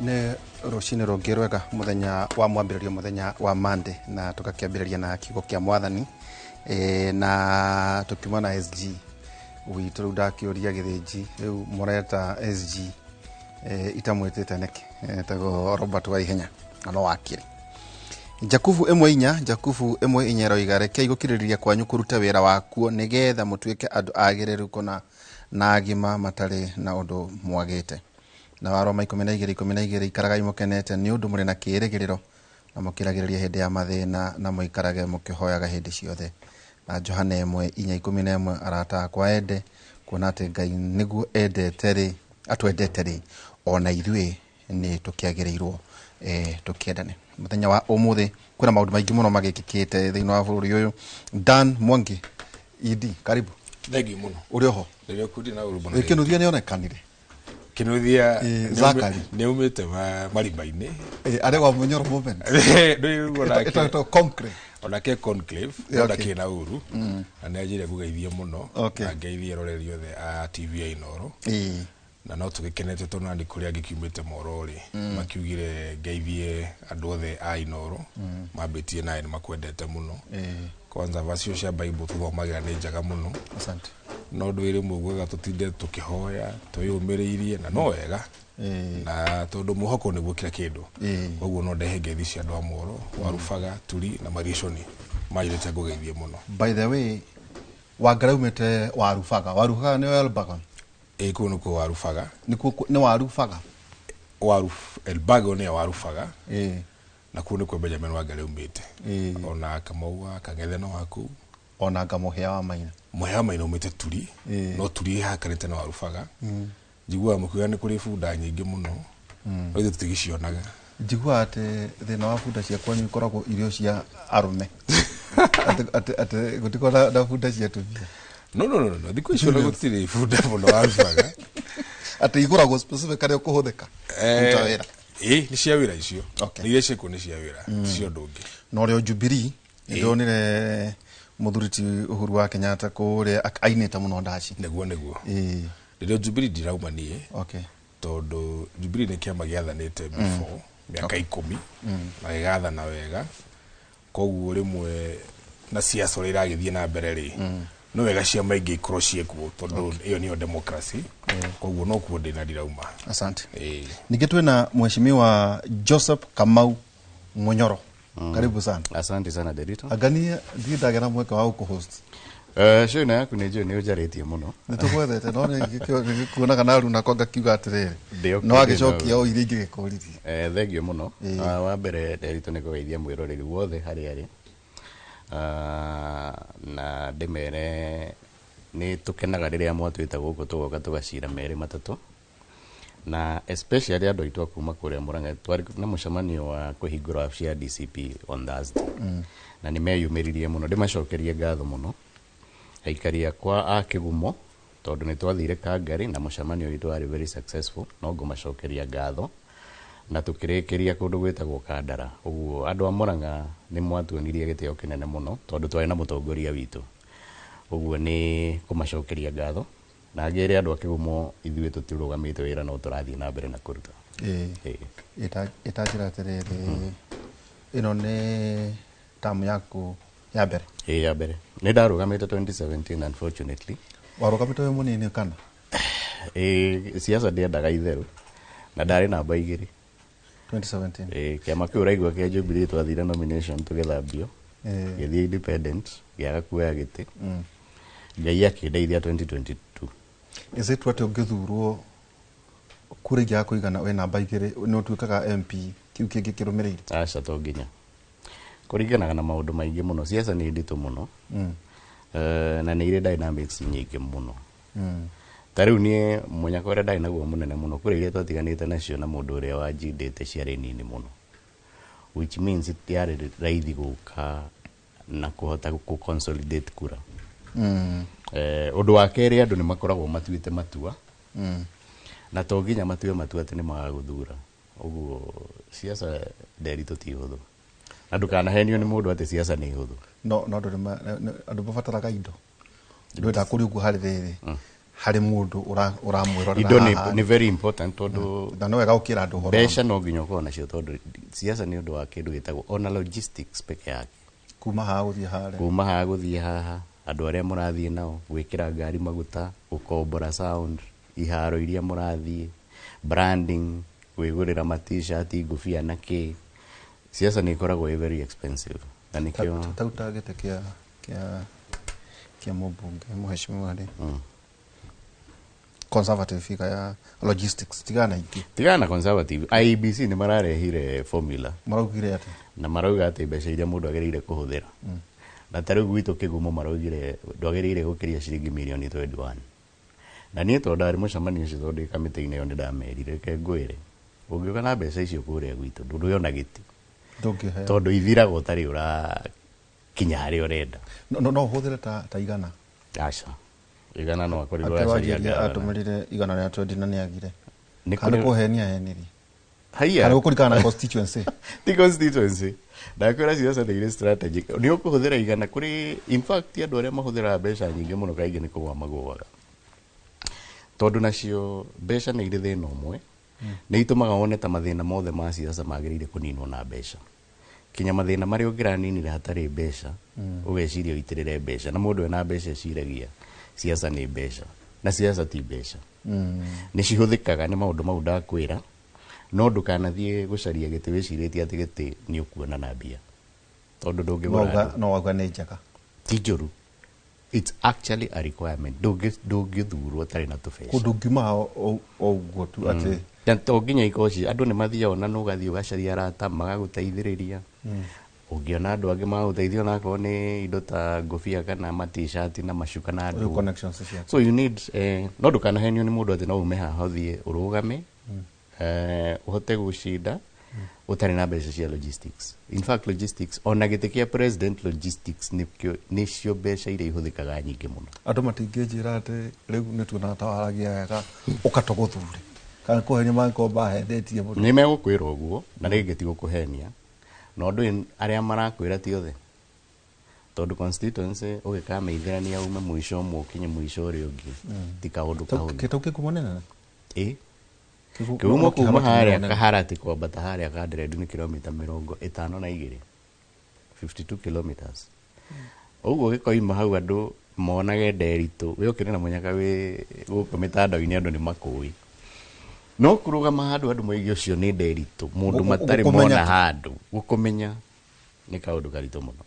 Nĩ rũcinĩ rũngĩ rwega mũthenya wa mwambĩrĩrio mũthenya wa Monday na tũgakĩambĩrĩria na kiugo kĩa mwathani na tũkiuma na SG witũ rĩu ndakĩũria gĩthĩnji rĩu mũreta SG itamwĩtĩte nĩkĩ tago Robert wa ihenya na no wakĩrĩ Jakubu 1:4 Jakubu 1:4 roiga rekei gũkirĩrĩria kwanyu kũruta wĩra wakuo nĩgetha mũtuĩke andũ agĩrĩru kũna na agima matarĩ na ũndũ mwagĩte na Waroma 12:12 ikaragai mũkenete nĩ ũndũ mũrĩ na kĩĩrĩgĩrĩro na mũkiragĩrĩria hĩndĩ ya mathĩna na mũikarage mũkĩhoyaga hĩndĩ ciothe na Johana 1:11 arata akwa ende kuona atĩ Ngai nĩguo endete atwendete ona ithuĩ nĩ tũkĩagĩrĩirwo tũkĩendane mũthenya wa ũmũthĩ kwĩna maũndũ maingĩ mũno magĩkĩkĩte thĩinĩ wa bũrũri ũyũ Dan Mwangi Idi karibu thegi mũno ũrĩ oho rĩrĩa kũrĩ na ũrũmano kĩnuthia nĩonekanire kĩnuthia Zakari nĩumĩte marimba-inĩ aregwa mũnyoro moment nĩuona concrete onake conclave ona kĩna ũru na nĩanjĩrĩire kũgeithia mũno na ngeithia roreri othe a TV ya Inoro na no tũgĩkenete tondũ nĩ kũrĩa ngĩkiumĩte Morori makiugire ngeithie andũ othe a Inoro mambĩtie nawe nĩ makwendete mũno kwanza vasio cia Bible tũthomagĩra nĩ njega mũno asante no ũndũ wĩrĩ mwega tũtinde tũkĩhoya twĩyũmĩrĩirie na no wega na tondũ mũhoko nĩguo kĩra kĩndũ koguo no ndehe ngeithi cia andũ a Moro Warubaga Turi na Marishoni majĩte ngũgeithie mũno by the way Wangara umĩte Warubaga nĩ Elbagon kũu nĩ kũu Warubaga nĩ Warubaga Elbagon nĩ Warubaga na kũu nĩ kũu Benjamin Wangara umĩte ona Kamau Kang'ethe no waku ona Ngamuhia wa Maina umĩte Turi no Turi hakanĩte na Warubaga njiguaga mũkiuga nĩ kũrĩ bunda nyingĩ mũno no ithuĩ tũtigĩcionaga njiguaga atĩ thĩna wa bunda cia kwanyu ikoragwo irio cia arũme atĩ gũtikoragwo na bunda cia atumia no thikũ icio gũtirĩ bunda mũno Warubaga atĩ igũragwo specific arĩa ũkũhũthĩka kũruta wĩra nĩ cia wĩra icio nĩ iria ciĩkuo nĩ cia wĩra cio ũndũ ũngĩ na ũrĩa Jubilee ndonire mũthuriti Uhuru wa Kenyatta kũrĩa ainĩte mũno ndaci nĩguo rĩrĩa Jubilee ndirauma niĩ tondũ Jubilee nĩ kĩama gĩathanĩte before mĩaka 10 na gĩgathana wega koguo rĩmwe na siasa ũrĩa iragĩthiĩ na mbere rĩ no wega ciama ingĩ ikorwo ciĩkuo tondũ ĩyo nĩyo democracy koguo no kuo ndĩna ndirauma asante ningĩ twĩna mheshimiwa Joseph Kamau Munyoro karibu sana asante sana Derito agania ndagera mweka wa kuhost shona yaku nĩ njũĩ nĩ ũnjarĩtie mũno nĩtũgwethete no nĩkuonaga na runa kwanga kiuga atĩrĩrĩ no agĩcokia o iria ingĩ gĩkũririe thengio mũno wa mbere Derito nĩ kũgeithia mwĩroreri wothe harĩa arĩ na ndĩmere nĩ tũkenaga rĩrĩa mwatwĩta gũkũ tũgoka tũgacira merĩ matatũ na especially andũ aitũ akuma kũrĩa Mũrang'a twarĩ na mũcemanio wa kũhingũra cia DCP on Thursday na nĩ meyumĩririe mũno ndĩmacokerie ngatho mũno aikari akwa a Kĩgumo tondũ nĩ twathire Kangari na mũcemanio witũ warĩ very successful no ngũmacokeria ngatho na tũkĩrĩkĩria kũndũ gwĩtagwo Kandara ũguo andũ a Mũrang'a nĩ mwatuonirie gĩtĩo kĩnene mũno tondũ twarĩ na mũtongoria witũ ũguo nĩ kũmacokeria ngatho na ngĩre andũ a Kĩgumo ithuĩ tũtirũgamĩte wĩra no tũrathiĩ na mbere na kũruta ĩtanjĩra atĩrĩrĩ ĩno nĩ tamu yaku ya mbere ya mbere nĩ ndarũgamĩte 2017 unfortunately warũgamĩte wĩ mũnini kana siasa ndiendaga itherũ na ndarĩ namba 2 2017 kĩama kĩu ũraigua kĩa Jubilee twathire nomination tũgĩthambio gĩthiĩ independent gĩaga kuoya gĩtĩ Ngai akĩndeithia 2022 ĩzĩtwo atĩ ũngĩthurwo kura ingĩ ya kũigana wĩ namba 2 nĩ ũtuĩkaga MP kiu kĩngĩ kĩrũmĩrĩire aca to nginya kũringanaga na maũndũ maingĩ mũno siasa nĩ nditũ mũno na nĩ irĩ dynamics nyingĩ mũno ta rĩu niĩ mũnyaka ũrĩa ndarĩ naguo mũnene mũno kũrĩa iria twatiganĩte nacio na mũndũ ũrĩa wanjindĩte ciarĩ nini mũno which means yarĩ raithi gũka na kũhota gũ-consolidate kura ũndũ wa kerĩ andũ nĩ makoragwo matuĩte matua na to nginya matue matua atĩ nĩ magagũthura ũguo siasa Derito ti hũthũ na ndũkanahenio nĩ mũndũ atĩ siasa nĩ hũthũ no andũ mabataraga indo ndwenda kũrĩ ũguo harĩ rĩrĩ harĩ mũndũ ũramwĩrorera indo nĩ very important tondu na no wega gũkĩra andũ ũhoro mbeca no nginya ũkorwo nacio tondu siasa nĩ ũndũ wa kĩndũ gĩtagwo ona logistics peke yake kuma haha gũthiĩ haha andũ arĩa mũrathiĩ nao gwĩkĩra ngari maguta gũkombora sound iharo iria mũrathiĩ branding kwĩgũrĩra ma-t-shirt ngũbia na kĩ siasa nĩ ikoragwo very expensive na nĩkĩo target kia mũmbunge mheshimiwa rĩ conservative figure ya logistics tigana conservative IEBC nĩ mararehire formula maraugire atĩ na marauga atĩ mbeca iria mũndũ agĩrĩire kũhũthĩra na tarĩu gwitũ kĩgumo maraugire ndwagĩrĩire gũkĩria ciringi mirioni 21 na niĩ tondũ ndarĩ mũcemanio ũcio tondũ kamĩtĩ-inĩ ĩyo nĩndamerire reke ngwĩre ũngĩũka na mbeca icio kũrĩa gwitũ ndũrĩona gĩtĩ tondũ ithiraga ũtarĩ ũrakinya harĩa ũrenda no ũhũthĩre ta igana aca igana no akorirwo acaria atũmĩrire igana rĩa 20 na nĩagire kana kũhenia heniri haiya kana gũkũrikana na constituency ti constituency ndakwĩra siasa nĩ irĩ strategic nĩ ũkũhũthĩra igana kũrĩ in fact andũ arĩa mahũthĩraga mbeca nyingĩ mũno kaingĩ nĩ kũgũa magũaga tondu nacio mbeca nĩ irĩ thĩna ũmwe nĩ itũmaga wone ta mathĩna mothe ma siasa magĩrĩire kũninwo na mbeca kinya mathĩna marĩa ũngĩraninire hatarĩ mbeca ũgeciria ũitĩrĩre mbeca na mũndũ ena mbeca eciragia siasa nĩ mbeca na siasa ti mbeca nĩ cihũthĩkaga nĩ maũndũ mau ndakwĩra no ndũkanathiĩ gũcaria gĩtĩ wĩcirĩtie atĩ gĩtĩ nĩ ũkuona na mbia tondu ndũngĩgũra no wauga nĩ njega ti njũru it's actually a requirement ndũngĩthurwo tarĩ na tũbeca kũndũ ngiuma o ũguo tu atĩ to nginya ikoci andũ nĩ mathiaga na ũgathiĩ ũgacaria arata magagũteithĩrĩria ũngĩona andũ angĩ magagũteithia na akorwo nĩ indo ta ngũbia kana ma-t-shirt na macuka na andũ so you need no ndũkanahenio nĩ mũndũ atĩ no ume haha ũthiĩ ũrũgame ũhote gũcinda ũtarĩ na mbeca cia logistics in fact logistics ona gĩtĩ kĩa president logistics nĩcio mbeca iria ihũthĩkaga nyingĩ mũno andũ matingĩnjĩra atĩ rĩu nĩ tuonaga ta waragia wega ũkatũgũthure kana kũhenia mangĩkorwo mahendetie mũno nĩ megũkwĩra ũguo na rĩngĩ ti gũkũhenia na ũndũ arĩa marakwĩra ti othe tondu constituency ũgĩkameithĩrania ume mũico ũmwe ũkinye mũico ũrĩa ũngĩ ti kaũndũ kahũthũ kĩtau kĩkumo nene kĩhumo kuma harĩa kaharati kwambata harĩa kanderendi nĩ kilomita 52 52 kilometers ũguo gĩkoima hau andũ monage nderitũ wĩ ũkĩrĩ na mũnyaka wĩ gũkũ mĩtandao-inĩ andũ nĩ makũĩ no kũrũgama handũ andũ moigĩ ũcio nĩ nderitũ mũndũ matarĩ mona handũ gũkũmenya nĩ kaũndũ karitũ mũno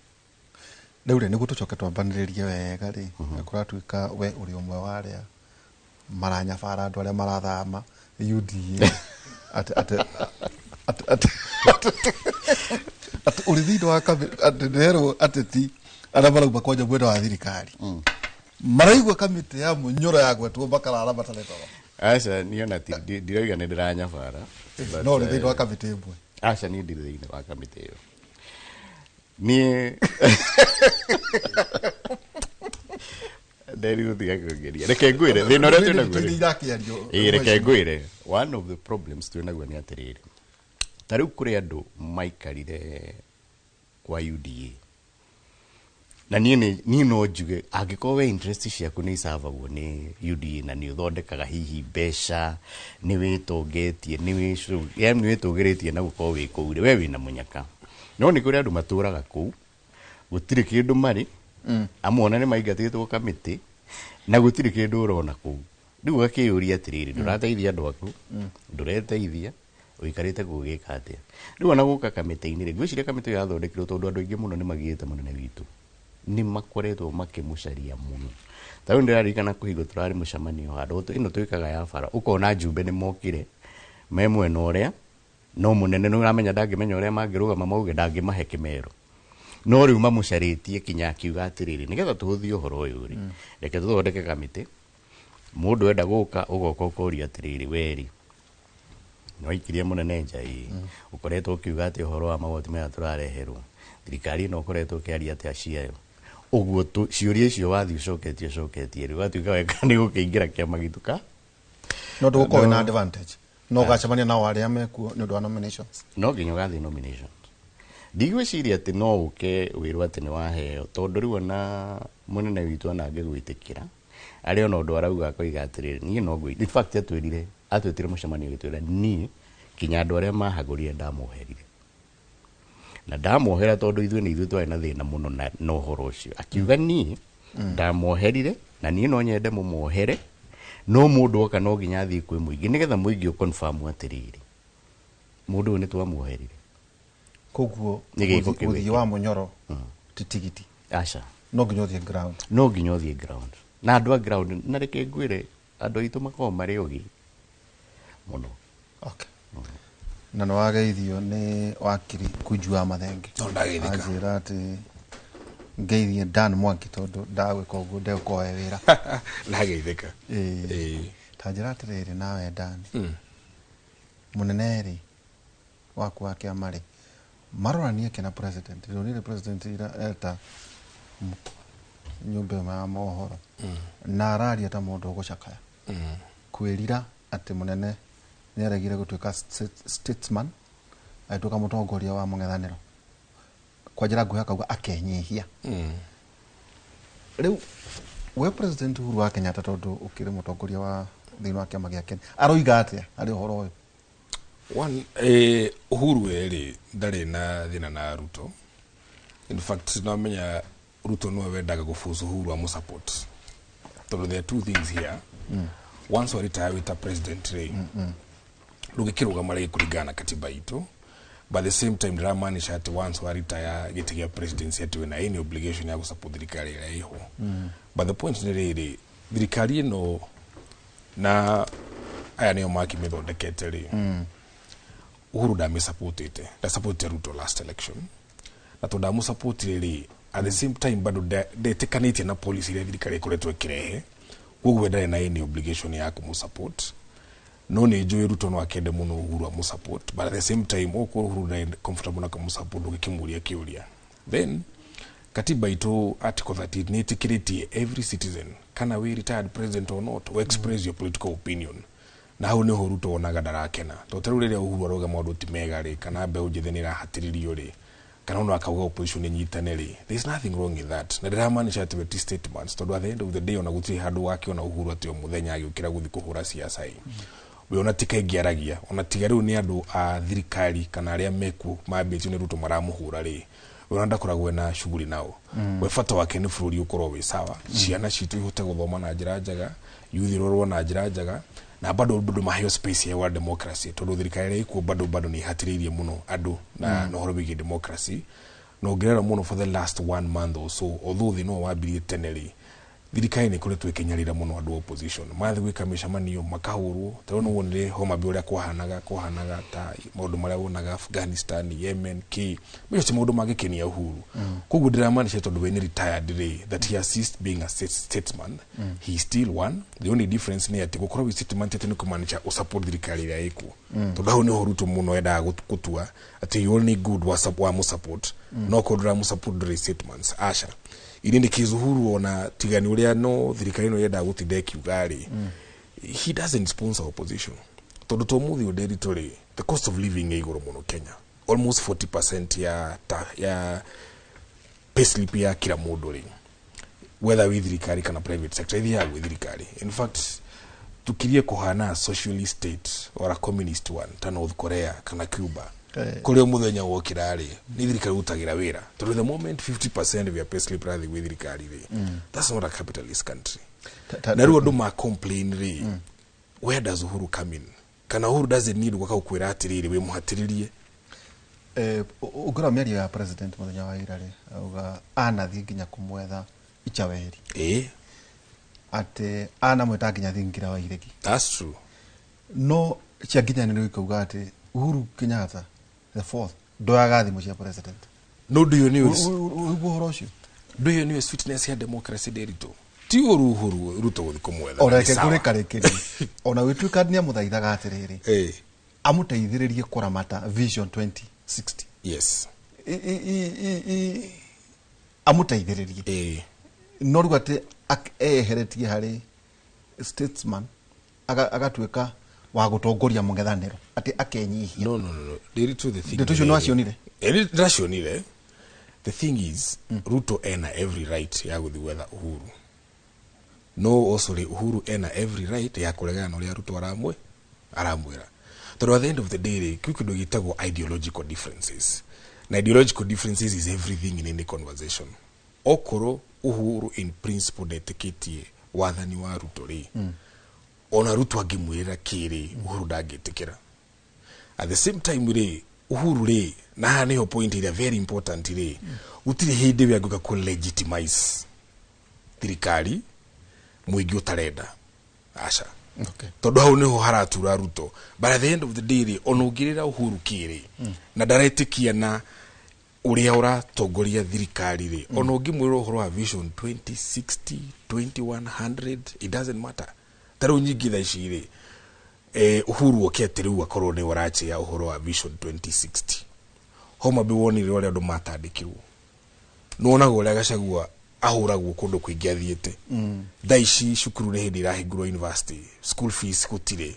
rĩu rĩ nĩguo tũcoke twambanĩrĩrie wega rĩ kũratuĩka we ũrĩ ũmwe wa arĩa maranyabara andũ arĩa marathama UDA ũrĩ thĩinĩ wa nderwo ateti arĩa marauma kwanja mwena wa thirikari maraigua kamĩtĩ ya mũnyũro ya gwetwo makarara matarĩ toro aca niona ndirauga nĩ ndĩranyabara no ũrĩ thĩinĩ wa kamĩtĩ ĩmwe aca niĩ ndirĩ thĩinĩ wa kamĩtĩ ĩyo niĩ nderi gũtiga kũngeria reke ngwĩre thĩna ũrĩa twĩnaguo reke ngwĩre one of the problems twĩnaguo nĩ atĩrĩrĩ ta rĩu kũrĩ andũ maikarire kwa UDA na niĩ no njuge angĩkorwo we interest ciaku nĩ icabagwo nĩ UDA na nĩ ũthondekaga hihi mbeca nĩ wĩtongetie nĩ wĩtũgĩrĩtie na gũkorwo wĩ kũu rĩ we wĩna mũnyaka no nĩ kũrĩ andũ matũraga kũu gũtirĩ kĩndũ marĩ amwe nĩ maingatĩtwo kamĩtĩ na gũtirĩ kĩndũ ũrona kũu rĩu gakĩyũria atĩrĩrĩ ndũrateithia andũ aku ndũreteithia ũikarĩte gũgĩka atĩa rĩu ona gũka kamĩtĩ-inĩ rĩ ngwĩciria kamĩtĩ yathondekirwo tondũ andũ aingĩ mũno nĩ magiĩte mũnene witũ nĩ makoretwo makĩmũcaria mũno ta rĩu ndĩraririkana kũhingwo tũrarĩ mũcemanio handũ ĩno twĩkaga ya bara ũkona njumbe nĩ mokire me mwena ũrĩa no mũnene nĩ ũramenya ndangĩmenya ũrĩa mangĩrũgama mauge ndangĩmahe kĩmero no rĩu mamũcarĩtie kinya akiuga atĩrĩrĩ nĩgetha tũhũthie ũhoro ũyũ rĩ reke tũthondeke kamĩtĩ mũndũ enda gũka ũgoka ũkoria atĩrĩrĩ weri nĩ waikirie mũnene nja ũkoretwo ũkiuga atĩ ũhoro wa magoti maya tũrareherwo thirikari ĩno ũkoretwo ũkĩaria atĩ aciayo ũguo ciũria icio wathiĩ ũcoketie rĩu watuĩka weka nĩ gũkĩingĩra kĩama gituka no ndũgũkorwo na advantage no gacemania nao arĩa mekuo nĩ ũndũ wa nominations no nginya ũgathiĩ nominations ndigwĩciria atĩ no ũke wĩrwo atĩ nĩ waheo tondũ rĩu ona mũnene witũ ona angĩgwĩtĩkĩra arĩ ona ũndũ arauga akoiga atĩrĩrĩ niĩ no ngwĩ in fact atwĩtire mũcemanio gĩtwĩra niĩ kinya andũ arĩa mahagũrire ndamoherire na ndamohera tondũ ithuĩ twarĩ na thĩna mũno na ũhoro ũcio akiuga niĩ ndamoherire na niĩ no nyende mũmohere no mũndũ oka no nginya athiĩ kwĩ mũingĩ nĩgetha mũingĩ ũconfirm atĩrĩrĩ mũndũ ũyũ nĩ twamuoherire koguo gũthiĩ wa mũnyoro ti tigiti aca no nginya ũthiĩ ground na andũ a ground na reke ngwĩre andũ aitũ makoragwo marĩ ũgĩ mũno na no wageithio nĩ wakiri Kunju wa Mathenge anjĩra atĩ ngeithie Dan Mwangi tondũ ndagwĩka ũguo ndegũkoe wĩra ndageithĩka tanjĩra atĩrĩrĩ nawe Dan mũnene rĩ waku wa kĩama rĩ maroranie kena president rĩonire president eta nyũmba ya mohoro na araria ta mũndũ ũgũcakaya kwĩrira atĩ mũnene nĩ aregire gũtuĩka statesman agĩtuĩka mũtongoria wa mũng'ethanĩro kwa njĩra nguhĩ akauga akenyihia rĩu we president Uhuru wa Kenyatta tondũ ũkĩrĩ mũtongoria wa thĩinĩ wa kĩama gĩa Kenya aroiga atĩa harĩ ũhoro ũyũ Uhuru rĩ ndarĩ na thĩna na Ruto in fact no menya Ruto no wendaga gũforce Uhuru wa support tondũ there are two things here once retire with a president rĩ ndũngĩkĩrũgama rĩ kũringana na katiba itũ but the same time ndĩramaanisha atĩ once retire gĩtĩ gĩa presidency atĩ wĩna any obligation ya gũsupport thirikari ĩrĩa ĩho but the point nĩ rĩrĩ thirikari ĩno na aya nĩo makĩmĩthondekete rĩ Uhuru ndamĩsupportĩte ndasupportĩte Ruto last election na tondũ ndamũsupportire rĩ at the same time bado ndetĩkanĩtie na policy iria thirikari ĩkoretwo ĩkĩrehe koguo ndarĩ na any obligation ya kũmũsupport no nĩ njũĩ Ruto no akende mũno Uhuru amũsupport but at the same time okorwo Uhuru ndarĩ comfortable na kũmũsupport ũgĩkĩmũria kĩũria then katiba itũ article 30 nĩ ĩtĩkĩrĩtie every citizen kana we retired president or not to express your political opinion na hau nĩho Ruto wonaga ndarakena tondũ rĩu rĩrĩa Uhuru arauga maũndũ ti mega rĩ kana mbeũ njĩthĩ nĩ ĩrahatĩrĩrio rĩ kana no akauga opposition ĩnyitane rĩ there is nothing wrong with that na ndĩramaanisha atĩ we statements tondũ at the end of the day ona gũtirĩ handũ wakiona Uhuru atĩ o mũthenya agĩũkĩra gũthiĩ kũhũra siasa we ona tika ingĩaragia ona tiga rĩu nĩ andũ a thirikari kana arĩa mekuo mambĩtio nĩ Ruto maramũhũra rĩ we ona ndakoragwo na shughuli nao we bata wake nĩ bũrũri ũkorwo wĩ sawa ciana citũ ihote gũthoma na njĩra njega youth irorwo na njĩra njega na bado maheo space ya democracy tondũ thirikari ĩkuo bado nĩ ihatĩrĩirie mũno andũ na ũhoro wĩgiĩ democracy na ongerera mũno for the last 1 month or so although thĩ no wambirie tene rĩ thirikari nĩ ĩkoretwo ĩkĩnyarĩra mũno andũ opposition mathiĩ gwĩka mĩcemanio makahũrwo tondũ no wonire homa mbĩ ũrĩa kwahanaga ta maũndũ marĩa wonaga Afghanistan Yemen mĩcio ti maũndũ mangĩkenia Uhuru koguo ndĩramaanisha tondũ we nĩ retired rĩ that he assists being a statesman he is still one the only difference nĩ atĩ gũkorwo statesman tete nĩ kũmaanisha ũsupport thirikari ĩrĩa ĩkuo tondũ hau nĩho Ruto mũno endaga gũtua atĩ you only good wa mũsupport no kũndũ mũsupport ndũrĩ statements aca ini nĩ Uhuru ona tigani ũrĩa no thirikari ĩno yendaga gũtinda ĩkiuga rĩ he doesn't sponsor opposition tondũ to mũthĩ ũnderi tũrĩ the cost of living ĩ igũrũ mũno Kenya almost 40% ya payslip ya kila mũndũ rĩ whether with thirikari kana private sector ithiaga gwĩ thirikari in fact tukirie kuhana socialist state or a communist one ta North Korea kana Cuba kũrĩa mũthenya wokĩra rĩ nĩ thirikari ũtagĩra wĩra tondũ the moment 50% of your payslip rathi gwĩ thirikari rĩ that's not a capitalist country na rĩu andũ ma complain rĩ where does Uhuru come in kana Uhuru doesn't need gwaka ũkwĩra atĩrĩrĩ we mũhatĩrĩrie ũngĩrora mĩario ya president mũthenya wa ira rĩ auga anathiĩ nginya kũmwetha Ichaweri atĩ anamwĩta nginya thingira wa iregi that's true no cia nginyanĩro ikauga atĩ Uhuru Kenyatta the fourth ndoyaga thimũ cia president no do you news ũhoro ũcio do you news fitness ya democracy derito ti Uhuru Ruto gũthiĩ kũmwetha oreke kũrĩkarĩkĩria ona wĩtuĩka nĩ amũthaithaga atĩrĩrĩ amũteithĩrĩrie kũramata vision 2060 yes amũteithĩrĩrie no rĩu atĩ eheretie harĩ statesman agatuĩka wa gũtongoria mũng'ethanĩro atĩ akenyihia no derito the thing ndeto no acionire rationire the thing is Ruto ena every right ya gũthiĩ gwetha Uhuru no also ri Uhuru ena every right ya kuregana uria Ruto aramwira tondu at the end of the day ri kindu gitagwo ideological differences na ideological differences is everything in any conversation okoro Uhuru in principle ndetikitie wathani wa Ruto ri ona Ruto angimwira kiri Uhuru ndagitikira at the same time ri Uhuru ri na niho point ira very important ri gutiri hindi we aguka ku legitimize thirikari muingi utarenda aca tondu hau niho haratura Ruto but at the end of the day ri onongirira Uhuru kiri na ndaretikia na uria uratongoria thirikari ri onongimwira uhoro wa vision 2060 2100 it doesn't matter taru nyingi tha ici ri Uhuru okete riu akorwo ni urachia uhoro wa vision 2060 homa be wonire uria andu matandikirwo nona gore Gachagua ahuragwo kundu kuingi athiete thaici cukuru ni hindi irahingurwo university school fees gutire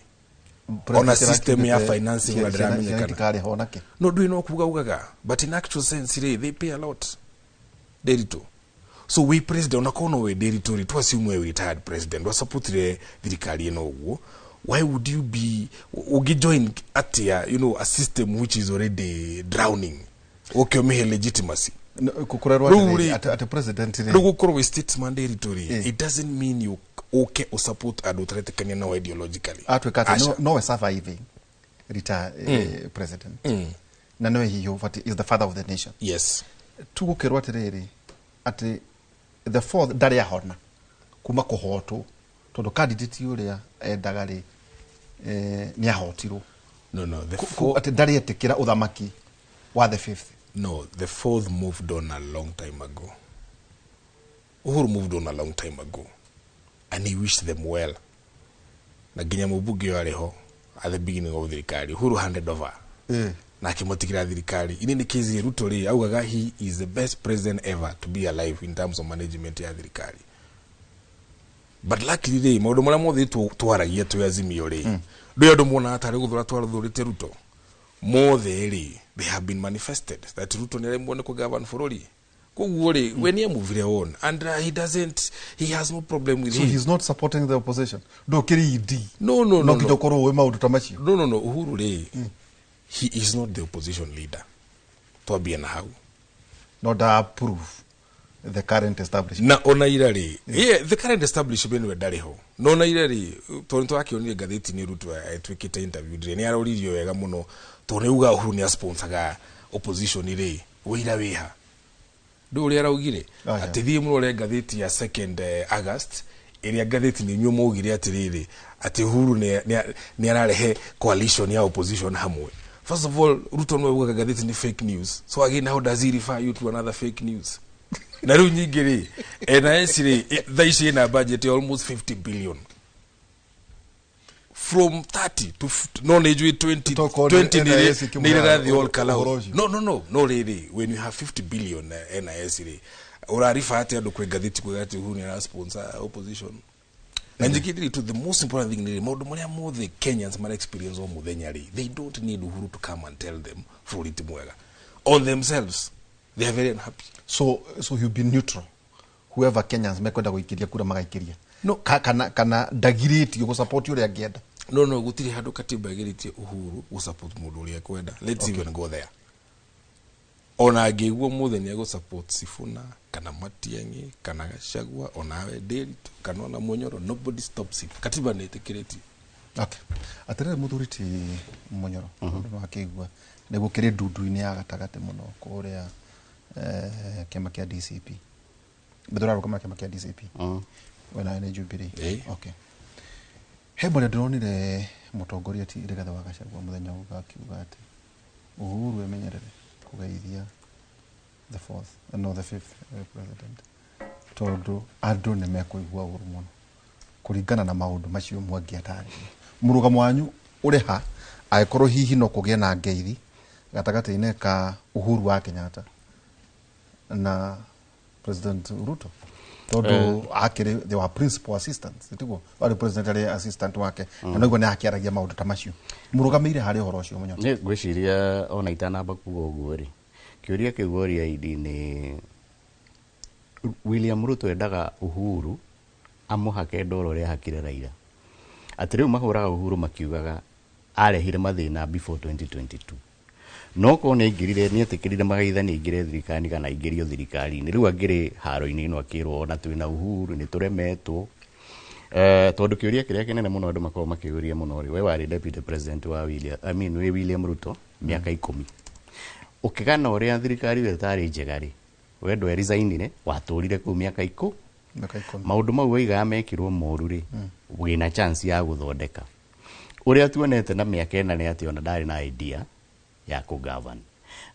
ona system ya financing na ndiramenyekana no ndui no kuga ugaga but in actual sense they pay a lot derito so we president ona kono we derito ri twasiumwe retired president wa supportire thirikari eno uguo why would you be join atia a system which is already drowning okay me legitimacy kukurerwa at president ni gukorwo statesman territory it doesn't mean you okay or support adotratekania na ideologically atwekate no surviving president na no he is the father of the nation yes tugukerwa tiriri ati the fourth ndari ahona kuma kuhoto tondu candidate uria endagari ni ahotirwo no the fourth ati ndari etikira uthamaki wa the fifth. No, the fourth moved on a long time ago. Uhuru moved on a long time ago. And he wished them well. Na ginya mubugi waleho at the beginning of the thirikari. Uhuru handed over. Na kimotikira thirikari. In any case, Ruto ri augaga he is the best president ever to be alive in terms of management ya thirikari. But luckily ri maundu maria mothe twaragia twazimio ri. Ndio andu mona atari guthura twaruthurite Ruto. More they have been manifested that Ruto ni mwone ko govern Bũrũri koguo ri when he moved on and he has no problem with so him. He's not supporting the opposition do kiri idi no kidokoro we maundu tamacio no Uhuru ri he is not the opposition leader to be na hau not approve the current establishment na ona irari the current establishment we dariho no na irari tonto akionire gatheti ni Ruto atwikite interview dire ni aroririo wega muno to neuga Uhuru ni sponsaga opposition ire wira wiha nduri araugire atithie murore gatheti ya 2nd August iria gatheti ni nyumo ugire atiriri ati Uhuru ni ararehe coalition ya opposition hamwe. First of all, Ruto no uga gatheti ni fake news, so again how does he refer you to another fake news? Na riu nyingiri NIS ri thaici na budget almost 50 billion from 30 to 50, no nejui 20 ni the all color. No really when you have 50 billion NIS ri urarifa ati andu kwe gatheti kwe ati Uhuru ni sponsor opposition. And to the most important thing ni more the Kenyans mara experience o muthenya ri they don't need Uhuru to come and tell them Bũrũri ti mwega on themselves. They are very unhappy. So you've been neutral. Whoever Kenyans mekwenda guikiria kura magaikiria. No kana dagiriti go support yule agienda. No gutiri handu katiba igiritie Uhuru go support mundu uria kwenda. Let's even go there. Ona agiguo muthe ni go support Sifuna kana Matiang'i kana Gachagua ona we Nderitu kana ona Munyoro, nobody stops it. Katiba ni itikiriti. Okay. Atere muthuriti Munyoro no akigua ne gukiri ndudu-ini ya gatagate muno kuria kema kia DCP. Bedora kama kema kia DCP. Wena ni Jubilee. Okay. Hebo le ndonire mutongoria ti rigatha wa Gachagua muthenya uga akiuga ati Uhuru emenyerere kugeithia the fifth president. Tondu andu ni mekuigua uru muno kuringana na maundu macio mwangiatari. Murugamo wanyu uri ha aikorwo hihi no kugia na ngeithi gatagati-ini ka Uhuru wa Kenyatta na President Ruto tondu akiri they were principal assistants tiguo wari president ari assistant wake na niguo ni akiaragia maundu ta macio murugamire hari horo ucio Munyoro ni gwiciria ona itanamba kuga uguo ri kiuria kiuria idi ni William Ruto endaga Uhuru amuhake ndoro ria hakire Raila ati riu mahuraga Uhuru makiugaga arehire mathina before 2022 no ko ne ingirire ni atikirire magaithani ingire thirikari kana ingirio thirikari ni riu angire haro-ini no akirwo na twina Uhuru ni turemetwo tondu kiuria kiria kinene muno andu makorwo makiuria muno ri we wari deputy president wa William Ruto miaka 10 ukigana uria thirikari wetari njegari we ndo resignire waturire ku miaka 10 maundu mau wiga mekirwo moru ri wina chance ya guthondeka uria tuonete na miaka ena ni ati ona ndari na idea ya ku govern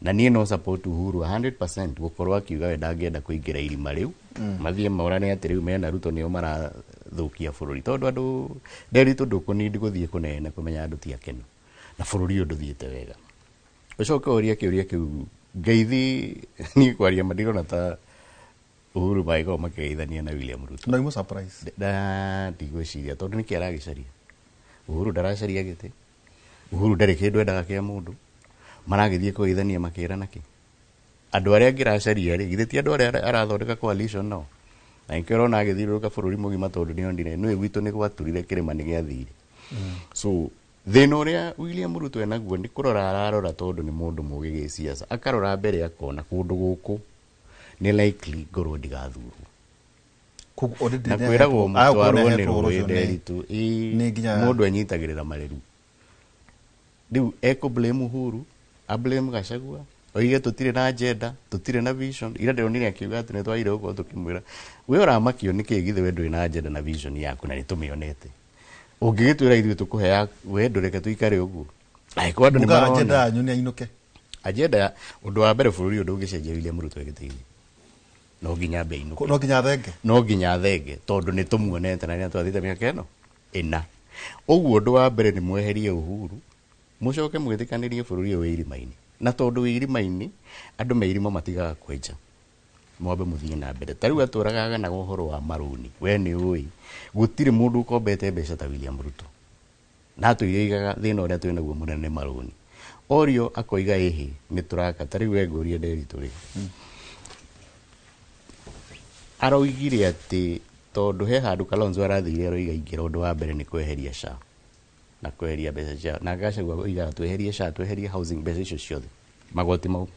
na nie no support Uhuru 100% gukorwa kiuga we ndangenda kuingira irima riu mathie maurane ati riu mena Ruto nio marathukia bururi tondu andu nderitu ndukunindi guthie kunene kumenya andu ti akenu na bururi undu thiete wega ucoke uria kiuria kiu ngeithi ni kwaria madirona ta Uhuru baigo makeithania na William Ruto no imo surprise da ndigwiciria tondu ni kiara gicaria Uhuru ndaracaria gite Uhuru ndari kindu endaga kia mundu maragithie kuithania makira naki andu aria ngiracaria ri githiti andu aria arathondeka coalition no na ikero na agithiruka bururi mugima tondu ni ondire no gwitu ni gwaturire kirima ni giathire so thina uria William Ruto enaguo ni kurora ararora tondu ni mundu mugi gi siasa akarora mbere akona kundu guku ni likely ngoro ndigathurwo na kwiragwo mutwarwo ni rwenderitu mundu anyitagirira mareru riu eko blame Uhuru a blame Gachagua oige tutire na agenda tutire na vision ira ndironi akiuga ati ni twaire uko tukimwira we uramakio ni kigithe we nduri na agenda na vision yaku na nitumionete ungigitwira ithu tukuhe ya we ndureke tuikare uguo ai kwa andu ni marona agenda yanyu ni ainuke agenda undu wa mbere bururi undu ungicenjia William Ruto egiteithi no nginya be inuke no nginya thenge tondu ni tumuonete na ni twathite miaka eno ina uguo undu wa mbere ni mweherie Uhuru mucoke mwithikanirie bururi we irima-ini na tondu we irima-ini andu me irima matigaga kwenja mwambe muthie na mbere tariu aturaga na uhoro wa maruni we ni ui gutire mundu ukombete mbeca ta William Ruto na tuigaga thina uria twina guo munene maruni orio akoiga ehe ni turaka tariu we ngurie nderitu ri aroigire ati tondu he handu Kalonzo arathire aroiga ingira undu wa mbere ni kweheria SHA na kweheria mbeca cia na Gachagua oiga tweherie SHA tweherie housing mbeca icio ciothe magoti mau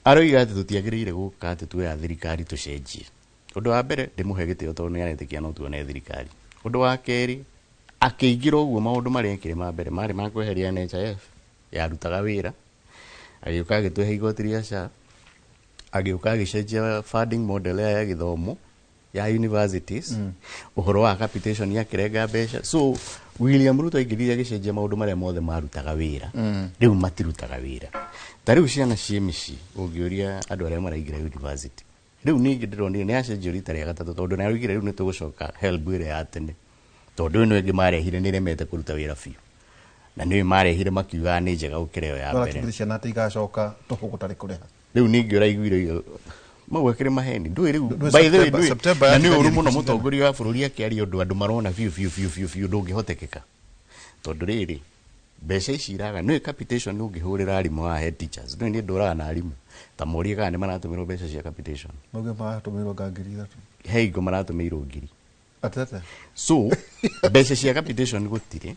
aroiga ati tutiagirire guka ati tuya thirikari tucenjie undu wa mbere ndimuhe gitio tondu ni aretikia no tuone thirikari undu wa keri akiingira uguo maundu maria ekire ma mbere mari ma kweheria NHIF yarutaga wira agiuka agitwehe igoti ria SHA agiuka agicenjia funding model ya githomo ya universities uhoro wa capitation ya kirenga mbeca so William Ruto aingirire agicenjia maundu maria mothe marutaga wira riu matirutaga wira tariu ciana ciemici ungiuria andu aria maraingira university riu ningi ndironi ni acenjio rita ria gatatu tondu naruigire riu ni tugucoka help ire ya tene tondu ino ingi marehire ni remete kuruta wira fiu na ni marehire makiuga ni njega gukira yo ya mbere tora ciana tigacoka tuhu gutari kuriha riu ningi uraiguire mawekire maheni ndui riu by the way ndui na ni uru muno mutongoria wa bururi akiaria undu andu marona fiu ndungihotekeka tondu riri mbeca ici iraga no capitation ungihurira arimu wa head teachers no ni nduraga na arimu ta moria kana ni maratumirwo mbeca cia capitation mauge maratumirwo ngiri 3 heigo maratumirwo ngiri atete so mbeca cia capitation gutire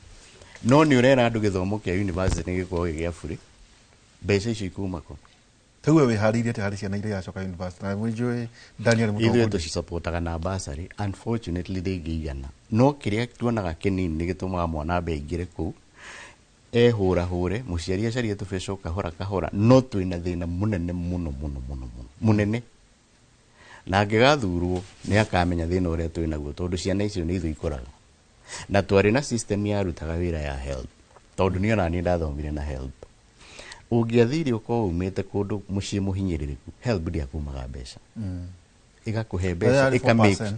no ni urera andu githomo kia university ni giko gia bure mbeca icio ikumako tuwe we haririe te harisia na ile ya coka university na mwijue Daniel Mutongo ithu supportaga na basari unfortunately they giyana no kiria tuonaga kinini ni gitumaga mwana be ingire ku hura hure muciari acarie tubeca kahora no twina thina munene muno munene na ngigathurwo ni akamenya thina uria twina guo tondu ciana icio ni ithu ikuraga na twari na system ya rutaga wira ya help tondu ni ona ni ndathomire na help ungiathiri uko umete kundu mucii muhinyiririku help ndia kumaga mbeca igakuhe mbeca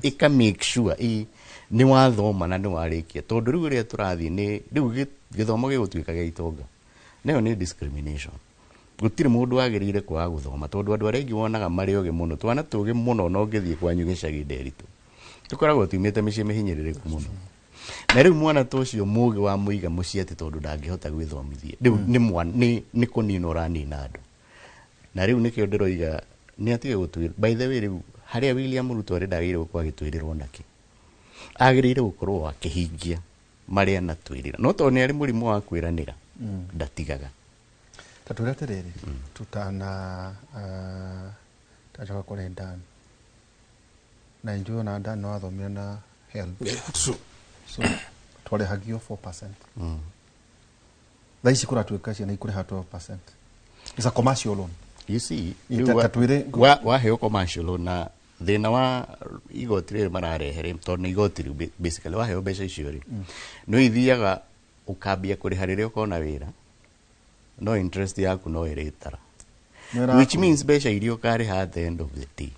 ika make sure ni wathoma na ni warikia tondu riu ria turathie ni riu githomo gigutuika gia itonga nayo ni discrimination gutire mundu agirire kwa guthoma tondu andu aria ingi wonaga mari oge muno twana tuge muno no ngithie kwanyu gicagi nderitu tukoragwo tumite micii mihinyiririku muno na riu mwana tocio mugi wa muiga mucii ati tondu ndangihota gwithomithia riu ni mwana ni kunina uranina andu na riu nikio ndiroiga ni atige gutwira by the way riu haria William Ruto ari ndagire gukwa gitwirirwo naki agĩrĩire gũkorwo akĩhingia marĩa natwĩrĩra no tondũ nĩ arĩ mũrimũ wa kwĩranĩra ndatigaga tatwĩra atĩrĩrĩ tacoka kũrĩ Dan na njũĩ na Dan no athomire na HELB so twarĩhagio 4%. Thaa ici kũratuĩka ciana ikũrĩha 12%. It's a commercial loan. You see, waheo commercial loan na thĩna wa igoti rĩrĩ mararehe tondũ nĩ igoti rĩu basically waheo mbeca icio rĩ no ithiaga ũkambia kũrĩha rĩrĩa ũkona wĩra no interest yaku no ĩrĩtara which means mbeca iria ũkarĩha at the end of the day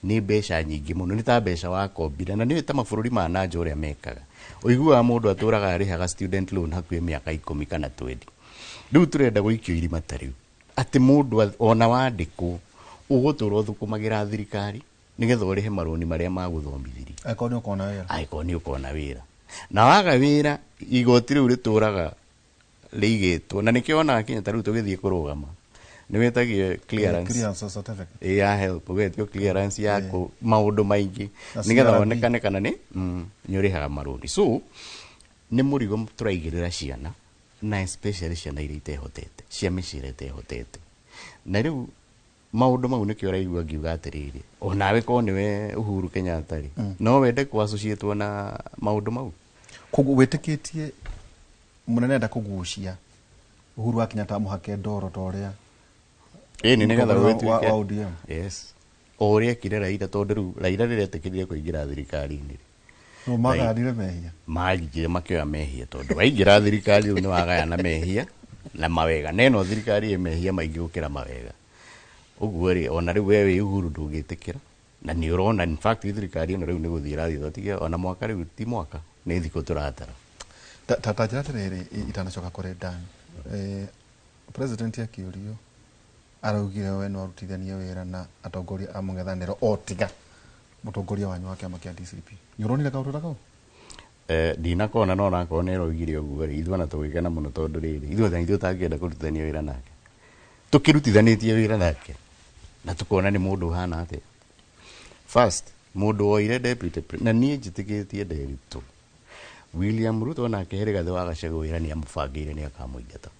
nĩ mbeca nyingĩ mũno nĩ ta mbeca wakombire na nĩ ta mabũrũri ma nanja ũrĩa mekaga ũiguaga mũndũ atũraga arĩhaga student loan hakuhĩ mĩaka 10 kana 20 rĩu tũrenda gũikio irima ta rĩu atĩ mũndũ ona wandĩkwo ũgũtũra ũthũkũmagĩra thirikari nĩgetha ũrĩhe marũni marĩa magũthomithirie angĩkorwo nĩ ũkona wĩra na waga wĩra igoti rĩu rĩtũraga rĩigĩtwo na nĩkĩo onaga Kenya ta rĩu tũgĩthiĩ kũrũgama nĩ wĩtagio clearance ya help ũgetio clearance ya maũndũ maingĩ nĩgetha onekane kana nĩ ũrĩhaga marũni so nĩ mũrigo tũraigĩrĩra ciana na especially ciana iria itehotete cia mĩcĩra itehotete na rĩu maũndũ mau nĩkĩo ũraigua ngiuga atĩrĩrĩ onawe korwo nĩwe Uhuru Kenyatta rĩ no wende kũ-associate na maũndũ mau wĩtĩkĩtie mũnene enda kũgucia Uhuru wa Kenyatta mũhake ndoro ta ũrĩa nĩ nĩgetha gwĩtuĩke yes o ũrĩa ekire Raila tondũ rĩu Raila rĩrĩa etĩkĩrire kũingĩra thirikari-inĩ no magadire mehia magire makĩoya mehia tondũ waingĩra thirikari rĩu nĩ wagayana mehia na mawega neno thirikari ĩ mehia maingĩ gũkĩra mawega ũguo rĩ ona rĩu we wĩ Uhuru ndũngĩtĩkĩra na nĩ ũrona in fact thirikari ĩno rĩu nĩ gũthiĩ ĩrathiĩ thotige ona mwaka rĩu ti mwaka nĩ thikũ tũratara ta njĩra atĩrĩrĩ itanacoka kũrĩ Dan president akĩũrio araugire we no arutithanie wĩra na atongoria a mũng'ethanĩro otiga mũtongoria wanyu wa kĩama kĩa DCP nĩ ũronire kaũndũ ta kau ndinakona no nakorwo nĩ aroigire ũguo rĩ ithuĩ ona tũgĩkena mũno tondũ rĩrĩ ithuĩ tangĩenda kũrutithania wĩra nake tũkĩrutithanĩtie wĩra nake na tũkona nĩ mũndũ ũhana atĩa first mũndũ woire deputy na niĩ njĩtĩkĩtie Nderitu William Ruto na kĩhĩrĩga wa Gachagua wĩra nĩ amũbangĩire nĩ akamũingata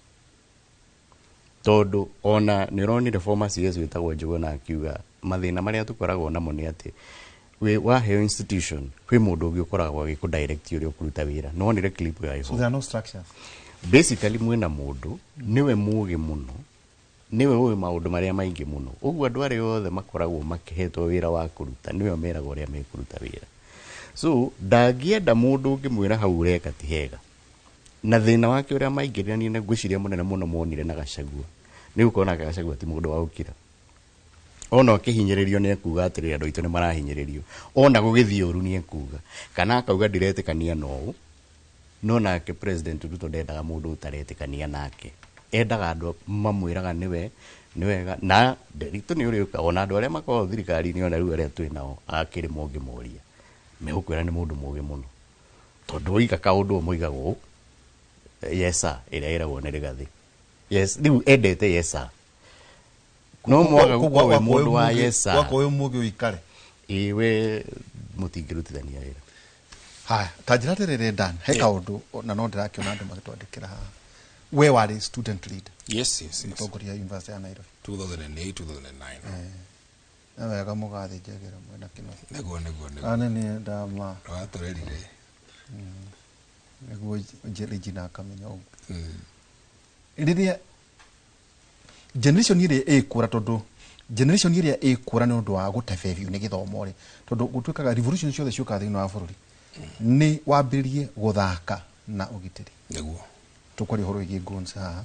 tondũ ona nĩ ũronire former CS wĩtagwo Njũgũna akiuga mathĩna marĩa tũkoragwo namo nĩ atĩ waheo institution kwĩ mũndũ ũngĩ ũkoragwo agĩkũdirect ũrĩa ũkũruta wĩra no nĩre clip ya so there are no structures basically mwĩna mũndũ niwe mũũgĩ mũno niwe ũĩ maũndũ marĩa maingĩ mũno ũguo andũ arĩa othe makoragwo makĩhetwo wĩra wa kũruta niwe meragwo ũrĩa mekũruta wĩra so ndangĩenda mũndũ ũngĩmwĩra hau ũreka ti hega na thĩna wake ũrĩa maingĩrĩrania na ngwĩciria mũnene mũno monire na Gachagua nĩ gũkorwo nake Gachagua ti mũndũ wa gũkira ona ũkĩhinyĩrĩrio nĩ ekuga atĩrĩrĩ andũ aitũ nĩ marahinyĩrĩrio ona gũgĩthiĩ ũru nĩ ekuga kana akauga ndiretĩkania no no nake president Ruto ndendaga mũndũ ũtaretĩkania nake endaga andũ mamwĩraga nĩ wega na Nderitu nĩ ũrĩũka ona andũ arĩa makoragwo thirikari-inĩ ona rĩu arĩa twĩ nao akĩrĩ mongĩmoria megũkwĩra nĩ mũndũ mũũgĩ mũno tondũ oiga kaũndũ moigagwo yes sir ĩrĩa ĩragwo nĩ Rigathi yes rĩu endete yes sir no mwaga gũkorwo wĩ mũndũ wa yes sir wako wĩ mũũgĩ ũikare we mũtingĩrutithania wĩra haya ta njĩra atĩrĩrĩ Dan he kaũndũ na no ndĩrakĩona andũ magĩtwandĩkĩra haha we warĩ student leader yes mũtongoria University ya Nairobi 2008 2009 na wega mũgathĩ njegera mwena kĩno nĩguo anene ndama watũrerire nĩguo njĩrĩnjina akamenya ũguo rĩrĩa generation ĩrĩa ĩkũra tondũ generation ĩrĩa ĩkũra nĩ ũndũ wa gũtebebio nĩ gĩthomo rĩ tondũ gũtuĩkaga revolution ciothe ciũkaga thĩinĩ wa bũrũri nĩ wambĩrĩrie gũthaka na ũgitĩri nĩguo tũkwaria ũhoro wĩgiĩ guns haha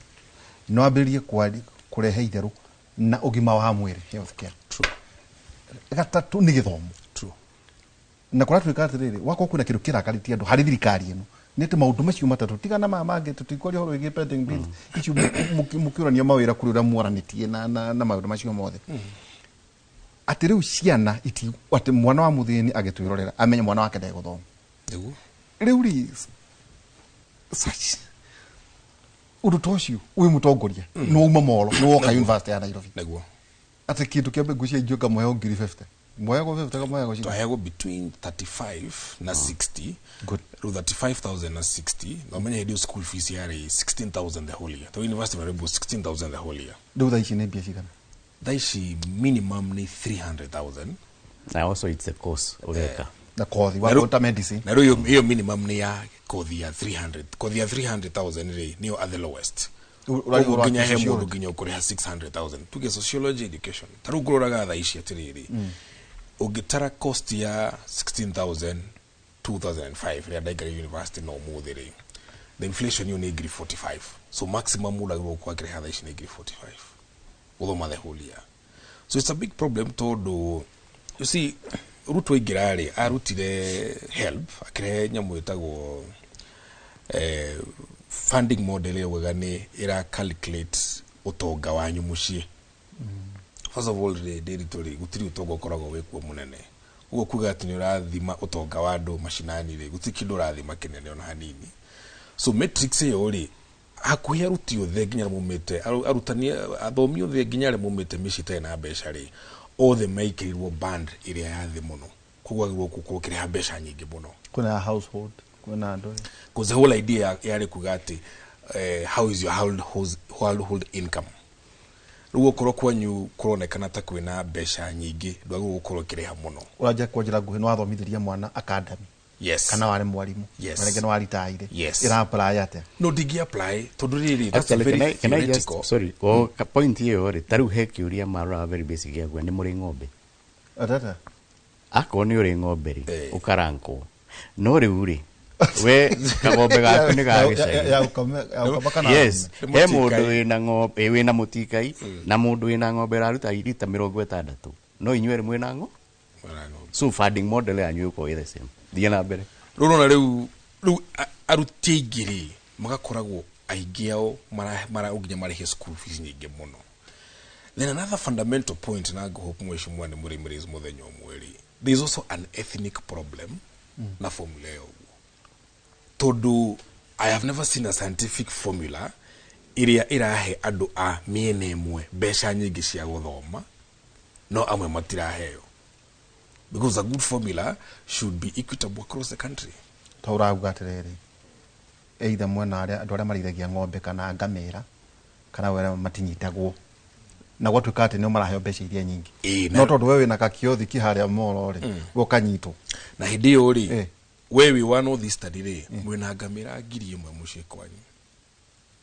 no wambĩrĩrie kũrehe itherũ na ũgima wa mwĩrĩ health care gatatũ nĩ gĩthomo na kũratuĩka atĩrĩrĩ wakorwo kwĩna kĩndũ kĩrakarĩtie andũ harĩ thirikari ĩno nĩ atĩ maũndũ macio matatũ tigana maya mangĩ tũtikwaria ũhoro wĩgiĩ pending bills icio mũkĩũrania mawĩra kũrĩ ũrĩa mwaranĩtie na maũndũ macio mothe atĩ rĩu ciana atĩ mwana wa mũthĩni agĩtwĩrorera amenye mwana wake ndegũthoma rĩu ũndũ ta ũcio wĩ mũtongoria nĩ wauma Molo nĩ woka University ya Nairobi atĩ kĩndũ kĩambe ngwĩciria ingĩũka mũheo 50 Mwego vivutaka mwego shida. Twahego between 35 na 60. Good. 35,000 na 60. Na mwenye hedio school fees yari 16,000 the whole year. The university maribu 16,000 the whole year. Do daishi ne bia shikana. Daishi minimum ni 300,000. Na also it's a course ureka. The kothi wa medicine. Na hiyo minimum ni ya kothi ya 300. Kothi ya 300,000 niyo at the lowest. Uginya he mundu ginya ukuriha 600,000. Tuge sociology education. Taru kuroraga thaishi atiriri. Ugitara cost ya 16,000 2005 ya Daigari University no muthiri. The inflation you negri 45. So maximum ula kwa kire hadha ishi negri 45. Udhoma the whole year. So it's a big problem todo. You see, Ruto igirari arutire help akire nyamu itago funding model ya wegane ira calculate utonga wanyu mushie. First of all, territory gutiri utonga ukoragwo wekuo munene. Ugo kuga ati ni urathima utonga wa andu mashinani ri gutiri kindu urathima kinene ona hanini. So metrics yo ri hakuhi aruti othe nginya mumite arutani athomi othe nginya mumite mishite na mbeca ri othe maikirirwo band iria ya thi muno kugwagirwo kukukire mbeca nyingi muno kuna household kuna ndo because the whole idea yari kuga ati how is your household income rugo korwo kwanyu kuronekana ta kwina mbeca nyingi ndwagirwo gukorwo kireha muno uraja kwajira nguhi no athomithiria mwana academy. Yes. Kana wale mwalimu. Yes. Wale gano walitaire. Yes. Ira apply ate. No digi apply tondu riri that's a very can I just sorry point hiyo ri taru he kiuria mara very basic ya ni muri ng'ombe Atata. Ako ni uri ng'ombe ri ukaranko no ri uri we kagombe gaku ni gagicai Ya ukabaka. Yes he mundu wina ng'ombe wina mutikai na mundu wina ng'ombe raruta irita 60 no inywe ri mwina ng'o so funding model yanyu uko the same diana bere runo na riu aruti igiri magakoragwo aingi ao mara uginya mari school fees nyingi muno. Then another fundamental point na go hope mweshimwa ni muri muthenyo mweri, there is also an ethnic problem na formula yo todo. I have never seen a scientific formula iria irahe andu a miene imwe mbeca nyingi cia guthoma no amwe matiraheo, because a good formula should be equitable across the country. Taurauga atiriri either mwena aria andu aria marithagia ng'ombe kana ngamira kana wera matinyitagwo na gwatuika ati no maraheo mbeca iria nyingi no tondu wewe na kakiothi kiharia moro ri gukanyitwo na hindi yo ri wewe wano this study ri mwena ngamira 1,000 mucii kwanyu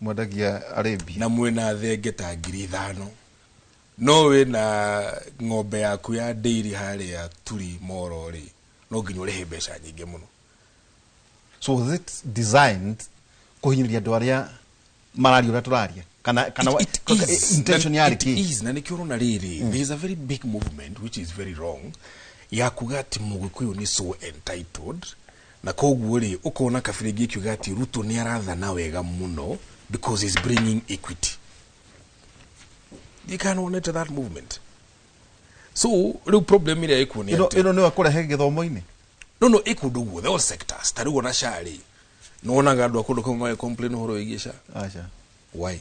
mwendagia Arabia na mwena thenge ta 5,000 no we na ng'ombe yaku ya dairy haria turi moro ri no nginya urihe mbeca nyingi muno. So is it designed kuhinyiriria andu aria mararia uria turaria kana intention yari it is na nikio rona riri there is a very big movement which is very wrong ya kugati mugikuyu ni so entitled na koguo ri ukona kabiringi kiugati Ruto ni arathana wega muno because he's bringing equity. You can't monitor that movement. So the problem ire iko ni ino ni wakurehe githomo-ini no ikudu guo all sectors tarigo na shari no na gandu akundu kama complain horo igisha acha why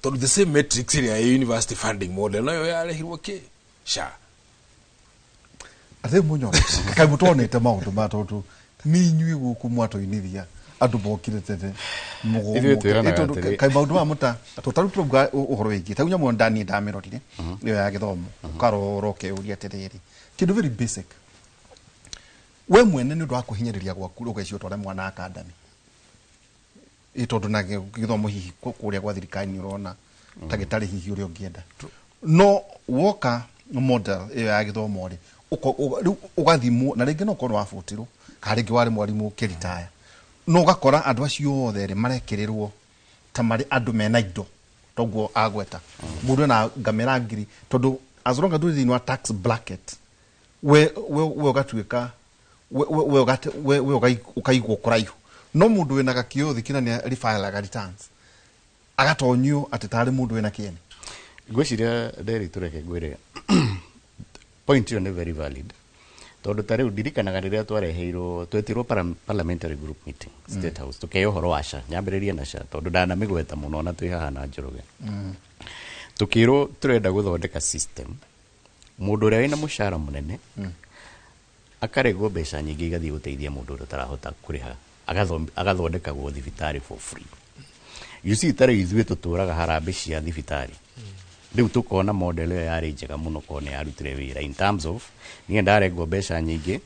to the same metrics ire ya university funding model no yo yarehirwo ke sha athe munyo kai mutonete maundu matotu ni nyui guku mwato-inithia andu bokire tete mugo kai maundu ma muta tutarutu uhoro wingi taunya mo ndani ndamirorire yo ya githomo karoroke uria tereri kindu very basic we mwene ni ndwa kuhinyiriria gwaku ugacio twara mwana academy itondu na githomo hihi kuria gwa thirikari urona tagitari hihi uria ungienda no woka model iyo ya githomo ri ugathimwo na ringi no korwo wafutirwo karingi wari mwarimu kiritaya no gakora andu acio othe ri marekirirwo ta mari andu mena indo toguo agweta mundu na ngamera ngiri tondu as long as you know tax bracket we ugatuika we ukaigwo kuraihu no mundu wina gakiothi kina ni refile returns agatonyo atitari mundu wina kiene gwiciria nderi tureke gwire point you very valid tondu tare udirikanaga riria twareheirwo twetirwo parliamentary group meeting state house tukeyo horo washa nyambiririe na sha tondu ndana migweta muno na twi haha na Njoroge tukirwo turenda guthondeka system mundu uria wina mushara munene akaregwo mbeca nyingi igathii guteithia mundu uria tarahota kuriha agathondekagwo thibitari for free. You see, tari ithuĩ tuturaga harambe cia thibitari riu tukona model iyo yari njega muno kone yarutire wira in terms of niĩ ndarengwo mbeca nyingi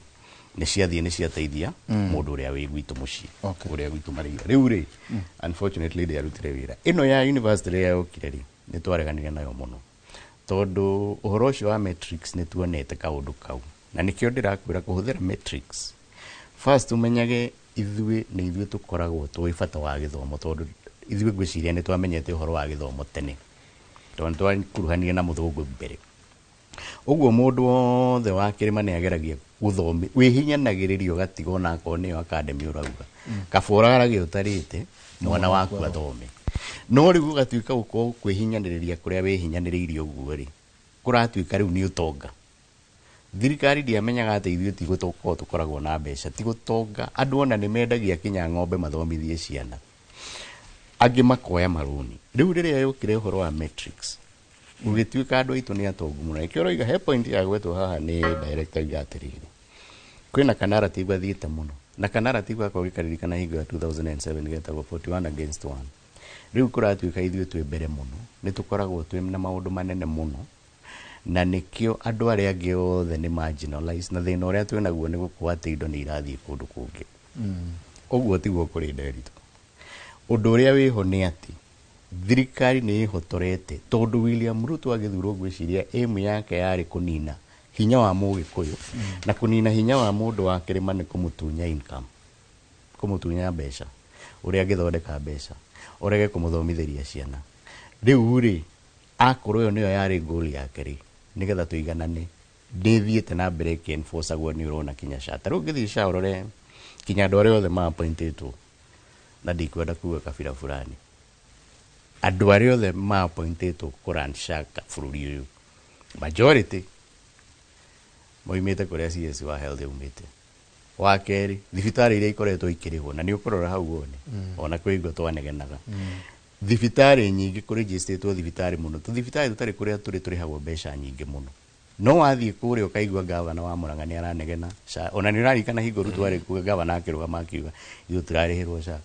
nĩ ciathie nĩ ciateithia mundu uria wi gwitu mucii uria gwitu marĩira riu ri unfortunately they arutire wira ino ya university ya yokire ri nĩ twareganire nayo muno tondu uhoro ucio wa metrics nĩ tuonete kaundu kau na nikio ndirakwira kuhuthira metrics first umenyage ithuĩ tukoragwo twi bata wa githomo tondu ithuĩ ngwiciria nĩ twamenyete uhoro wa githomo tene tondu twakuruhanire na muthungu mbere uguo mundu wothe wa kirima nĩ ageragia guthomi wihinyanagĩrĩrio gatigo na akone yo academy urauga kabora arage utarite mwana waku athome no riu gatuika uko kwihinyanĩrĩria kuria wihinyanĩrĩirio uguo ri kuratuika riu ni utonga thirikari ndiamenyaga atĩ ithuĩ ti gũtoka tukoragwo na mbeca ti gũtonga andũ ona nĩ mendagia kinya ng'ombe mathomithie ciana angĩ makoya maruni riu rĩrĩa yũkire ũhoro wa metrics ugĩtuĩka andũ aitũ nĩ atongu mũno ikĩro iga he point ya gwetwo haha nĩ director igatirĩrĩ kwĩna kanarative athiĩte mũno na kanarative gakwa gĩkaririkana hingo ya 2007 getagwo 41 against 1 riu kũratuĩka ithuĩ twĩ mbere mũno nĩ tũkoragwo twĩ na maũndũ manene mũno na nikio andũ arĩa angĩ othe nĩ marginalized na thĩna ũrĩa twĩ naguo nĩ gũkorwo atĩ indo nĩ irathiĩ kũndũ kũngĩ ũguo tiguo kũrĩ nderitũ ũndũ ũrĩa wĩho nĩ atĩ thirikari nĩ ĩhotorete tondu William Ruto agĩthurwo gwĩciria aim yake yarĩ kũnina hinya wa mũgĩkũyũ na kũnina hinya wa mũndũ wa kĩrĩma nĩ kũmũtunya income kũmũtunya mbeca ũrĩa angĩthondeka mbeca ũrege kũmũthomithĩria ciana rĩu rĩ akorwo yo nĩyo yarĩ goal yake rĩ nigetha tuiganane ndĩthiĩte na mbere enforceagwo nĩ ũrona kinya SHA tarĩu ngĩthiĩ SHA ũrore kinya andũ arĩa othe ma-appointetwo na ndikwenda kuga kabira fulani andũ arĩa othe ma-appointetwo kũrun SHA bũrũri ũyũ majority moimĩte kũrĩa CS wa health umĩte wa kerĩ thibitarĩ iria ikoretwo ikĩrĩhwo na nĩ ũkũrora hau wone ona kwĩ hingo twanegenaga thibitarĩ nyingĩ kũregistrĩtwo thibitarĩ mũno thibitarĩ tũtarĩ kũrĩa tũrĩhagwo mbeca nyingĩ mũno no wathiĩ kũrĩa ũkaigua gavana wa Murang'a nĩ aranegena SHA ona nĩ ũrarikana hingo Ruto arĩ kuga gavana akĩrũgama akiuga ithuĩ tũrarĩhĩrwo SHA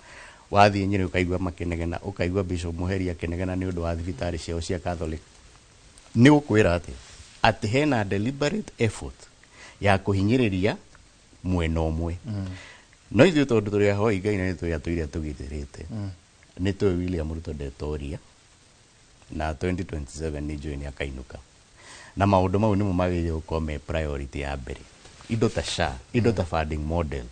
wathiĩ Nyĩrĩ ũkaigua makĩnegena ũkaigua Bishop Muheri akĩnegena nĩ ũndũ wa thibitarĩ ciao cia Catholic nĩ gũkwĩra atĩ hena deliberate effort ya kũhinyĩrĩria mwena ũmwe no ithuĩ tondũ tũrĩ ahoi Ngai na nĩ tũrĩa tũgitĩrĩte nĩ tũĩ William Ruto ndetoria na 2027 nĩ njũĩ nĩ akainuka na maũndũ mau nĩmo magĩrĩire gũkorwo me priority ya mbere indo ta SHA indo ta funding model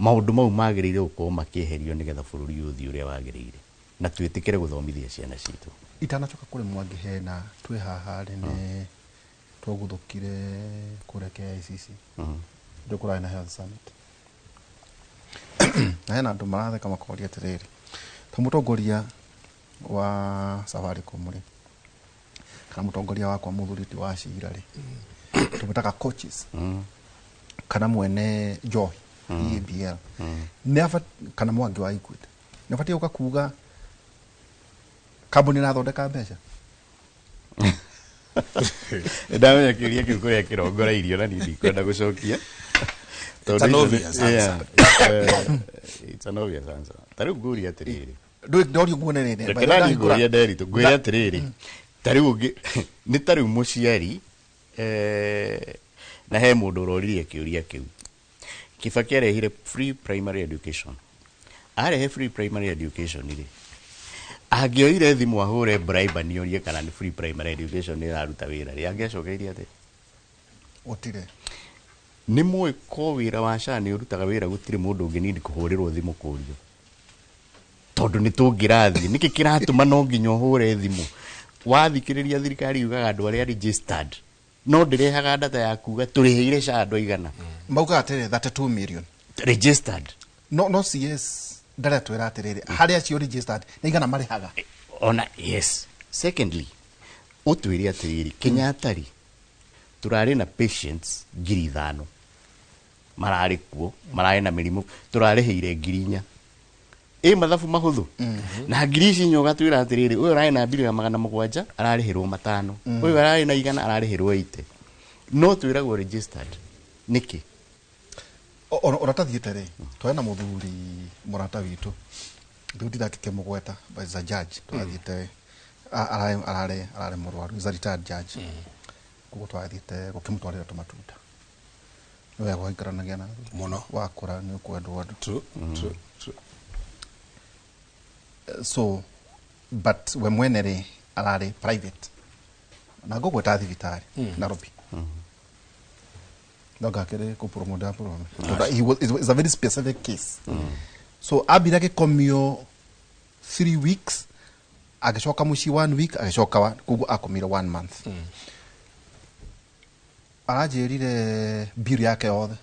maũndũ mau magĩrĩire gũkorwo makĩeherio nĩgetha bũrũri ũthiĩ ũrĩa wagĩrĩire na twĩtĩkĩre gũthomithia ciana citũ itanacoka kũrĩ Mwangi hena twĩ haha rĩ nĩ twaguthũkire kũrĩa KICC ndio kũrarĩ na health summit na hena andũ maratheka makoria atĩrĩrĩ ta mũtongoria wa Safaricom rĩ kana mũtongoria wakwa mũthuri ti wa Cira rĩ tũmĩtaga coaches kana mwene Njohi EBL nĩ kana Mwangi wa Equity nĩ abatie gũka kuga kambuni nathondeka mbeca ndamenya kĩũria kĩu kũrĩa kĩrongoreirio na niĩ ndikwenda gũcokia It's an obvious answer. It's an obvious answer. Tarĩu ngũria atĩrĩrĩ ndorio nguo nene rekera ngũria nderitũ ngwĩra atĩrĩrĩ tarĩu nĩ tarĩu mũciari na he mũndũ ũroririe kĩũria kĩu Kibaki arehire free primary education arehe free primary education rĩ angĩoire thimũ ahũre bribe nĩorie kana nĩ free primary education ĩraruta wĩra rĩ angĩacokeirie atĩ otire nĩ mũĩ ko wĩra wa SHA nĩ ũrutaga wĩra gũtirĩ mũndũ ũngĩ nindi kũhũrĩrwo thimũ kũũrio tondũ nĩ tũngĩrathiĩ nĩkĩ kĩratũma no nginya ũhũre thimũ wathikĩrĩria thirikari yugaga andũ arĩa registered no ndĩrehaga data ya kuga tũrĩhĩire SHA andũ aigana mauga atĩrĩ 32 million registered no CS ndara twĩra atĩrĩrĩ harĩa cio registered na igana marĩhaga ona yes secondly ũtwĩre atĩrĩrĩ Kenyatta rĩ turarĩ na patients 5,000 mararĩ kuo mararĩ na mĩrimũ turarĩhĩire 4,000 mathabu mahũthũ na 4,000 nyoga twĩra atĩrĩrĩ ũyũ ararĩ na mbirũ ya 700 ararĩhĩrwo 5 ũyũ ararĩ na 100 ararĩhĩrwo 80 no twiragwo registered niki oratathiĩte rĩ twena mũthuri mũrata witũ ndutira kĩmũgweta by the judge twathiĩte arare mũrwaru is a retired judge kuko twathiĩte gũkĩmũtwarĩra tũmatunda nĩ wega gũikaranagia na mũno wakũra nĩ ũkwendwo andũ true so but we mwene rĩ ararĩ private na ngũgweta thibitarĩ Nairobi ndagakĩrĩ kũpromote program it's a very specific case so abira gĩkomio 3 weeks agĩcoka mũciĩ 1 week agĩcoka kuguo akomire 1 month aranjĩrire bill yake yothe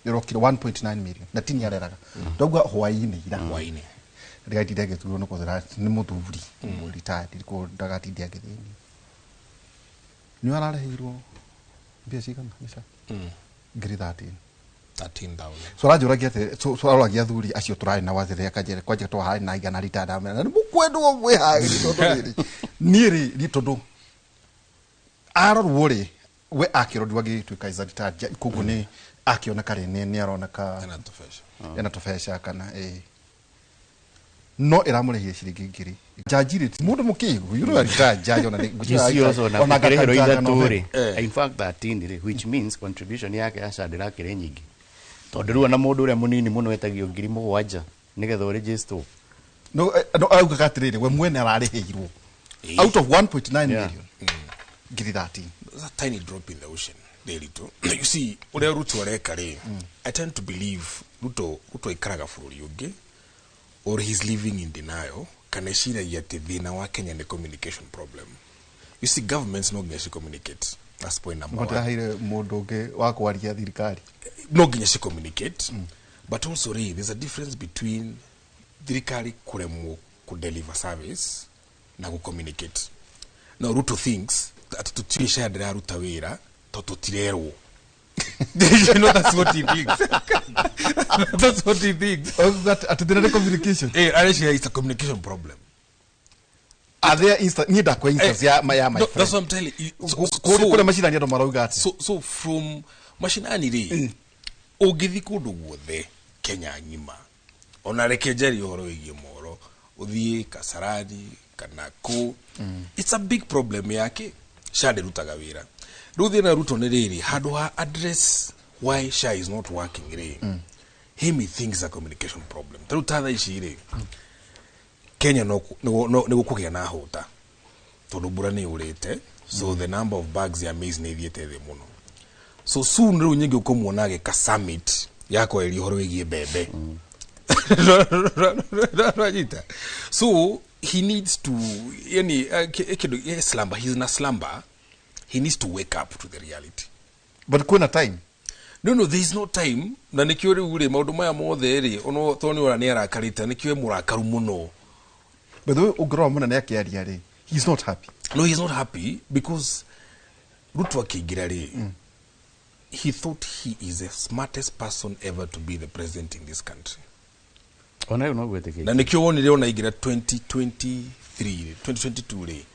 ĩrokire 1.9 million na tini areraga ndauga hwainĩ ira ndĩgatinde agĩturwo nĩ kũthera nĩ mũthuri retired ko ndagatinde agĩthĩni nĩ arareheirwo mbia cigana nisha ngiri 13,000 so ranjũragia atĩ so aroragia thuri acio tũrarĩ na wathĩre akajere kwanja twarĩ na igana ritada na mũkwendwo mwĩhagĩ tondũ rĩrĩ niĩ rĩ tondũ arorwo rĩ we akĩrorwo agĩtuĩka izarita koguo nĩ akĩoneka rĩ nĩ aroneka ena tũbeca kana no ĩramũrĩhire ciringi ngiri jajiri mũndũ mũkĩgu you know retired judge ona ona ngĩrĩhĩrwo ithatũ rĩ in fact 13 which means contribution yake aca ndĩrakĩrĩ nyingĩ tondũ rĩu ona mũndũ ũrĩa mũnini mũno etagio ngiri 7 nĩgetha ũregister no augaga atĩrĩrĩ we mwene ararĩhĩirwo out of 1.9 million ngiri 13. That's a tiny drop in the ocean really too. You see ũrĩa Ruto areka rĩ I tend to believe Ruto ikaraga bũrũri ũngĩ or he's living in denial kana eciragia atĩ thĩna wa Kenya nĩ communication problem. You see governments no nginya communicate. That's point number 1. Matahaire mũndũ ũngĩ wa kwaria thirikari no nginya communicate but also there's a difference between thirikari kuremwo ku deliver service na ku communicate. Now Ruto thinks that tutisha ndĩraruta wĩra tũtirerwo. You know that's what he thinks. That's what he thinks. At the communication. Actually it's a communication problem. Are there instances that's what I'm telling you. So from mashinani ri ũngĩthi kũndũ guothe Kenya ng'ima ona reke njeri ũhoro wĩgiĩ moro ũthiĩ Kasarani kana kũ it's a big problem yake SHA ndĩrutaga wĩra rĩu thĩna Ruto nĩ rĩrĩ handũ ha address why SHA is not working rĩ him he thinks a communication problem rĩu tatha ici rĩ Kenya nĩ gũkũgĩa na hũta tondũ mbura nĩ ũrĩte so the number of bags ya maize nĩ ithiĩte thĩ mũno so soon rĩu nyingĩ ũkũmuona agĩka summit yako ĩrĩ ũhoro wĩgiĩ mbembe so he needs to slumber he's in a slumber he needs to wake up to the reality but kuna time no there is no time na nikio riu ri maundu maya mothe ri ono toni ora ni arakarita nikio murakaru muno but the ugro muna ne akiaria ri he's not happy no he's not happy because Ruto akigira ri he thought he is the smartest person ever to be the president in this country ona yo no gweteke na nikio wonire ona igira 2022 ri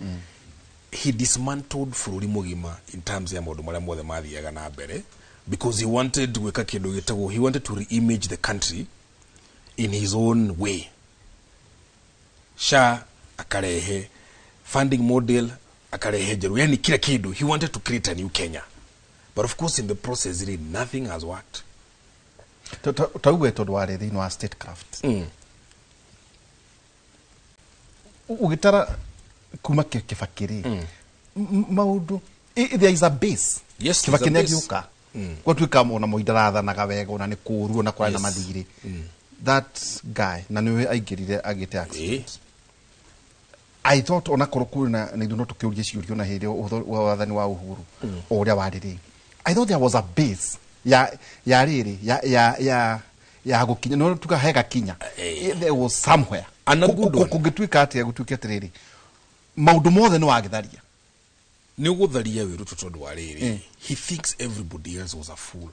he dismantled bũrũri mũgima in terms ya maũndũ marĩa mothe mathiaga na mbere because he wanted to gwĩka kĩndũ gĩtagwo he wanted to re-image the country in his own way SHA akarehe funding model akarehe njerũ yani kila kĩndũ he wanted to create a new Kenya but of course in the process really nothing has worked tauwe tondũ warĩ thĩinĩ wa statecraft ũgĩtara kuma kĩbakĩrĩ maũndũ there is a base kĩbakĩ nĩ gĩũka gwatuĩka ona mũindarathanaga wega ona nĩ kũũru ona kwarĩ na mathirĩ that guy na nĩwe aingĩrire agĩte accident I thought ona korwo kwĩna nĩ no tũkĩũria ciũria na hĩndĩ wathani wa Uhuru ũrĩa warĩ rĩ I thought there was a base ya rĩrĩ ya gũkinya no tukahega kinya there was somewhere kũngĩtuĩka atĩa gũtuĩka atĩrĩrĩ maũndũ mothe nĩ wagĩtharia nĩ ũgũtharia wĩ Ruto tondũ wa rĩrĩ he thinks everybody else was a fool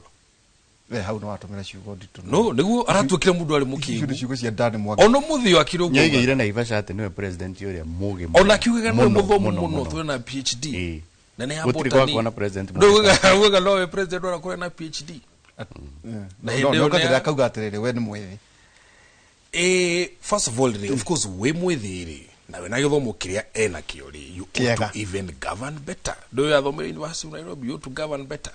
hau no atũmĩra ciugo nditũ no nĩguo aratuĩkire mũndũ arĩ mũkĩgu ciugo cia ndani mwaka ono mũthio akĩrwo nĩaigĩire na Ivasha atĩ nĩwe president ũrĩa mũgĩ ona akiugaga nĩwe mũthomu mũno twena PhD na ne Gutiri abota kwa na president nduga no president ora kore na PhD na hiyo ndio akauga atiriri we ni mwithi first of all of course we mwithiri na we na githomo kiria ena kiori you ought to even govern better do ya thomera University of Nairobi you to govern better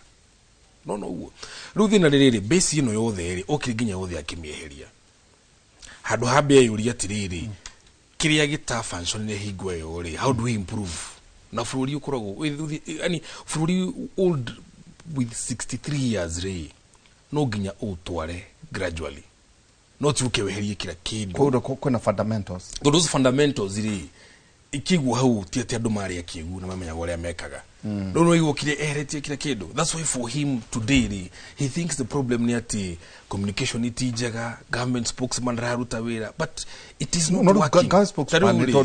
no uo ruthi na riri base ino yothe ri okiringinya yothe akimieheria handu hambe yuria tiriri kiria gita function ne higwe yo ri how do we improve na bururi ukoragwo yani bururi old with 63 years ri no ginya utware gradually not ukeweherie kila kindu kuna fundamentals those fundamentals ri ikigwo hau tiete andu mari akigu na mamenya gore amekaga no igwo kire eheretie kila kindu that's why for him today he thinks the problem ni ati communication itijaga government spokesman raruta wira but it is not working government spokesman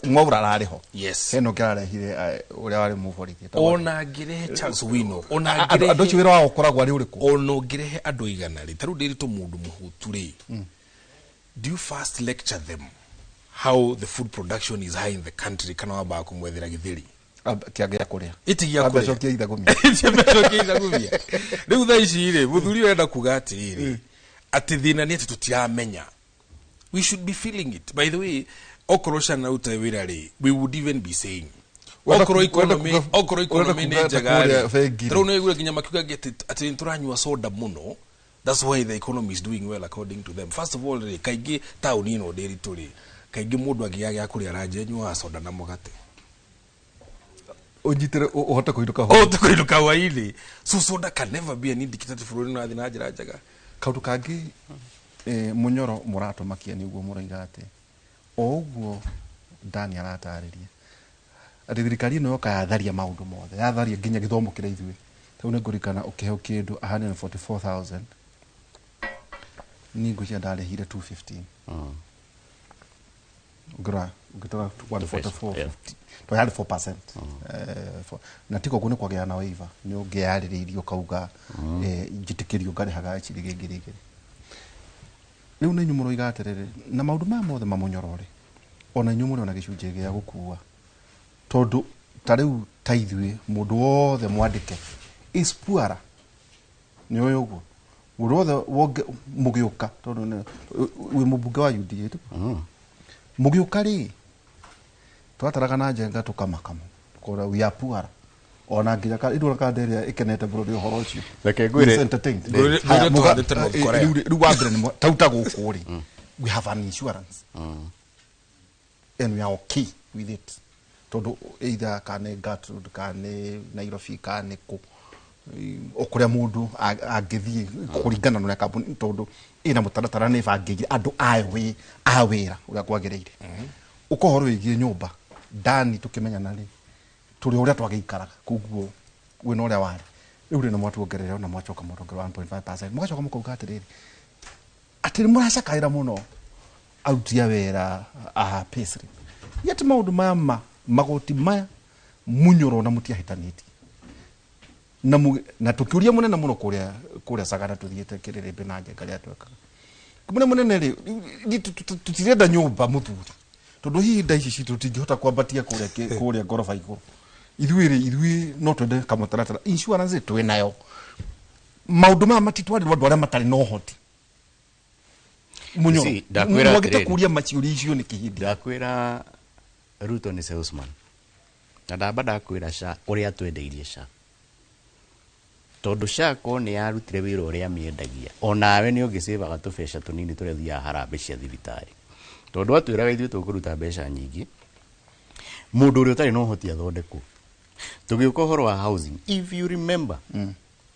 ngobra rariho yes heno kirarehire uria wari muborithie ona ngirehe Charles Wino ona ngirehe andu wira wao koragwa ri uriku ona ngirehe andu igana ri taru ndiri to mundu muhutu ri do you first lecture them how the food production is high in the country kana waba kumwethera githiri kiagia kuria itigia kuria abecokia ithagumia abecokia ithagumia riu tha ici ri muthuri wenda kuga atiri ati thina ni ati tutiamenya we should be feeling it by the way okorosha na uta wira ri we would even be saying okoro economy ni njagari tero no igure kinya makiuga ati turanywa soda muno that's why the economy is doing well according to them first of all kaigi town ino ndiri turi kaigi mundu agiaga kuri arajenywa soda na mugate ujitire uhota kuiruka waili so soda can never be an indicator bururi na thina njira njaga kaundu kangi munyoro murato makia niguo muraiga ati oguo Dani aratariria ati thirikari no yakatharia maundu mothe yatharia nginya githomo kira ithui tau ngurikana ukiheo kindu 144,000 ningu cia ndarehire 215 ngitoka 144 to yari 4% na tiko kune kwa gya na waiva ni ungiariririo kauga njitikirio ngarihaga chirigingirigiri riu ni nyumuro igaterere na maundu ma mothe mamunyorore ona nyumuro na gicunje gya gukua tondu tariu taithwe mundu wothe mwandike is puara ni oyoguo mundu wothe mugiuka tondu we mubunge wa UDA mugiuka ri twataraga na njenga tukamakamo kora we are puara ona nginya ka idura ka nderia ikenete bururi uhoro ucio reke ngwire ru wambere ni tauta guku ri we have an insurance and we are okay with it tondu either kane Gertrude kane Nairobi kane ku okuria mundu angithie kuringana na kampuni tondu ina mutaratara ni bangire andu awe awira uria kwagireire ukohoro wigie nyumba Dani tukimenyana ri turi uria twageikaraga kuguo we no uria wari riu ri no mwatuongerera na mwachoka murongo 1.5% mugachoka mukuga atiriri atiri muracakaira muno autia wera pesri yet maundu mama magoti maya munyoro na mutiahitaniti na tukiuria munene muno kuria sagara tuthiete kirire benaje ngaria tweka munene ri tutirenda nyumba muthuri tondu hinda ici citu tingihota kwambatia kuria gorofa iguru ithui no twende kamutaratara insurance twi nayo maundu ma matitwari andu aria matari no hoti munyoro mwagite kuria maciuri icio ni kihindi ndakwira Ruto ni salesman na ndamba ndakwira sha uria twendeirie sha tondu shako ni yarutire wira uria miendagia onawe ni ungisevaga tubesha tunini turia thia harambe cia thibitari tondu atwiraga ithuĩ tukuruta mbeca nyingi mundu uria utari no hoti athondekwo tugiuka horo wa housing if you remember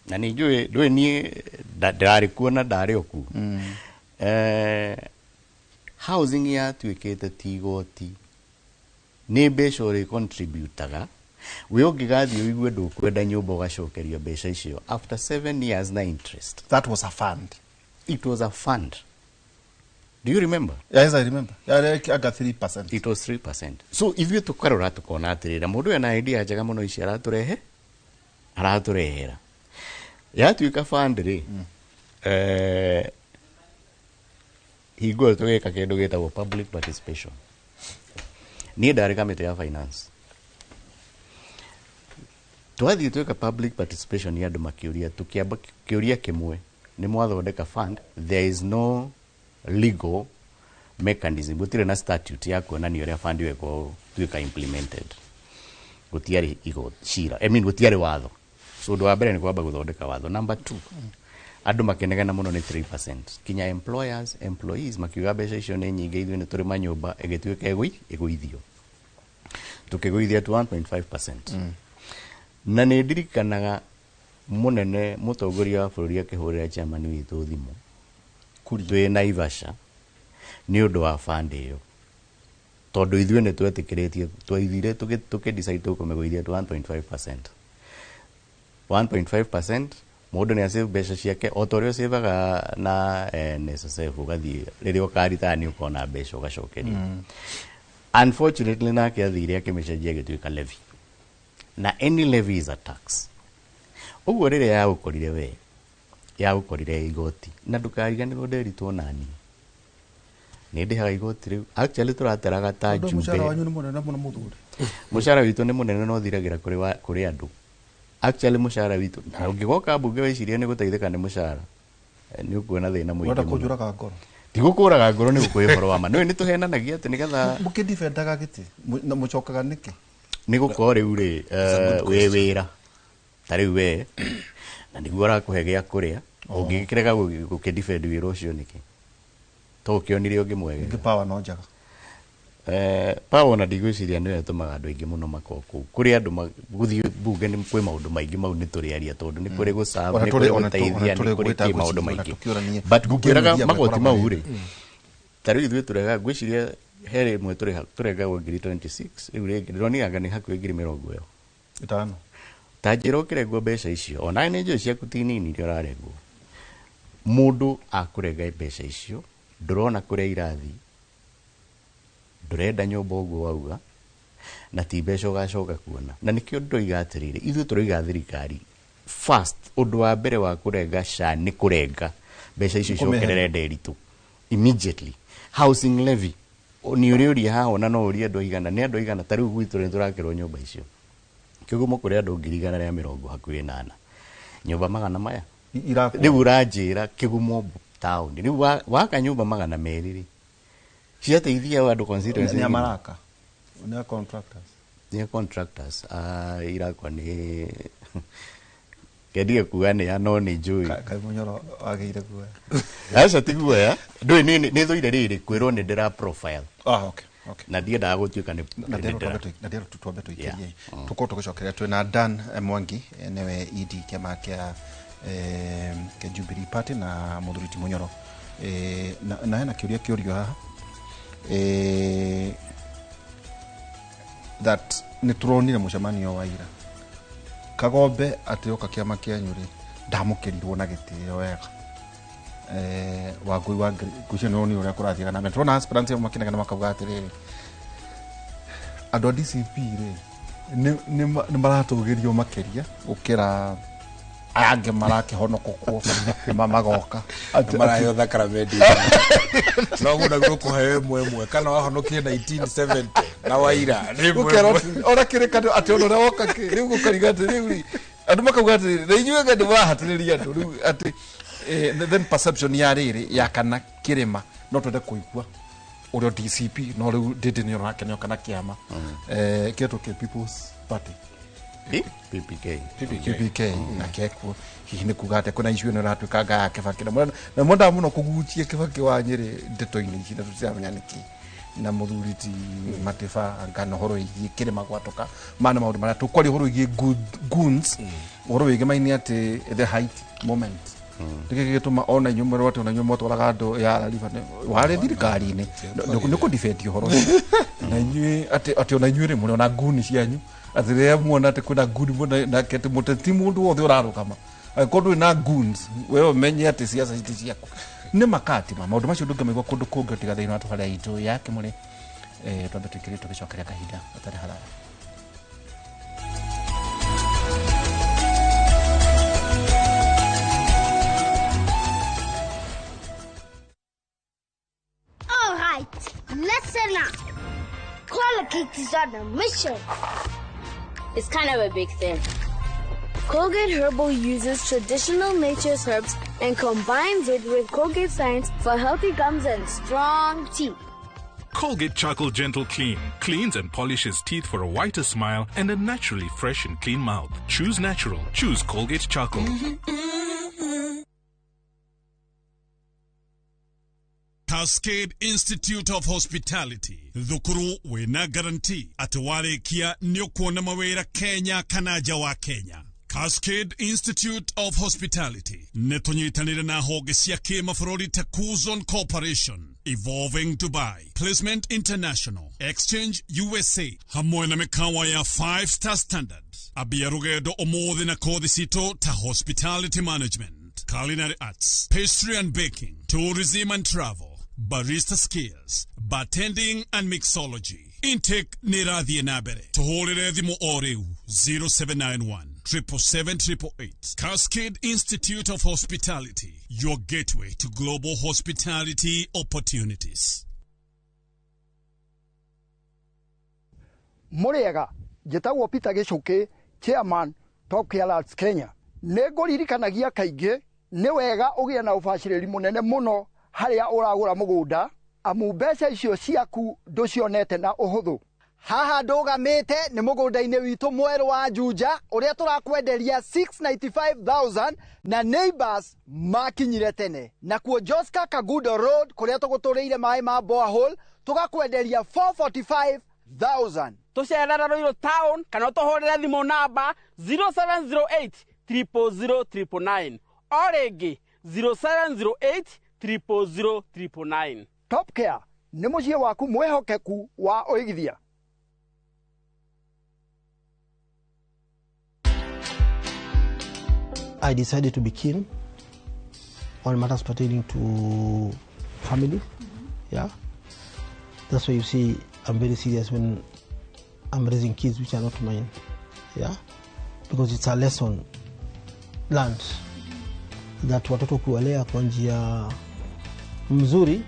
na ni njui ndui nie ndari kuona ndari oku housing ya twikete tigoti ni mbeca uri contributaga we ungigathi uigue ndukwenda nyumba ugacokerio mbeca icio after 7 years na interest. That was a fund. It was a fund. Do you remember? Yes, I remember. I got 3%. It was 3%. So if you tukarora tukona atirira mundu ena idea njega muno ici araturehera yatuika fund ri higo tugeka kindu gitagwo public participation. Ni ndari kamite ya finance Twathie tweka public participation ya andu makiuria tukiamba kiuria kimwe ni mwathondeka fund, there is no legal mechanism, gutire na statute ya kuonania uria fund weko tuika implemented, gutiari shira, gutiari watho. So undu wa mbere ni kwamba guthondeka watho. Number 2, andu makenegana muno ni 3%. Kinya employees makiuga mbeca icio ni nyingi, ithuĩ ni turi manyumba igituika iguithio, tukiguithia to 1.5%. Na nĩ ndirikanaga munene mutongoria wa bũrũri akĩhũrĩra chairman witũ thimũ twĩ Naivasha nĩ ũndũ wa fund ĩyo, tondũ ithuĩ nĩ twetĩkĩrĩtie, twaithire tũkĩdecide tũkũmĩgũithia to 1.5%. 1.5%, mũndũ nĩ asave mbeca ciake o ta ũrĩa ũsavaga na NSSF, ũgathiĩ rĩrĩa ũkarita nĩ ũkona mbeca ũgacokeria. Unfortunately nake athire akĩmĩcenjia gĩtuĩka levy, na any levy is a tax. Ũguo rĩrĩa yagũkorire we yagũkorire igoti, na ndũkariganĩrwo nderitwo nani nĩ ndĩhaga igoti rĩu. Actually tũrateraga ta njumbe. Mũcara wanyu nĩ mũnene mũno mũthuri. Mũcara witũ nĩ mũnene no thiragĩra kũrĩ andũ. Actually mũcara witũ, na ũngĩgoka mbunge weciria nĩ gũteithĩka nĩ mũcara, nĩ ũkuona thĩna mũingĩ. Wenda kũnjũraga ngoro. Ti gũkũraga ngoro, nĩ gũkũhe ũhoro wa ma. Nĩ tũhenanagia atĩ nĩgetha mũkĩdefendaga gĩtĩ na mũcokaga nĩkĩ? Nĩ gũkorwo rĩu rĩ wĩ wĩra ta rĩu we na nĩguo ũrakũhe gĩa kũrĩa, ũngĩkĩrega gũkĩdefend wĩra ũcio nĩkĩ? To ũkĩonire ũngĩ mwega. Ngĩ power no njaga. Power na ndigwĩciria nĩyo ĩtũmaga andũ aingĩ mũno makoo kũu. Kũrĩ andũ gũthiĩ mbunge nĩ kwĩ maũndũ maingĩ mau nĩ tũrĩaria, tondũ nĩ kũrĩ gũcaba, nĩ kũrĩ gũteithia, nĩ kũrĩ maũndũ maingĩ. But ngũkwĩraga magoti mau rĩ, ta rĩu ithuĩ tũrega, ngwĩciria he rĩmwe tũregagwo ngiri 26, rĩu rĩngĩ ndĩroniganga nĩ hakuhĩ ngiri 50. Ta njĩra ũkĩrengwo mbeca icio, ona nĩ njũĩ ciaku ti nini iria ũrarengwo. Mũndũ akũrenga mbeca icio, ndũrona kũrĩa irathi, ndũrenda nyũmba ũguo wauga, na ti mbeca ũgacoka kuona. Na nĩkĩo ndũroiga atĩrĩrĩ, ithuĩ tũroiga thirikari first, ũndũ wa mbere wa kũrenga SHA nĩ kũrenga mbeca icio icokerere nderitu immediately. Housing levy ni ũrĩũria haha, ona no ũria andũ aigana, nĩ andũ aigana ta rĩu gwitũ nĩ tũrakĩrwo nyũmba icio kĩgumo kũrĩ andũ 150 hakuhĩ 8, nyũmba 100 maya rĩu ũranjĩra kĩgumo town, rĩu waka nyũmba 200 rĩ ciateithia andũ constituency nĩ maraka nĩ contractors irakwa nĩ kedia kuga nĩ ya no nĩ njũĩ kai mũnyoro agĩire guoya aca ti guoya ndũĩ nĩ thoire rĩrĩ kwĩrwo nĩ ndĩra profile. Okay. Na ndiendaga gũtuĩka nĩ na ndĩra tutwambe tũikĩrie tũkorwo tũgĩcokeria twĩna Dan Mwangi nĩwe ED kĩama kĩa Jubilee Party na mũthuri ti Mũnyoro na hena kĩũria kĩũrio haha that nĩ tũronire mũcemanio wa ira Kagombe atĩoka kĩama kĩanyu rĩ ndamũkĩrirwo na gĩtĩo wega Wangui wa kucio nĩ ũrĩa kũrathiĩ na metro na aspirants makinega na makauga atĩrĩrĩ andũ a DCP rĩ nĩ maratũgĩrio makĩria gũkĩra angĩ marakĩhonokwo magoka marayo thakara mendi no gũna gũkũhe ĩmwe kana wahonokie 1970 na waira ora kĩrĩkanĩro atĩ ũndũ ũrĩa woka rĩu gũkariga atĩ rĩu andũ makauga atĩ na inyuĩ nĩ marahatĩrĩria andũ rĩu atĩ then perception ya rĩrĩ ya kana kĩrĩma no twende kũigua ũrĩa DCP no rĩu ndĩndĩ nĩ ũrakenio kana kĩama kĩetwo kĩ People's Party PPK na kekuo hihi nĩ kuga atĩ kuna issue nĩ ratuĩka ngaya kĩbakĩra na mwendaga mũno kũgucia kĩbakĩ wa Nyĩrĩ ndeto-inĩ ici na tũtiramenya nĩkĩ na mũthuri ti Matiba ngano horo ĩgiĩ kĩrĩma gwatũka mana maũndũ marĩa tũkwaria horo ĩgiĩ goons horo ĩgiĩ maini atĩ the height moment ndike gĩtũma ona inyuĩ mwĩrwo atĩ ona inyuĩ mwatwaraga andũ ya riba warĩ thirikari-inĩ nĩ kũdefend horo na inyuĩ atĩ ona inyuĩ rĩ mũrĩ ona goon cianyu atĩ rĩrĩa muona atĩ kwĩna goon na atĩ mũteti mũndũ wothe ũrarũgama angĩkorwo ndũrĩ na goons wewe menye atĩ ciaca citi ciaku nĩ makati maũndũ macio ndũngĩmaigua kũndũ kũngĩ tiga thĩinĩ wa tũbarĩa itũ yake mũrĩ twambe tũkĩrĩ tũgĩcokeria kahinda atarĩ haraya. All right, listen up. Politics is on a mission. It's kind of a big thing. Colgate Herbal uses traditional nature's herbs and combines it with Colgate Science for healthy gums and strong teeth. Colgate Charcoal Gentle Clean cleans and polishes teeth for a whiter smile and a naturally fresh and clean mouth. Choose natural. Choose Colgate Charcoal. Cascade Institute of Hospitality. Thukuru wena guarantee atawalekia nyokuona mawera Kenya kanaja wa Kenya. Cascade Institute of Hospitality netonyitanire na honge cia kimabũrũri ta Kuzon Corporation, Evolving Dubai, Placement International, Exchange USA, hamwe na mikawa ya 5-star standard. Abia rugendo umuthi na kothi sito ta Hospitality Management, Culinary Arts, Pastry and Baking, Tourism and Travel, Barista Skills, Bartending and Mixology. Intake nirathie nabere. Tuhorere thimu o riu 0791 777 Cascade Institute of Hospitality, your gateway to global hospitality opportunities. Muriega, njĩtagwo Peter Gicuki, Chairman Top Care Arts Kenya. Nĩngũririkanagia kaingĩ nĩ wega ũgĩe na ũbacĩrĩri mũnene mũno harĩa ũragũra mũgũnda, amu mbeca icio ciaku ndũcionete na ũhũthũ. Haha ndũgamĩte nĩ mũgũnda-inĩ witũ mwerũ wa Juja ũrĩa tũrakwenderia 695,000 na neighbors makinyire tene. Nakuo Joska Kagudo Road kũrĩa tũgũtũrĩire maĩ ma borehole tũgakwenderia 445,000. Tũcerera Royal Town kana tũhũrĩre thimũ namba 0708 000 999 o rĩngĩ 0708 000 999. Top Care nĩ mũciĩ waku mwĩhokeku wa ũigithia. I decided to be keen on matters pertaining to family. Yeah, that's why you see I'm very serious when I'm raising kids which are not mine. Yeah, because it's a lesson learned that watoto kuwalea kwa njia mzuri,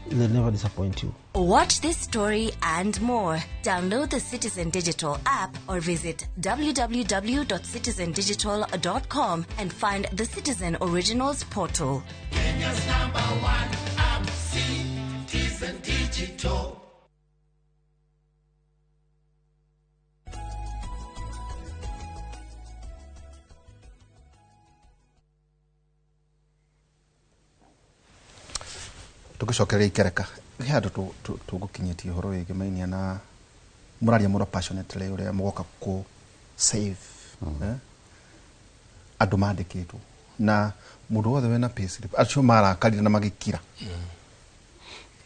they'll never disappoint you. Watch this story and more. Download the Citizen Digital app or visit www.citizendigital.com and find the Citizen Originals portal. Kenya's #1 app, Citizen Digital. Tugicokereria ikereka handu tugukinyitie uhoro wigi mainia na muraria muro passionately uria mugoka ku save andu mandikitwo na mundu wothe wena payslip acio marakarire na magikira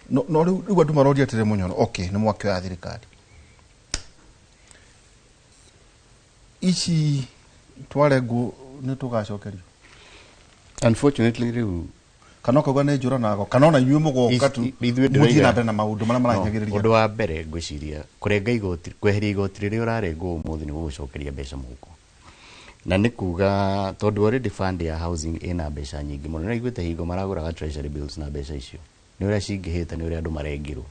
no riu andu maroria tire munyono okay ni mwakio ya thirikari ici twarengu ni tugacokerio unfortunately riu kana kwa ne njura nago kana ona inyuĩ mũgoka tu muthii na mbere na maundu maria maranyagĩrĩria undu wa mbere ngwiciria kurenga igoti kweheria igoti rĩrĩa ũrarengwo ũmũthĩ nĩ gũgũcokeria mbeca mũhuko na nĩ kuga tondũ already fund ya housing ina mbeca nyingĩ mũno na iguĩte hingo maragũraga treasury bills na mbeca icio nĩ ũrĩa cingĩhĩte nĩ ũrĩa andũ marengirwo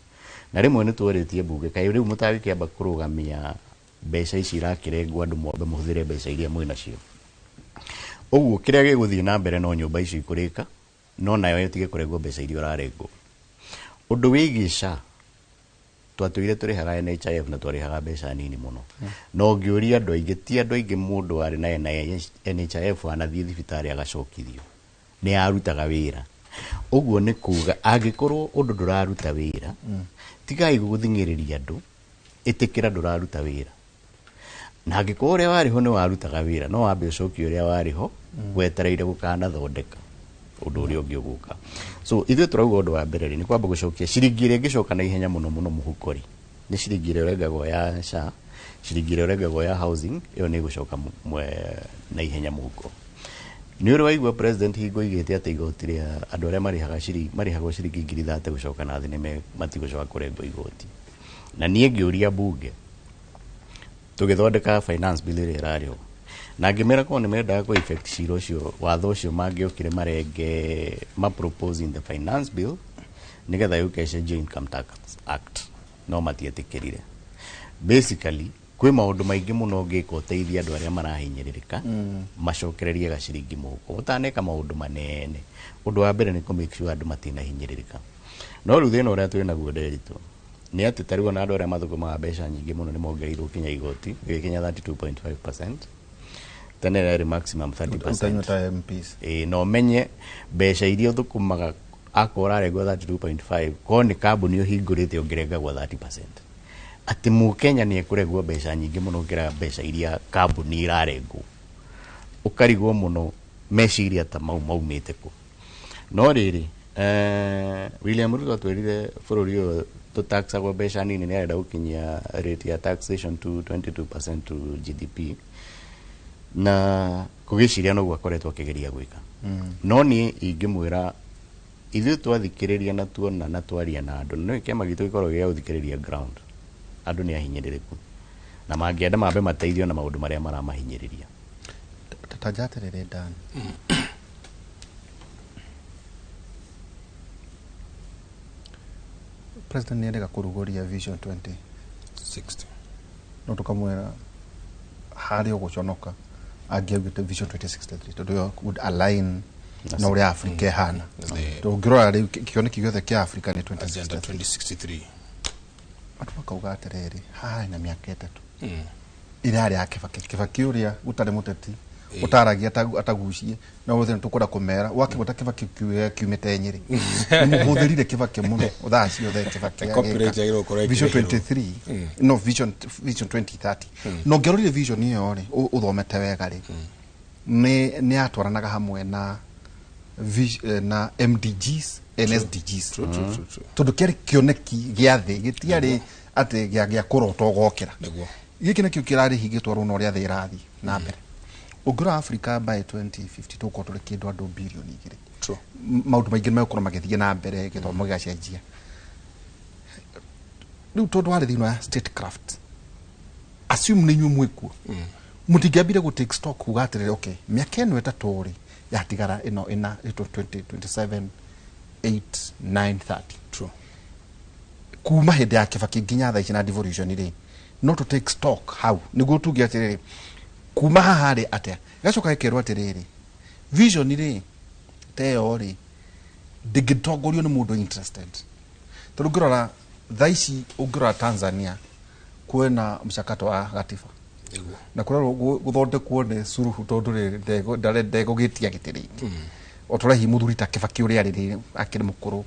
na rĩmwe nĩ tũrĩtie mbunge kaĩ rĩu mũtagĩkĩamba kũrũgamia mbeca ici irakĩrengwo andũ mombe mũhũthĩre mbeca iria mwĩ nacio ũguo kĩrĩa gĩgũthiĩ na mbere no nyũmba icio ikũrĩka no nayo yotige kurengwo mbeca iria ũrarengwo ũndũ wĩgiĩ SHA twatũire tũrĩhaga NHIF na twarĩhaga mbeca nini mũno no ngĩũria andũ aingĩ ti andũ aingĩ mũndũ warĩ na NHIF anathiĩ thibitarĩ agacokithio nĩ arutaga wĩra ũguo nĩ kuga angĩkorwo ũndũ ndũraruta wĩra tigai gũthingĩrĩria andũ ĩtĩkĩra ndũraruta wĩra na angĩkorwo ũrĩa warĩho nĩ warutaga wĩra no wambe ũcokie ũrĩa warĩho wetereire gũkanathondeka ũndũ ũrĩa ũngĩ ũgũka so ithuĩ tũrauga ũndũ wa mbere nĩ kwamba gũcokia ciringi ĩrĩa ĩngĩcoka na ihenya mũno mũno mũhuko-rĩ nĩ ciringi ĩrĩa ũrengagwo ya SHA ciringi ĩrĩa ũrengagwo ya housing ĩyo nĩ ĩgũcoka na ihenya mũhuko nĩ ũrĩ waigua president hingo igĩte atĩ igoti rĩa andũ arĩa marĩhagwo ciringi 30,000 gũcoka na thĩ nĩ matigũcoka kũrengwo igoti na niĩ ngĩũria mbunge tũgĩthondeka finance bill ĩrĩa ĩrarĩho na ngĩmera ko nĩ mendaga ku effect ciro ũcio watho ũcio mangĩokire marenge propose in the finance bill nigetha yũke cenjie income tax act no matietĩkĩrire basically kwĩ maũndũ maingĩ mũno ngĩka ũteithia andũ arĩa marahinyĩrĩrĩka macokererie gaciringi mũhuko ũtaneka maũndũ manene. Ũndũ wa mbere nĩ kũ make sure andũ matinahinyĩrĩrĩka. No rĩu thĩna ũrĩa twĩ naguo Nderitu nĩ atĩ tarĩu na andũ arĩa mathũkũmaga mbeca nyingĩ mũno nĩ mongereirwo kinya igoti gĩkinya 32.5%. Tene yarĩ maximum 30%. No menye mbeca iria ũthũkũmaga akora rengwo 32.5 ko nĩ kambuni ũhingũrĩte ũngĩrengagwo 30%. Ati Mũkenya nĩ ekũregwo mbeca nyingĩ mũno ngĩra mbeca iria kambuni irarengwo. Ũkarigwo mũno meciria ta maumĩte kũ. No rĩrĩ William Ruto atwĩrire bũrũri ũyũ tũtaxagwo mbeca nini, nĩ arenda gũkinyia rate ya taxation to 22% to GDP, na kũgĩciria noguo akoretwo akĩgeria gwĩka. No niĩ ingĩmwĩra ithuĩ twathikĩrĩria na tuona na twaria na andũ, no kĩama gitũ gĩkorwo gĩa gũthikĩrĩria ground. Andũ nĩ ahinyĩrĩrĩku na mangĩenda mambe mateithio na maũndũ marĩa maramahinyĩrĩria. Tatanjaterere Dan. President nĩ arega kũrugũria Vision 2060. No tũkamwĩra harĩ ũgũconoka angĩaugĩte Vision 2063 tondũ yo would align na ũrĩa Afrika ĩhana. Tũngĩrora rĩu kĩoneki gĩothe kĩa Afrika nĩ 2063. Andũ makauga atĩrĩrĩ haha na mĩaka ĩtatũ irarĩ ya Kibaki ũrĩa ũtarĩ mũteti utaragia atagucie na wothe tukora kumera wakigota Kibaki kiumete Nyeri ni muhudhirire Kibaki muno uthaci othe Kibaki Vision 23 no Vision 2030 no ngerorire vision iyo ri uthomete wega ri ni atwaranaga hamwe na na MDGs NSDGs tondu kĩarĩ kĩoneki gĩa thĩ gĩtiarĩ atĩ gĩa kũrota gokĩra gĩkĩ nĩkĩo kĩrarĩ higĩtwarwo na ũrĩa thĩ ĩrathiĩ na mbere. Ũngĩrora Africa by 2050 tũkorwo tũrĩ kĩndũ andũ birioni 2 maũndũ maingĩ nĩmegũkorwo magĩthiĩ na mbere gĩthomo gĩgacenjia. Rĩu tondũ warĩ thĩinĩ wa statecraft assume nĩ inyuĩ mwĩkuo mũtingĩambire gũ take stock kuga atĩrĩrĩ okay mĩaka ĩno ĩtatũ rĩ yatigara ĩno ĩna 2027 8 9 30 true kuma hĩndĩ ya Kibaki nginya thaa ici na devolution rĩ no to take stock hau nĩguo tuge atĩrĩrĩ kuma haha rĩ atĩa gacoka gĩkerwo atĩrĩrĩ vision rĩ teo rĩ ndĩngĩtongorio nĩ mũndũ interested. Tondũ ũngĩrora thaa ici ũngĩrora Tanzania kwĩna mchakato wa gatiba na kũrora gũthondekwo nĩ suruhu tondũ ndegũgĩtia gĩtĩrĩki otũrehi mũthuri ta Kibaki ũrĩa rĩrĩ akĩrĩ mũkũrũ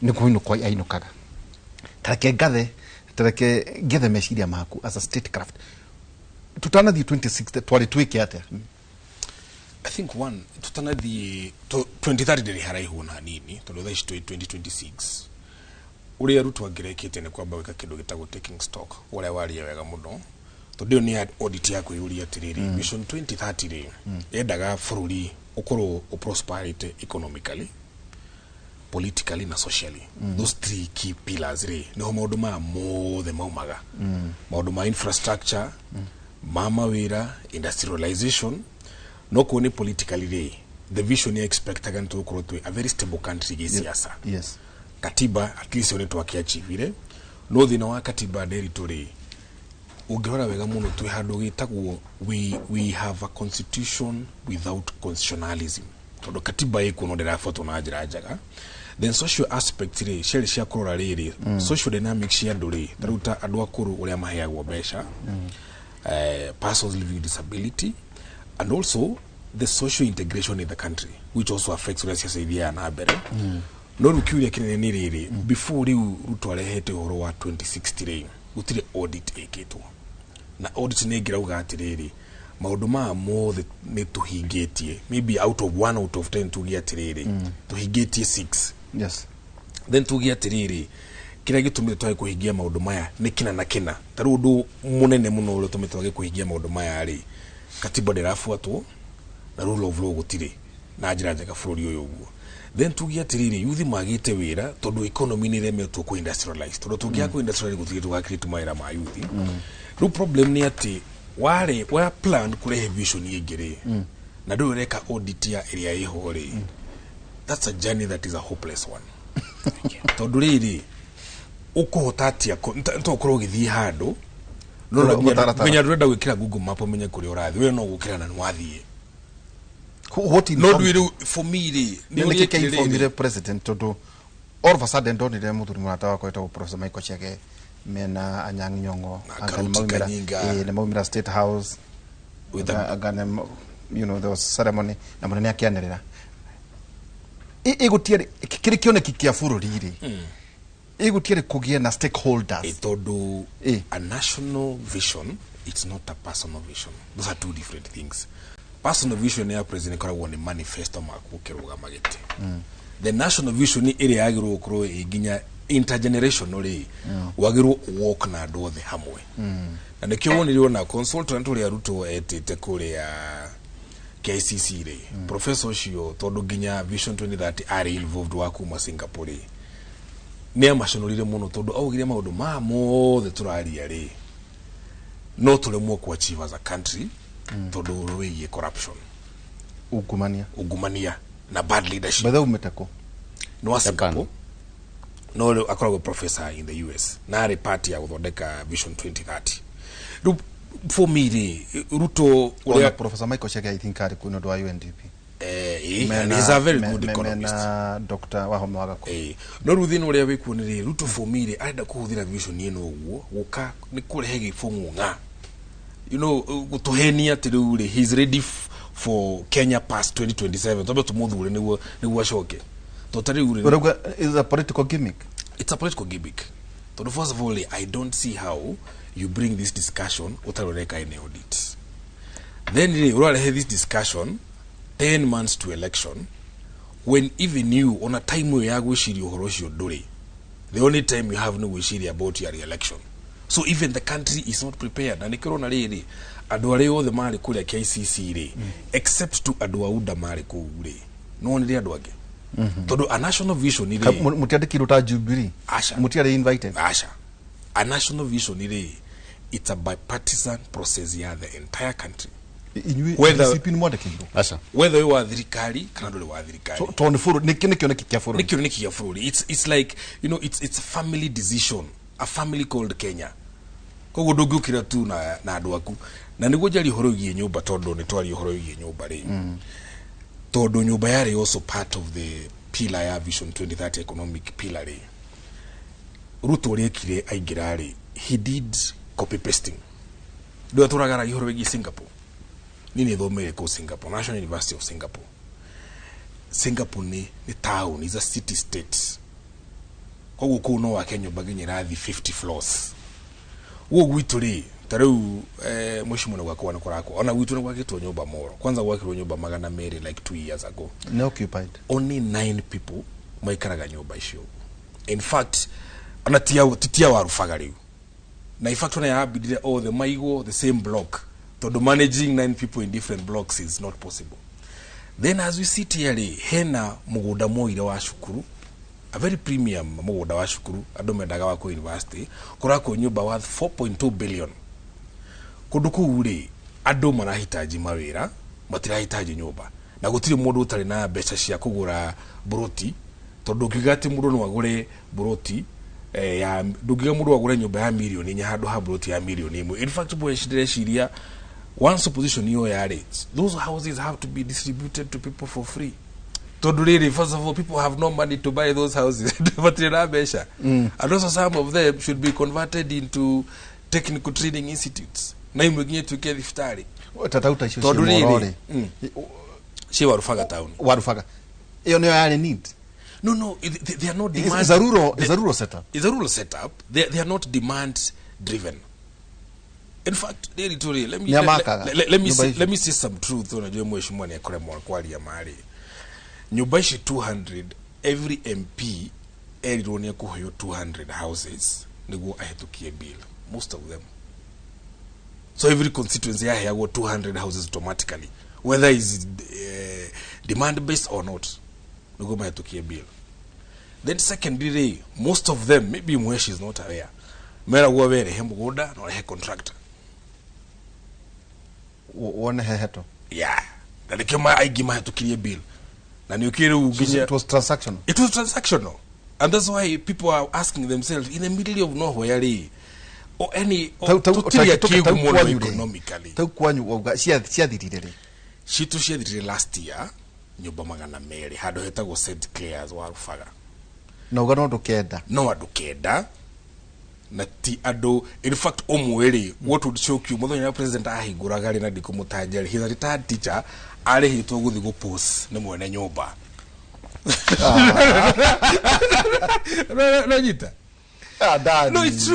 nĩ kũinũka ainũkaga tareke gethe meciria maku as a statecraft tutanathi 26 twari twike atia. I think one tutanathi 2030 ndiri haraihu na nini tondu thaa ici 2026 uria Ruto angerekete ni kwamba weka kindu gitagwo taking stock uria waria wega muno tondu ni audit ya kuyuria atiriri Vision 2030 ri yendaga bũrũri ukorwo prosperity economically, politically na socially. Those three key pillars ri niho maundu ma mothe maumaga. Maundu ma infrastructure, mama wira, industrialization, no kuone politically ri the vision ya expectaga to ukorwo tu a very stable country gi siasa. Yes. Katiba at least one twakiachivire no thina wa katiba Nderitu ri ungihora wega muno twi handu gitagwo we have a constitution without constitutionalism. Tondu katiba iko no ndirafuatwo na njira njaga. Then social aspect ri sheri cia kurora riri social dynamics cia andu ri taruta andu akuru uria maheagwo mbeca persons living with disability and also the social integration in the country which also affects uria siasa iria na mbere. No rukiuria kinene ni riri before riu Ruto arehete uhoro wa 2060 ri gutire audit ikitwo na audit ni ngirauga atiriri maundu ma mothe ni tuhingitie maybe out of 1 out of 10 tugia atiriri tuhingitie 6. Yes. Then tugia atiriri kira gitumire twae kuhingia maundu maya ni kina na kina taru undu munene muno uri tumite twage kuhingia maundu maya ri katiba ndirafuatwo na rule of law gutire na njira njega bũrũri uyu uguo. Then tugia atiriri yuthi magite wira tondu economy ni remetwo ku industrialize tondu tugia ku industrialize gutire tugakirite mawira ma yuthi. No problem ni ati ware plan kurehe vision yegere na do reka audit ya area iho ri that's a journey that is a hopeless one. Tondu riri ukuhota atia ntokorwo githii handu menya ndurenda gwikira Google Map menye kuri urathi we no gukira na nwathie what in for me ni ke inform the president to all of a sudden don't need muthuri murata wako etwa Professor Michael Chege mena Anyang' Nyong'o ne maumira State House with agane you know there was ceremony na munene akianerera igutiere kiri kioneki kia bururi ri igutiere kugie na stakeholders itodu a national vision, it's not a personal vision. Those are two different things. Personal vision ya president kora wone manifesto makukiruga magete. The national vision ni ire yagirwo kuro iginya intergenerationally wagirwo walk na do the hamwe. Na nikyo wonire na consultant uri Ruto etete kuri ya KCC re. Professor Shio todo ginya vision 2030 are involved wakuma Singapore. Ne mashonolire muno todo awugire maudu mamo the turaria re. No tulemo ku achieve as a country todo roye corruption. Ugumania na bad leadership. Bada umetako. No Singapore. No akora professor in the US. Na re party ya guthodeka vision 2030. For me Ruto ule Professor Michael Chege I think ari kuno do UNDP. And he's a very good economist. Dr. Wahome Wagako. No ruthin ule wikunire Ruto for me aida kuhuthira vision yeno uguo guka ni kurehe gifungu nga. You know gutuhenia tirure he's ready for Kenya past 2027. Tobe tumuthure ni washoke. Totally ure. Is a political gimmick. It's a political gimmick. So first of all, I don't see how you bring this discussion utaroreka in audit. Then you have this discussion 10 months to election when even you on a time where you wishiri ohoroshi odore. The only time you have no wishiri about your election. So even the country is not prepared. And ikirona really adware all the mali kule KCC re except to adwauda mali kule. No one there adwage. Todo a national vision ile mutiade kiruta Jubilee. Asha. Mutiade invited. Asha. A national vision ile it's a bipartisan process here the entire country. Whether you are thirikari kana dole wa thirikari. So to furu nikioneki kia furu. Nikioneki kia furu. It's like you know it's a family decision. A family called Kenya. Kogo dogukira tu na andu aku. Na nigo jali horo gie nyumba todo ne twali horo gie nyumba re. Todo nyumba yare also part of the pillar ya Vision 2030 economic pillar re. Ruto rekire aigirare. He did copy pasting. Do aturagara horo gie Singapore. Nini thomere ko Singapore, National University of Singapore. Singapore ni town, is a city state. Kogo ko no wa Kenya baginyira 50 floors. Wo gwituri tareu mheshimiwa gwakwa nakorako. Ona gwituri gwakitwo nyumba moro. Kwanza gwakirwo nyumba magana mere like 2 years ago. No occupied. Only 9 people maikaraga nyumba icio. In fact, titia warufaga riu. Na in fact when I abidire all the maigo the same block. So managing 9 people in different blocks is not possible. Then as we sit here, hena mugoda moire wa shukuru, a very premium mugoda wa shukuru, adomedaga wako university, kurako nyumba worth 4.2 billion. Kuduku ule, ado manahitaji mawira, matirahitaji nyumba. Na gutiri mundu utari na becha cia kugura buroti, tondu kigati mundu no wagure buroti, ya dugiga mundu wagure nyumba ya milioni nya hado ha buroti ya milioni imwe. In fact boy shidire shiria one supposition you are those houses have to be distributed to people for free. Really, first of all, people have no money to buy those houses. And also some of them should be converted into technical training institutes. Na imwingie tuke iftari. Tatauta isho morore. She warufaga town. Warufaga. Iyo ndio yale need. No, they are not demand. It's a rural setup. It's a rural setup. They are not demand driven. In fact, let me say some truth. Unajua mheshimiwa ni akore mwali ya mali. Nyumba 200, every MP elironia kuhoyo 200 houses nigo ahetukie bill. Most of them. So every constituency ya 200 houses automatically, whether is demand based or not, nigo ahetukie bill. Then secondly, most of them, maybe mweshi is not aware. Mera wawere hembugoda na he contractor. One heto. Yeah. Na nikema aigima hetukie bill. Na niukire uginya. It was transactional. It was transactional. And that's why people are asking themselves in the middle of nowhere, any tutiri akigumo economically tau kwanyu wauga ciathirire citu ciathirire last year nyumba 200 handu hetagwo St Clair's wa Rubaga na uga no andu kenda na ti andu in fact omweri what would shock you muthenya president ahinguraga ri na ndikumutanja ri he retired teacher arihitwo guthi go post ni mwene nyumba Rajita. No, it's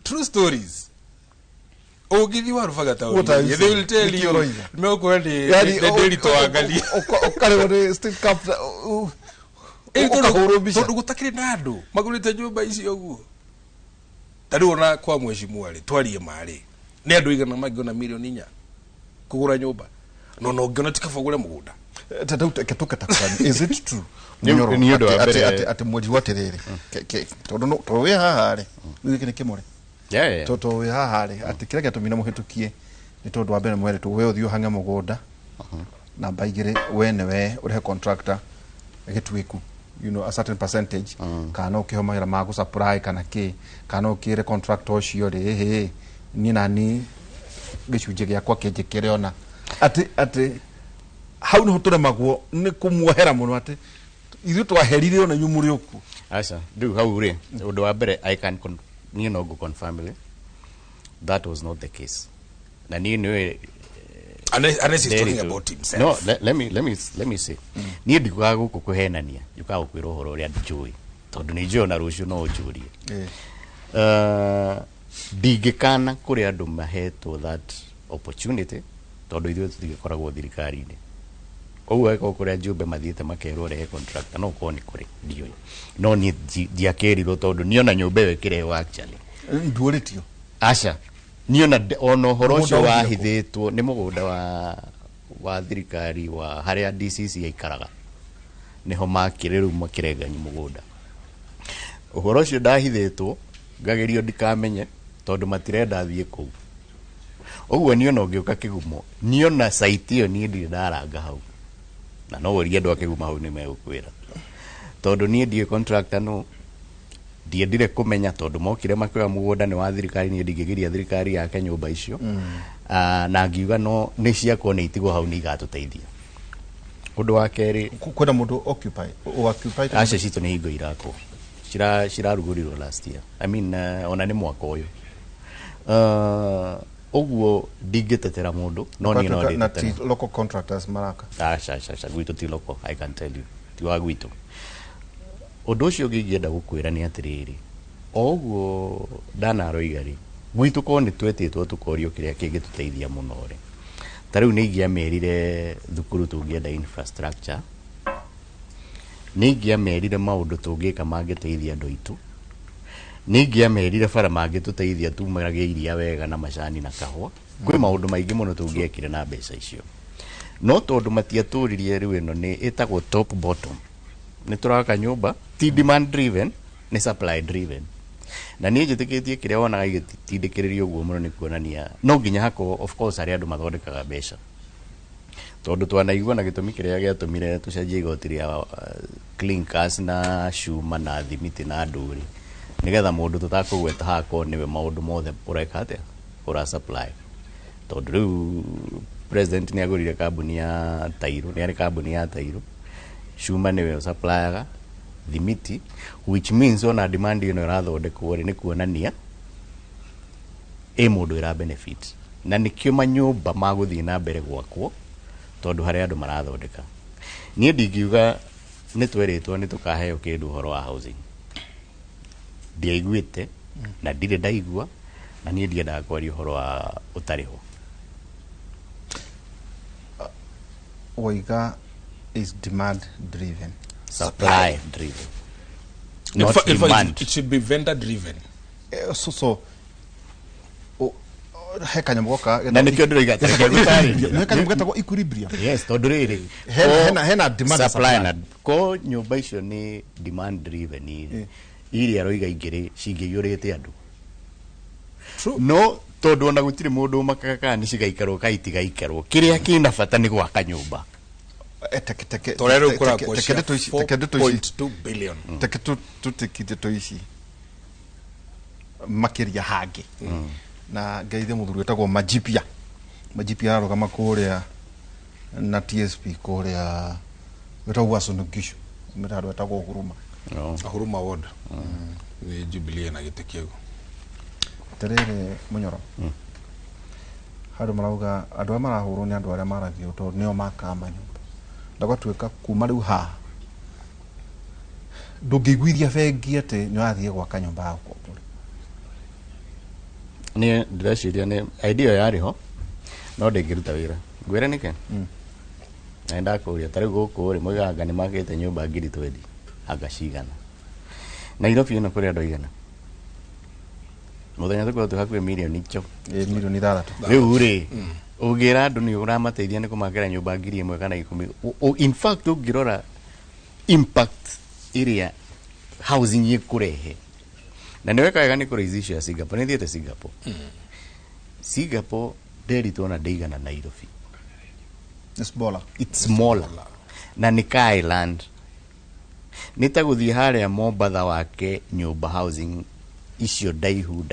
true stories. Oh, give you one for that. They will tell you. No, go ahead. The daily to Agali. Okay, still cap. Don't go take nado. Magulita nyumba isi yogu. Tariona kwa mheshimiwa ale twarie mari. Ni andu igana magona milioni nya. Kugura nyumba. No ngona tikafagure mugunda. Tata ketuka takwani. Is it true? Niyodo ati mwezi waterere tondu towe haha ri wiki nikimore toto we haha ri ati kira gatumina muhitukie ni tondu wa mbere mwere tu we uthio hange mugunda na baigire we newe urihe contractor gitwiku a certain percentage kana ukihomagira magu supply kana kana ukire contractor ucio ri ni nani gicunje giakwa kinjikire ona ati hau no turemagwo ni kumwohera muno ati ithu twaherire ona nyumuri oku acha du hau ri undu wa mbere I can no go confirm that was not the case na unless he's talking about himself. No, let me say ni ndikuga guku kuhenania yuka gukwira uhoro uri andijui tondu ni njio na rucio no ujurie ndigikana kuri andu mahetwo that opportunity tondu ithuĩ tutigikoragwo thirikari-inĩ koguo eko kuria njumbe mathiĩte makerwo rehe contractor no koni kuri ndioi no ni ndiakerirwo tondu niona nyumba ĩyo ĩkĩrehwo actually nduũrĩtio aca niona ono horo ũcio wahithĩtwo nĩ mũgũnda wa thirikari wa harĩa DCC aikaraga niho makĩrĩ rĩu makĩrengania mũgũnda ũhoro ũcio ndahithĩtwo ngagerio ndikamenye tondu matirenda thiĩ kũu ũguo niona ũngĩũka kĩgumo niona site ĩyo niĩ ndirĩ ndaranga hau na no ũrie andũ a kĩgumo hau nĩ megũkwĩra tondu niĩ ndiĩ contractor no ndiendire kũmenya tondu mokire makĩoya mũgũnda nĩ wa thirikari niĩ ndingĩgiria thirikari yake nyũmba icio na ngiuga no nĩ ciakwo nĩ itigwo hau nĩ igatũteithia ũndũ wa kerĩ kwenda mũndũ occupy acio citũ nĩ hingo irakwo cirarugũrirwo last year I mean ona nĩ mwaka ũyũ oguo ndingĩtetera mũndũ no niĩ no ndĩtetera local contractors maraka aca gwitũ ti local I can tell you ti wa gwitũ ũndũ ũcio ngĩngĩenda gũkwĩra nĩ atĩrĩrĩ oguo ndanaroiga rĩ gwitũ korwo nĩ twetĩtwo tũkorio kĩrĩa kĩngĩtũteithia mũno rĩ ta rĩu nĩ ingĩamerire thukuru tũngĩenda infrastructure nĩ ingĩamerire maũndũ tũngĩka mangĩteithia andũ aitũ nĩ ingĩamerire bara mangĩtũteithia tumaragie iria wega na macani na kahũa kwĩ maũndũ maingĩ mũno tũngĩekire na mbeca icio no tondũ matiatũririe rĩu ĩno nĩ ĩtagwo top bottom nĩ tũraka nyũmba ti demand driven nĩ supply driven na niĩ njĩtĩkĩtie kĩrĩa wonaga igĩtindĩkĩrĩria ũguo mũno nĩ kuonania no nginya hakorwo of course harĩ andũ mathondekaga mbeca tondu twanaigua na gĩtũmi kĩrĩa gĩatũmire tũcenjie igoti rĩa clinkers na cuma na thimiti na ndũrĩ nigetha mũndũ tũtakũgweta hakorwo nĩwe maũndũ mothe ũreka atĩa ũra supply tondu rĩu president nĩ agũrire kambuni ya Tairo nĩ arĩ kambuni ya Tairo cuma nĩwe supplyaga thimiti which means ona demand ĩno ĩrathondekwo nĩ kuonania mũndũ ĩra benefit na nĩkĩo manyũmba magũthiĩ na mbere gwakwo tondu harĩ andũ marathondeka niĩ ndingiuga nĩ twerĩtwo nĩ tũkaheo kĩndũ ũhoro wa housing ndiaiguĩte na ndirĩ ndaigua na niĩ ndiendaga kwaria ũhoro wa ũtarĩ ho Oiga is demand driven supply driven not demand it should be vendor driven so heka nyamugoka na nikio ndiroiga heka nyamugoka equilibrium yes tondu riri hena demand supply na ko nyumba icio ni demand driven iria roiga ingiri cingĩiyũrĩte andũ no tondu ona gũtirĩ mũndũ makaka nĩ cigaikarwo kaitigaikaro kĩrĩa kĩna bata nĩ gwaka nyũmba torero kura kwa 4.2 billion tutikite toici makiria hangi na ngeithe muthuri wetagwo Majipia ararugama kuria na TSP kuria wetagwo Asunugishu mutaro wetagwo Huruma ward ni Jubilee na gitekego terere munyoro handu marauga andu a marahurwo ni andu aria maragio to nio makama nyumba ndagatuika kuma riu ha ndungiguithia bengi ati ni wathie gwaka nyumba yako ni ndĩreciria ni idea yari ho no ndĩngĩruta wĩra ngwĩre nĩke na ndakũria tarĩ gũkũ rĩ moigaga nĩ makĩte nyũmba 20 anga cigana Nairobi ĩno kũrĩ andũ aigana mũthenya tũkorwo tũhakuhĩ milioni icio milioni 6 rĩu rĩ ũngĩra andũ nĩ ũramateithia nĩ kũmakĩra nyũmba 1,000 kana 10 in fact ũngĩrora impact ĩrĩa housing ĩkũrehe na nĩ wekaga nĩ kũrĩ icio ya Singapore nĩ thiĩte Singapore Singapore ndĩritwo na ndĩigana Nairobi it's smaller na nĩ ka island nĩ ta gũthiĩ harĩa Mombatha wake nyũmba housing icio ndaihu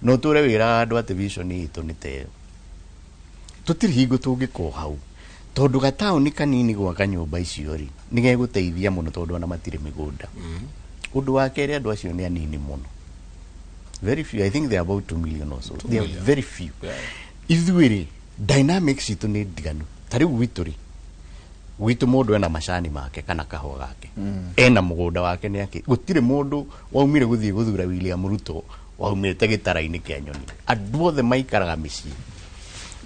no tũre wĩra andũ atĩ vision itũ nĩ teo tũtirĩ hingo tũngĩkorwo hau tondũ gataũni kanini gwaka nyũmba icio rĩ nĩ gegũteithia mũno tondũ ona matirĩ mĩgũnda ũndũ wa kerĩ andũ acio nĩ anini mũno very few I think they are about 2 million or so they are very few ithuĩ rĩ dynamics itũ nĩ ndiganu tarĩu gwitũ mũndũ ena macani make kana kahũa gake ena mũgũnda wake nĩ akĩ gũtirĩ mũndũ waumire gũthiĩ gũthura William Ruto waumĩte gĩtara-inĩ kĩa nyoni andũ othe maikaraga mĩciĩ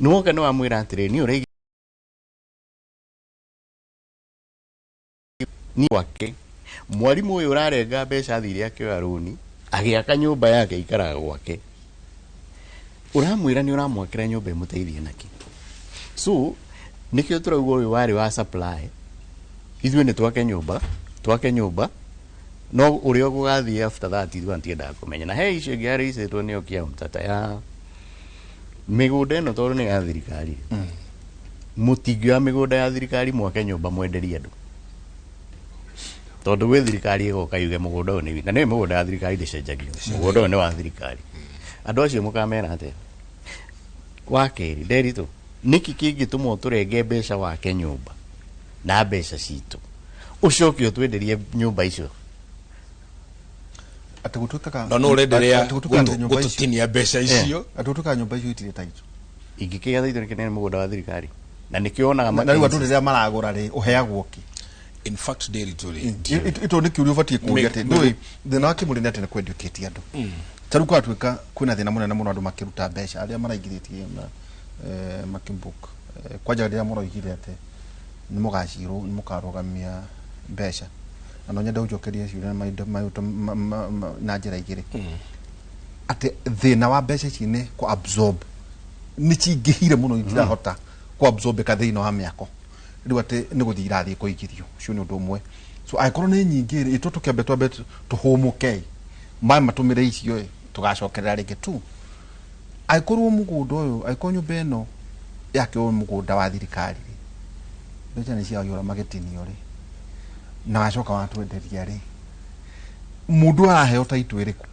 nĩ woka nĩ wamwĩra atĩrĩ nĩ ũrĩ ni wake mwarimu ũyũ ũrarenga mbeca thirĩ akĩoya rũni agĩaka nyũmba yake ikaraga gwake ũramwĩra nĩ ũramwakĩra nyũmba ĩmũteithie naki so nikio tũrauga ũyũ warĩ wa supply ithuĩ nĩ twake nyũmba no ũrĩa ũgũgathiĩ after that ithuĩ ntiendaga kũmenya na he icio ingĩ harĩ icĩtwo nĩyo kia mtata ya mĩgũnda ĩno tondũ nĩ ya thirikari mũtingĩ wa mĩgũnda ya thirikari mwake nyũmba mwenderie andũ tondũ gwĩ thirikari ĩgoka yuge mũgũnda ũyũ nĩ na nĩ mũgũnda ya thirikari ndĩcenjagio mũgũnda ũyũ nĩ wa thirikari andũ acio mũkamera atĩa wa kerĩ nderitũ niki kĩngĩtũma tũrenge mbeca wake nyũmba na mbeca citũ ũcoke ũtwenderie nyũmba icio atĩ gũtuĩkaga no ũrenderea gũtũtinia mbeca icio atũtuĩkaga nyũmba icio itirĩ taitũ ingĩkĩga taitũ nĩ mũgũnda wa thirikari na nĩkĩonaga na rĩu andũ rĩrĩa maragũra rĩ ũheagwo kĩ in fact daily ito nĩ kiũria ũbatiĩ kũria atĩ ndũĩ thĩna wa kĩmũrĩ nĩ atĩ nĩ kwendukĩtie andũ tarĩu kwatuĩka kwĩna thĩna mũnene mũno andũ makĩruta mbeca arĩa maraingĩrĩtie makimbook kwanja rĩrĩa mũroigire atĩ nĩ mũgacirwo nĩ mũkarũgamia mbeca na no nyenda ũnjokerie ciũria na njĩra igĩrĩ atĩ thĩna wa mbeca ici nĩ kũ absorb nĩ cingĩhire mũno itirahota kũ absorb ka thĩinĩ wa mĩako rĩu atĩ nĩ gũthiĩ irathiĩ kũigithio ũcio nĩ ũndũ ũmwe so angĩkorwo nĩ nyingĩ rĩ itũ tũkĩambe twambe tũhũmũke maĩ matũmĩre icio tũgacokerera rĩngĩ tu angĩkorwo mũgũnda ũyũ angĩkorwo nyũmba ĩno yake mũgũnda wa thirikari mbeca nĩ ciagĩũra magĩtinio rĩ na wacoka watwenderia rĩ mũndũ araheo taitũ ĩrĩkũ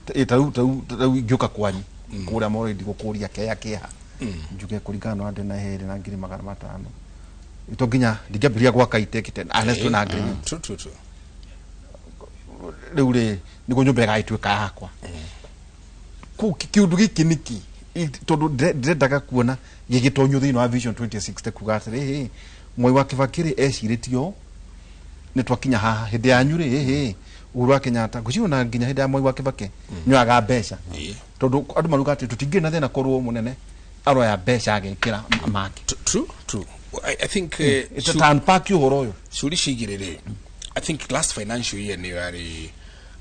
tarĩu ingĩũka kwanyu kũrĩa morĩndi gũkũria kea kĩha njuge kũringana na andũ na heri na 500 ito nginya ndingĩambĩrĩria gwaka itekite honest na agreement rĩu rĩ nĩguo nyũmba ĩgagĩtuĩka yakwa kiundu giki niki tondu ndirendaga kuona gĩgĩtonyo thĩinĩ wa vision 2060 kuga atĩrĩ Mwai wa Kibaki ecirĩtio nĩ twakinya haha hĩndĩ yanyu rĩ Uhuru wa Kenyatta ngũciona nginya hĩndĩ ya Mwai wa Kibaki nyoaga mbeca tondu andũ maruga atĩ tũtingĩ na thĩna korwo mũnene aroya mbeca agĩkĩra make true I think it's a unpack ũhoro ũyũ curi cigĩrĩrĩ I think last financial year nĩ yarĩ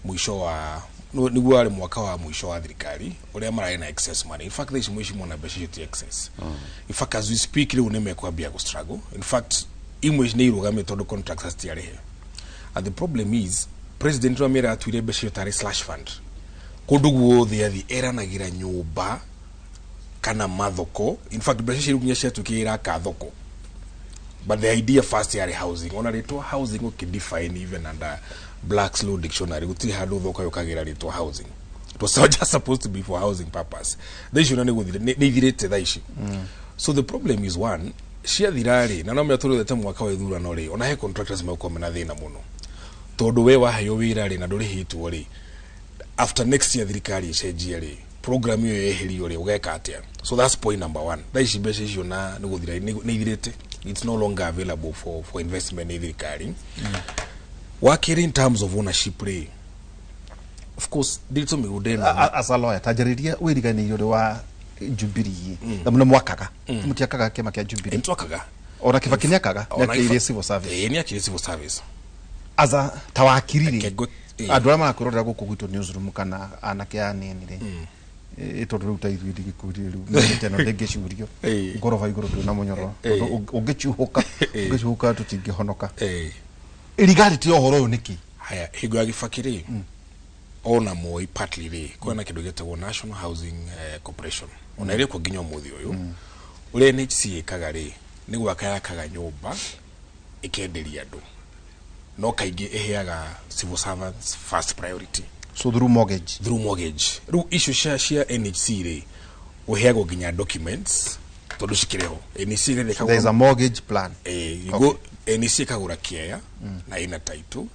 mwisho wa niguo warĩ mwaka wa mwisho wa thirikari ũrĩa mararĩ na excess money in fact this mwishi mwana mbeca icio ti excess in fact as we speak rĩu nĩmekwambia gũ struggle in fact imwe nĩ irũgamĩte tondũ contracts citiarĩhe and the problem is president wa mĩera atuire mbeca icio tarĩ slash fund kũndũ guothe athi eranagira nyũmba kana mathoko in fact mbeca icio nginya ciatuĩkĩra ka thoko but the idea first yari housing ona rito housing ukidefine even under Black's Law Dictionary gutiri handu thoka yokagira rito housing. It was just supposed to be for housing purpose. They should not neithirete thaici. So the problem is one, cia thirari na no me aturu thete mwaka wa ithura no ri ona he contractors me ukomena thina muno. Tondu we waheyo wira ri na nduri hitwo ri after next year thirikari icenjie ri program yo yeherio ri ugeka atia. So that's point number 1. Thaici mbeca icio na ni guthira neithirete. It's no longer available for investment in thirikari. Working in terms of ownership ri of course dito migudena as a lawyer tajariria wirigani wa Jubilee na mna mwakaga mutiakaga kema kia Jubilee ntwakaga ona kibakini akaga na kile civil service ni akire civil service as a tawakiriri adwa makurora guku gwitu newsroom kana anake anini ri itondo ruta ithuidi gikuriru teno ndegeciurio ngorova iguru na munyoro ungichuhuka tutingihonoka irigari ti ohoro niki haya higo ya gifakiri ona moi partly ri kwena kindu getagwo National Housing Corporation ona ire kuginya muthi uyu uri NHC ikagari ni gwaka yakaga nyumba ikenderia andu no kaingi iheaga civil servants first priority, so through mortgage ru issue share NHC ri uheago ginya documents tondu cikireho NHC ri there is a mortgage plan go NHC kagura kiaya na ina title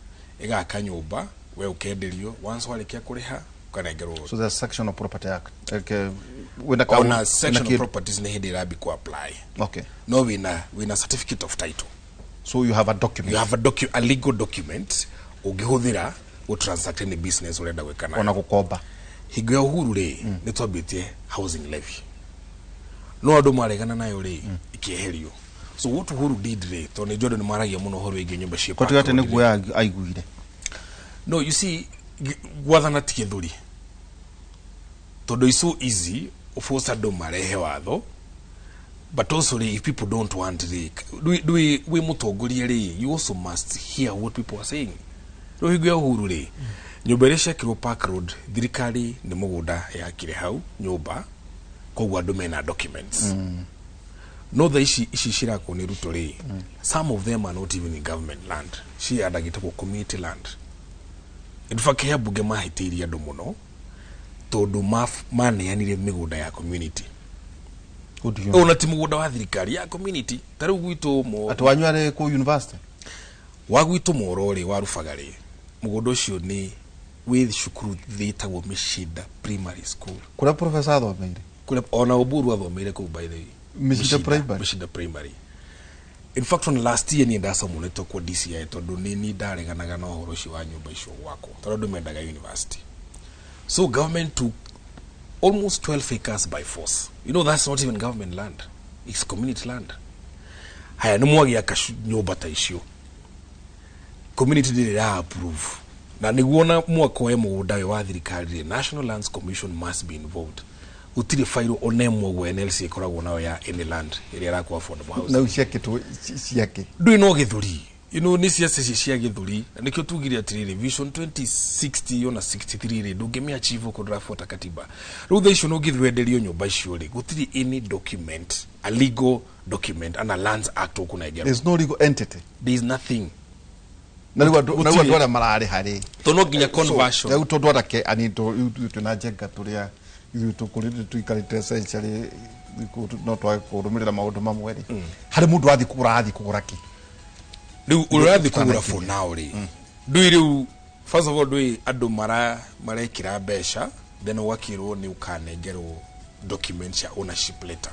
igaka nyumba we ukenderio once walikia kuriha ukanengerwo. So there's a section of property act on a section of properties ni hindi rabi ku apply. Okay, no we na certificate of title, so you have a document, a legal document ugihuthira u transact any business urenda gweka nayo ona gukomba higo ya uhuru ri ni twambitie housing levy no andu maregana nayo ri ikieherio. So what uhuru did ri to ni Jordan maragia muno horo igi nyumba cia kotigate ni guya aiguire. No, you see, gwathana ti githuri tondu is so easy force andu marehe watho, but also if people don't want do we mutongoria ri you also must hear what people are saying. No higo ya uhuru ri nyumba ria ciakirwo Park Road thirikari ni mugunda yakire hau nyumba kogwa andu mena documents no the ici cirakwo ni ruto ri some of them are not even in government land, she adagitwo community land. In fact here buge mahitiria andu muno tondu maneanire migunda ya community. Ona ti mugunda wa thirikari ya community tari gwitu mo atwanyware ku university wa gwitu morori wa rufagari mugunda ucio ni with shukuru thitagwo Mishida Primary School kura professor athomeire kura ona Oburu athomeire ku by the Mishida Primary. In fact on last year ni ndasa muneto kwa DCI tondu ni ndareganaga na horo ci wa nyumba icio wako tondu mendaga university. So government took almost 12 acres by force. You know that's not even government land, it's community land. Haya numwagi akanyumba ta icio community did approve na niguona mwako wa mugunda wa thirikari National Lands Commission must be involved. Utiri fairo onemwo gwa NLC ikoragwo nayo ya any land iri ara ku affordable house na uciakitwo ciake ndu no githuri ni ciace cia githuri nikio tugire atiri vision 2060 yona 63 ri ndungemi achieve ko draft katiba rutha icio no githwenderio nyumba icio ri gutiri any document, a legal document and a lands act okunaigira. There's no legal entity, there is nothing. Na ndwara marari hari tono ginya conversion ya utodwara ke anito tuna jenga turia tukurire tuikarite essentially no twa kurumirira maundu mamwe ri hari mundu athi kugura ki riu urathi kugura for now ri riu first of all andu marekira besha then wakirwo ni ukanengerwo documents ya ownership letter.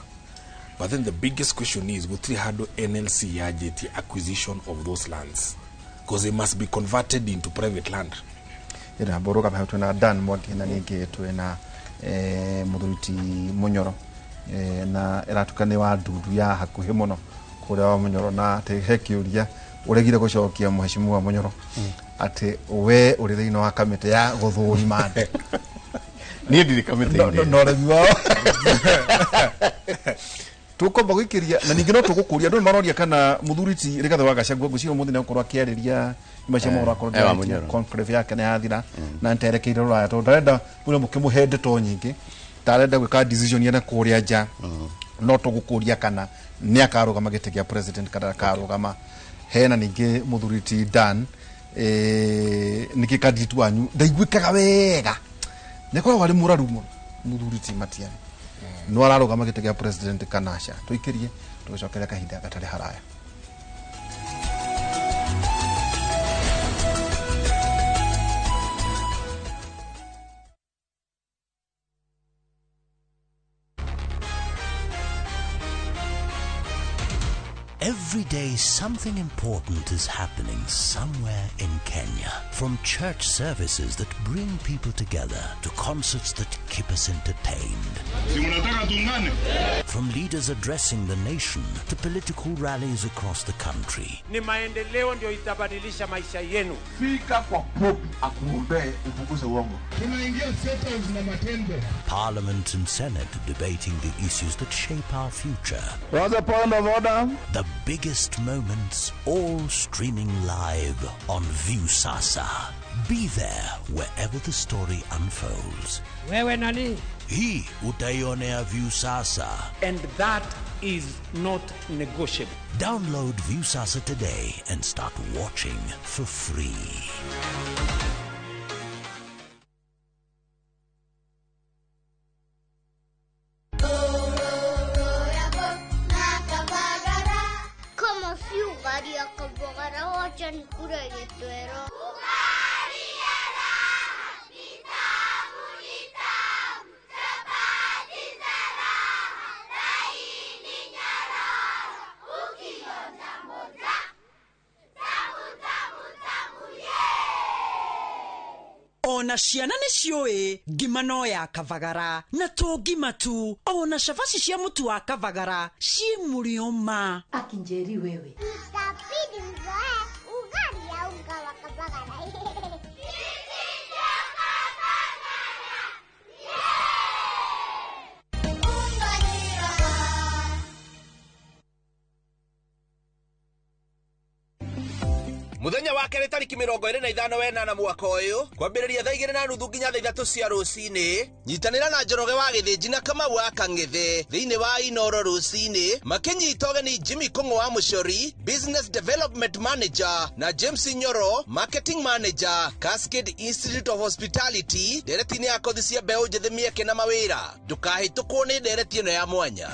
But then the biggest question is gutiri hado NLC yajeti acquisition of those lands because they must be converted into private land. Ira boroga bahutu na Dan Mwangi na ningi twena muthuruti Munyoro na iratukane wa ndudu ya hakuhi muno kuria wa Munyoro na te hekiuria uregire gucokia muheshimu wa Munyoro ati we uri thino wa kamite ya guthuri mande ni ndiri kamite no rebi wao tukomba gwikiria na ningi no tugukuria ndu maroria kana muthuriti rigathe wa Gachagua guciro muthi na ukorwa kiariria imacia mora korwa conclave yake na yathira na nterekeire ruraya to ndarenda mune mukimuhende to nyingi ndarenda gwika decision yana kuria nja no tugukuria kana ni akarugama gite kia president kana akarugama hena ningi muthuriti Dan niki kandidate wanyu ndaiguikaga wega nekora wari muraru muthuriti Matiani no ararugama gite kia president kanasha tuikirie tugicokeria kahinda gatari haraya. Every day something important is happening somewhere in Kenya. From church services that bring people together to concerts that keep us entertained. From leaders addressing the nation to political rallies across the country. Ni maendeleo ndio itabadilisha maisha yenu. Fika kwa Pope akuombe upunguze uongo. Tunaingia State House na matendo. Parliament and Senate debating the issues that shape our future. What's the point of order? The biggest moments all streaming live on Viusasa. Be there wherever the story unfolds. Wewe nani? Hii utaionea Viusasa. And that is not negotiable. Download Viusasa today and start watching for free. Ona ciana nĩ ciũĩ ngima no ya Kavagara na to ngima tu, ona shabashi cia mutu wa Kavagara ci mũrio ma. Akinjeri wewe itabidi mzoe ugali ya unga wa Kavagara. Muthenya wa kere tariki 25 wenana mwaka uyu kwambiriria thaa 2:30 nginya thaa 3 cia rucini nyitanira na Njoroge wa Githĩnji na Kamau wa Kang'ethe thiini wa Inoro rucini makinyita ũgeni Jimmy Kung'u wa Mucori Business Development Manager na James Nyoro Marketing Manager Cascade Institute of Hospitality ndereti-inĩ ya kothi cia mbeũ njĩthĩ mĩeke na mawĩra. Ndũkahĩtũkwo nĩ ndereti ĩno ya mwanya.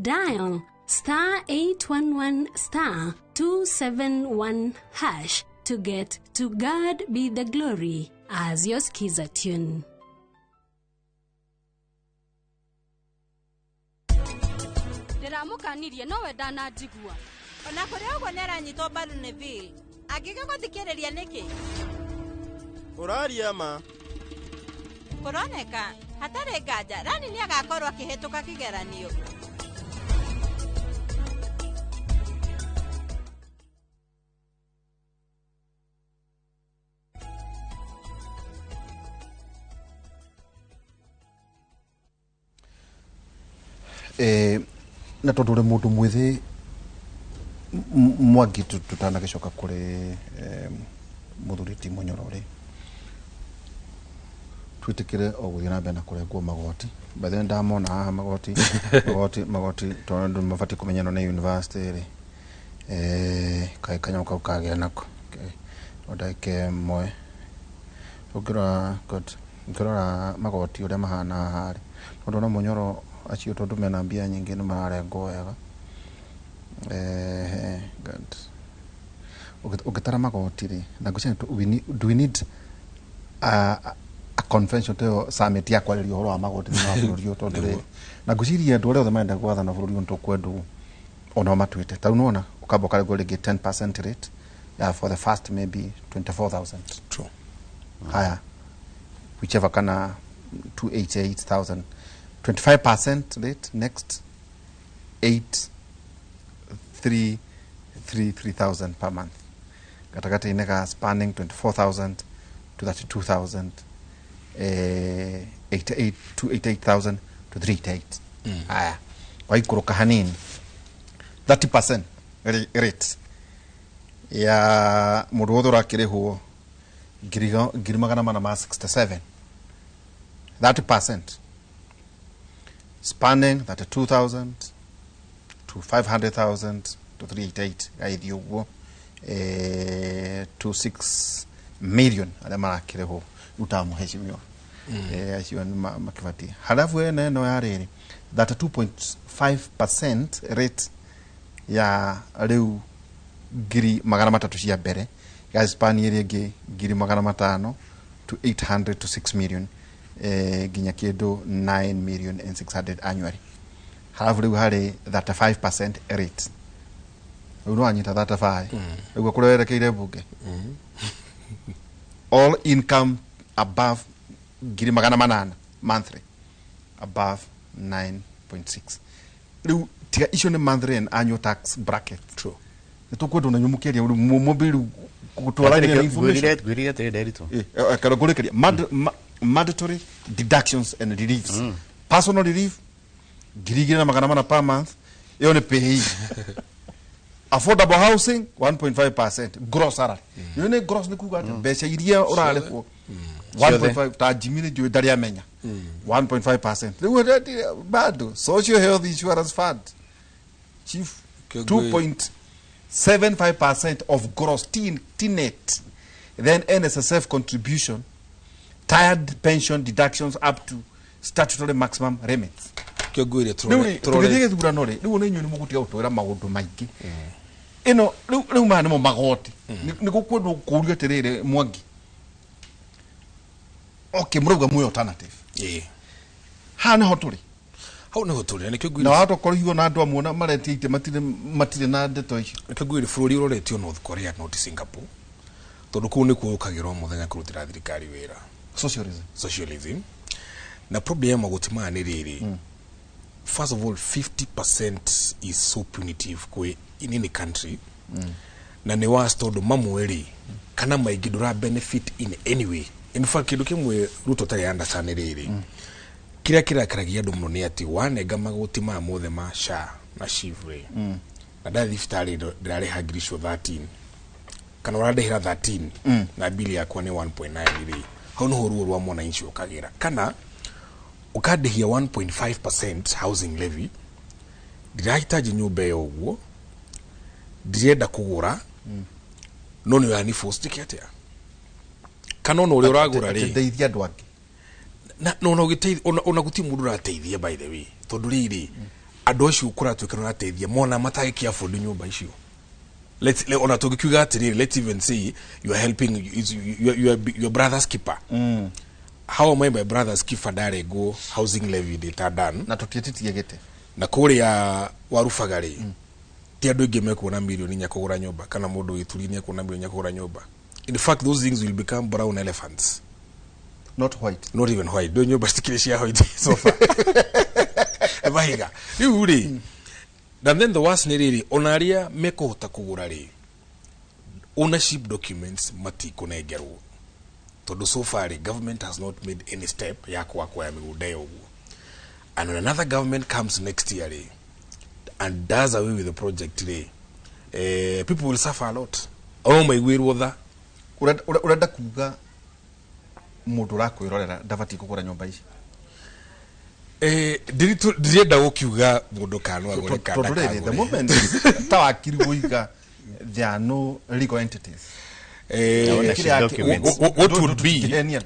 Dial *811*271# to get To God Be the Glory as your skiza tune. Ndiramukanirie nowe ndananjigua. Ona kuri ugo neranyitwo mbaru nĩ Bill. Angĩgũthikĩrĩria nĩkĩ? Ũraria ma. Kũroneka hatarĩ nganja Rani nĩ agakorwo akĩhĩtũka kĩgeranio. Na tondu uri mundu mwithi Mwangi tutanagicoka kuri muthuriti Munyorori twitikire o guthii na mbere na kurengwo magoti bathe ndamona haha magoti tondu mabati kumenyana na university ri kai kanyau kau kagia nako odaike moe ukira magoti uria mahana haha ri tondu na Munyoro acio tondu mena mbia nyingi ni mararengwo wega ukitara magoti ri na gucene do we need a convention to summit ya kwariria horo wa magoti na bururi tondu ri na guciria andu othe marenda gwathana bururi onto kwendu ona matwite ta unaona ukaboka rego rigi 10% rate for the first maybe 24,000 true haya whichever kana 288,000 25% rate next 3,000 per month. Katakata ineka spanning 24,000 to 32,000, 88,000 to 388. Aya. Kwa ikuruka hanini 30% rate ya muruodho rakire huo girimagana mana ma 67. 30% spanning 32,000 to 500,000 to 388 gaidi huo 26 million ale marakire huo utamuheshimiwa aciwa makibati halafu ene no yariri 32.5% rate ya riu giri magana matatu cia mbere ya Hispania ringi giri magana matano to 800 to 6 million ginya kindu 9 million and 600 annually. Halafu riu hari 35% rate uno anyita 35 ugo kurerekeire bunge all income above giri magana manana monthly above 9.6. Riu tiga icio ni monthly and annual tax bracket. True. Tukwenda na nyumukeria uri mobile kutwalania information. Gwirire te derito. Kana kurekeria mandatory deductions and reliefs. Personal relief giri na magana mana per month. Iyo ni pay. Affordable housing 1.5% gross salary. Iyo ni gross ni kuga besha iria urale ko 1.5 ta jimine jo daria menya 1.5%. Bado social health insurance fund chief 2.75% of gross net, then NSSF contribution, tired pension deductions up to statutory maximum limits. Tukigege thuranore riu ne nyoni mugutia utwira maundu maingi ino riu mane mo magoti ni gukwendo kuria tirire Mwangi. Okay, muruga mu alternative hana hoturi hau ne hoturi ne kigwiri na watu korihio na andu amuna maretite matire na ndeto icio kigwiri bururi uroretio North Korea not Singapore tondu kuu ni kuukagirwo muthenya kurutira thirikari wira socialism na problem magutima ni riri first of all 50% is so punitive kwe in any country na ne was tondu mamweri kana maigi dura benefit in any way. In fact kindu kimwe ruto tari understand riri kira karagia andu muno ni ati wanega maguti ma mothe ma sha na shivre na ndathi fitari ndirari hagirisho 13 kana urandehira 13 na bili yakwa ni 1.9 iri hau no ruo rwa mwana inchi ukagira kana ukadehia 1.5% housing levy ndirahitaji nyumba yo uguo ndirenda kugura no ni yani forced kiatia kana no uri uragura ri ndeithia andu angi na no giteithia ona guti mundu rateithia by the way tondu riri andu acio kuratwika rateithia mona matagi afford nyumba icio let's ona tugikiuga atiri let's even say you are helping your brother's keeper how am I my brother's keeper dare go housing levy data done na tutititie gete na kuria warufagari ti andu ingi mekuona milioni nya kugura nyumba kana mundu giturinia kuona milioni nya kugura nyumba. In fact those things will become brown elephants, not white, not even white. Don't you but still white so far ebahiga uri and then the worst ni riri onaria mekohota kugura ri ownership documents mati kunegerwo tondu so far the government has not made any step ya kwa migunda yo. And when another government comes next year and does away with the project people will suffer a lot. Oh my wirwotha urenda kuga mundu rakwirorera ndabati kugura nyumba ici direnda gukiuga mundu kanwa gore kana the moment tawakiri guiga there are no legal entities.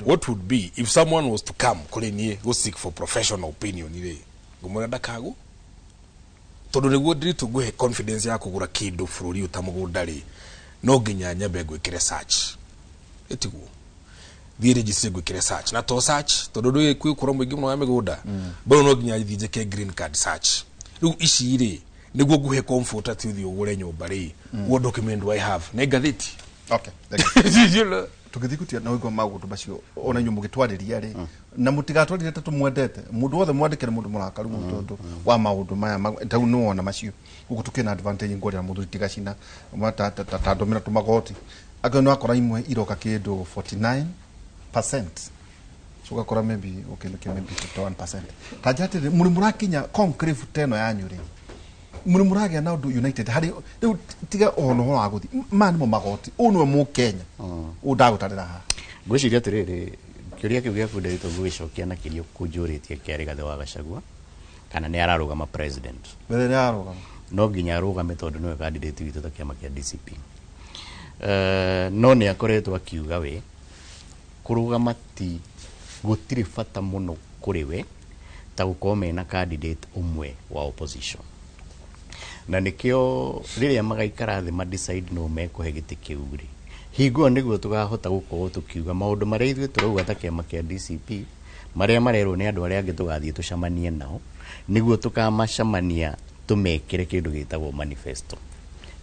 What would be if someone was to come kolenie go seek for professional opinion ile gumurenda kago tondu niguo ndiritu guhe confidence ya kugura kindu bururi utamugunda ri no nginya nyambe gwikire search etiguo thie register gwikire search na to search tondu ndu kwi kuro mwingi muno ya migunda bado no nginya thije ke green card search riu ici ri niguo guhe comfort ati uthi ugure nyumba ri what document do I have na gatheti okay tugithikutia na ugo magundu macio ona nyu mugitwariria ri na mutigatwarire tatu mwendete mundu wothe mwandikire mundu murakaru tondu wa maundu maya tau no ona macio guku tukina advantage ngorira mundu tigacina mata tadomira tumagoti agano akora imwe iroka kindu 49% so gakora maybe maybe 51% tajate muri murakinya concrete teno yanyu ri muri murage na undu united hari riu tiga ono wa guthi mani mo magoti unwe mu Kenya udagutarira ha gwiciria tiriri kiuria kiu gia kundi rito gwicokia na kirio kunjuritie kiari gathe wa Gachagua kana ni ararugama president wethe ni arugama no nginya arugame tondu niwe candidate witu ta kiama kia DCP no ni akoretwo akiuga we kurugama ti gutiri fata muno kuri we ta gukorwo mena candidate umwe wa opposition na nikio riria magaikara thi ma decide no mekuhe giti kiu ri hingo niguo tugahota gukorwo tukiuga maundu maria ithuĩ turauga ta kiama kia DCP maria marerwo ni andu aria angi tugathie tucamanie nao niguo tukamacamania tumekire kindu gitagwo manifesto